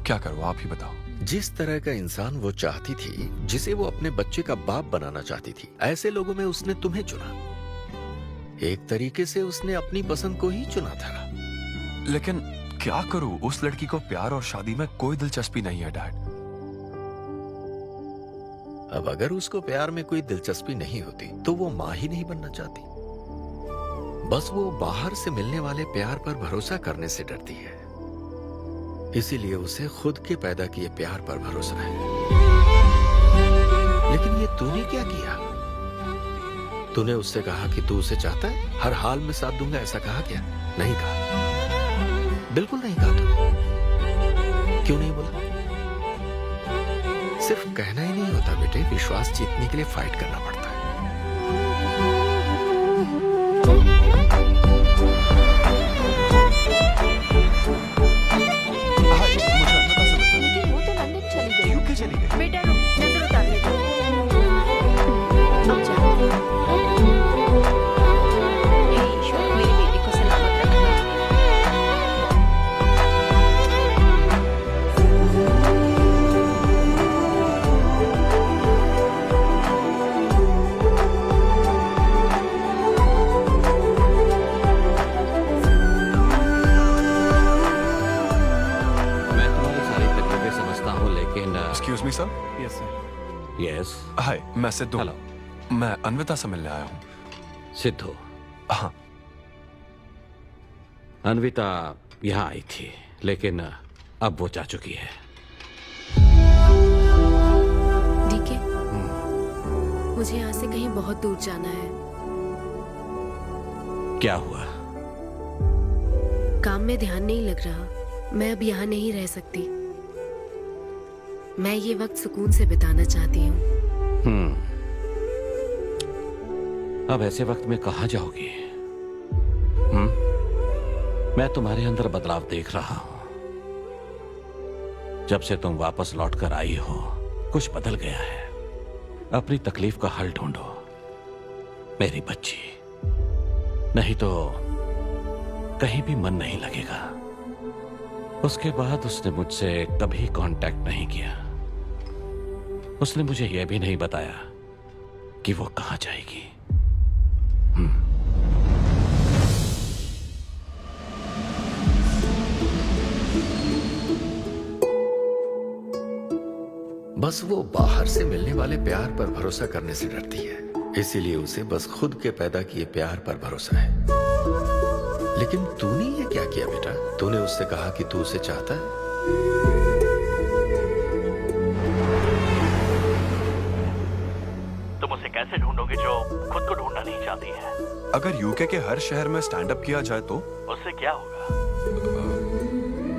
क्या करूं आप ही बताओ। जिस तरह का इंसान वो चाहती थी, जिसे वो अपने बच्चे का बाप बनाना चाहती थी, ऐसे लोगों में उसने तुम्हें चुना। एक तरीके से उसने अपनी पसंद को ही चुना था। लेकिन क्या करूं, उस लड़की को प्यार और शादी में कोई दिलचस्पी नहीं है डैड। अब अगर उसको प्यार में कोई दिलचस्पी नहीं होती तो वो माँ ही नहीं बनना चाहती। बस वो बाहर से मिलने वाले प्यार पर भरोसा करने से डरती है, इसीलिए उसे खुद के पैदा किए प्यार पर भरोसा है। लेकिन ये तूने क्या किया? तूने उससे कहा कि तू उसे चाहता है, हर हाल में साथ दूंगा, ऐसा कहा क्या? नहीं कहा, बिल्कुल नहीं कहा तूने। क्यों नहीं बोला? सिर्फ कहना ही नहीं होता बेटे, विश्वास जीतने के लिए फाइट करना पड़ता है। लेकिन वो तो लंदन चली गई। यूके चली गई? बेटा रुक, नजर उतारने दो। हे ईश्वर, मेरी बेटी को सलामत रखना। मैं तुम्हारी सारी तकलीफें समझता हूँ, लेकिन excuse me sir. Yes sir. Yes. Hi, मैं सिद्धू। हेलो। मैं अन्विता से मिलने आया हूँ। सिद्धू? हाँ। अन्विता यहाँ आई थी, लेकिन अब वो जा चुकी है। डीके, मुझे यहाँ से कहीं बहुत दूर जाना है। क्या हुआ? काम में ध्यान नहीं लग रहा। मैं अब यहाँ नहीं रह सकती। मैं ये वक्त सुकून से बिताना चाहती हूँ। अब ऐसे वक्त में कहाँ जाओगी? मैं तुम्हारे अंदर बदलाव देख रहा हूं। जब से तुम वापस लौटकर आई हो, कुछ बदल गया है। अपनी तकलीफ का हल ढूंढो मेरी बच्ची, नहीं तो कहीं भी मन नहीं लगेगा। उसके बाद उसने मुझसे कभी कांटेक्ट नहीं किया। उसने मुझे यह भी नहीं बताया कि वो कहां जाएगी। बस वो बाहर से मिलने वाले प्यार पर भरोसा करने से डरती है, इसीलिए उसे बस खुद के पैदा किए प्यार पर भरोसा है। लेकिन तूने ये क्या किया बेटा? तूने उससे कहा कि तू उसे चाहता है। तुम उसे कैसे ढूंढोगे जो खुद को ढूंढना नहीं चाहती है? अगर यूके के हर शहर में स्टैंड अप किया जाए तो उससे क्या होगा?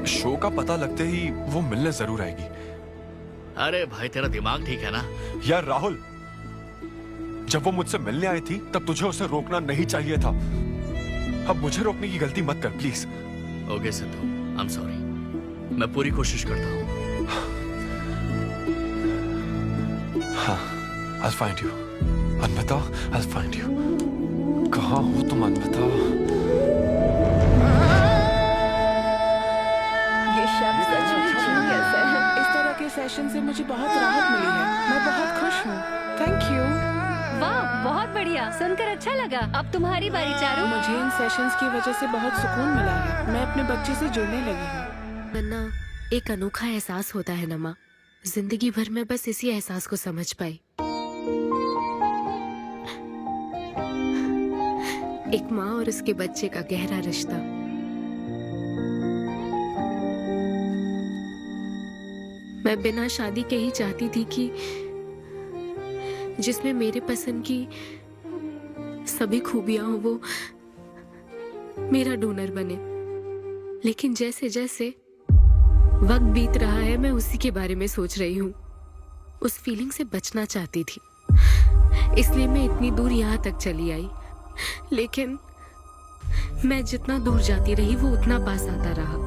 शो का पता लगते ही वो मिलने जरूर आएगी। अरे भाई, तेरा दिमाग ठीक है ना? यार राहुल, जब वो मुझसे मिलने आई थी तब तुझे उसे रोकना नहीं चाहिए था। अब मुझे रोकने की गलती मत कर please. Okay Sidhu, I am sorry. मैं पूरी कोशिश करता हूँ। हाँ, I'll find you. Anvita, I'll find you. कहाँ हो तुम अन्विता? ये शब्द सच में genius है। इस तरह के सेशन से मुझे बहुत राहत मिली है। मैं बहुत खुश हूँ। Thank you. वाह, बहुत बढ़िया, सुनकर अच्छा लगा। अब तुम्हारी बारी चारू। मुझे इन सेशंस की वजह से बहुत सुकून मिला है। मैं अपने बच्चे से जुड़ने लगी हूँ। नन्ना, एक अनोखा एहसास होता है नमा। जिंदगी भर में बस इसी एहसास को समझ पाई। एक माँ और उसके बच्चे का गहरा रिश्ता। मैं बिना शादी के ही चाहती थी कि जिसमें मेरे पसंद की सभी खूबियां हो वो मेरा डोनर बने। लेकिन जैसे जैसे वक्त बीत रहा है मैं उसी के बारे में सोच रही हूँ। उस फीलिंग से बचना चाहती थी, इसलिए मैं इतनी दूर यहाँ तक चली आई। लेकिन मैं जितना दूर जाती रही वो उतना पास आता रहा।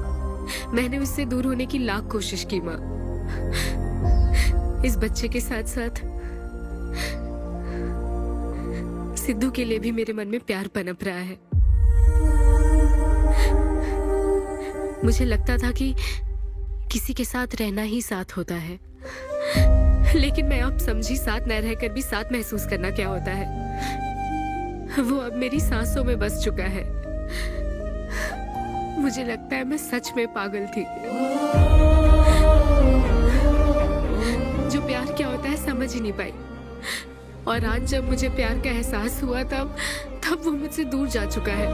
मैंने उससे दूर होने की लाख कोशिश की माँ। इस बच्चे के साथ साथ सिद्धू के लिए भी मेरे मन में प्यार पनप रहा है। मुझे लगता था कि किसी के साथ रहना ही साथ होता है, लेकिन मैं अब समझी साथ न रहकर भी साथ महसूस करना क्या होता है। वो अब मेरी सांसों में बस चुका है। मुझे लगता है मैं सच में पागल थी। जो प्यार क्या होता है समझ ही नहीं पाई, और आज जब मुझे प्यार का एहसास हुआ तब वो मुझसे दूर जा चुका है।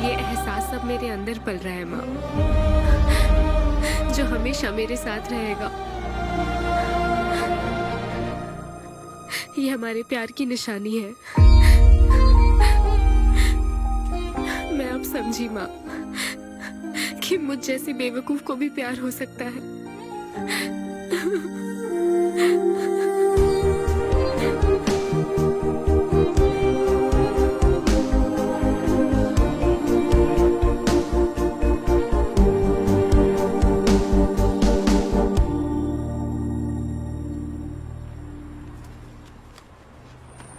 ये एहसास अब मेरे अंदर पल रहा है माँ, जो हमेशा मेरे साथ रहेगा। ये हमारे प्यार की निशानी है। मैं अब समझी माँ कि मुझ जैसी बेवकूफ को भी प्यार हो सकता है।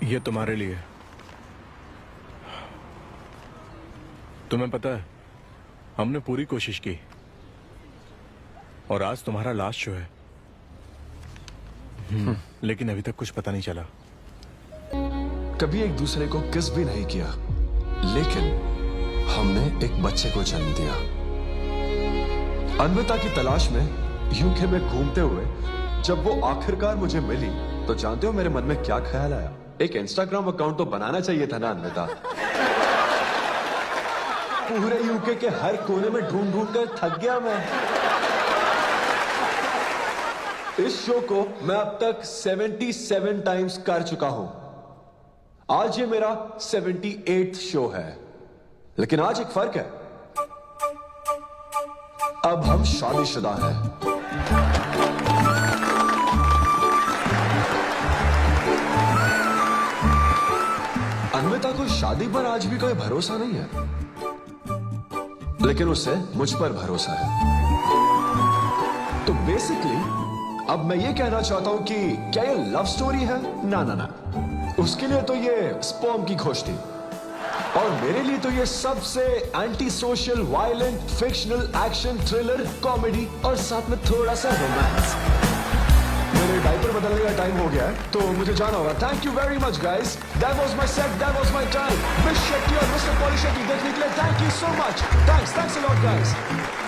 ये तुम्हारे लिए। तुम्हें पता है, हमने पूरी कोशिश की और आज तुम्हारा लास्ट शो है। लेकिन अभी तक कुछ पता नहीं चला। कभी एक दूसरे को किस भी नहीं किया, लेकिन हमने एक बच्चे को जन्म दिया। अन्विता की तलाश में यूके में घूमते हुए जब वो आखिरकार मुझे मिली, तो जानते हो मेरे मन में क्या ख्याल आया? एक इंस्टाग्राम अकाउंट तो बनाना चाहिए था ना अन्विता। पूरे यूके के हर कोने में ढूंढ ढूंढ कर थक गया मैं। इस शो को मैं अब तक 77 टाइम्स कर चुका हूं। आज ये मेरा 78th शो है, लेकिन आज एक फर्क है, अब हम शादीशुदा हैं। अन्विता को शादी पर आज भी कोई भरोसा नहीं है, लेकिन उसे मुझ पर भरोसा है। तो बेसिकली अब मैं ये कहना चाहता हूं कि क्या ये लव स्टोरी है? ना ना ना, उसके लिए तो ये स्पर्म की खोज थी, और मेरे लिए तो ये सबसे anti social, violent, fictional, action, thriller, comedy और साथ में थोड़ा सा रोमांस। मेरे डायपर बदलने का टाइम हो गया है, तो मुझे जाना होगा। Thank you very much guys, that was my set, that was my time. Miss Shetty और मिस्टर पॉली शेट्टी देखने के लिए thank you so much. Thanks a lot guys.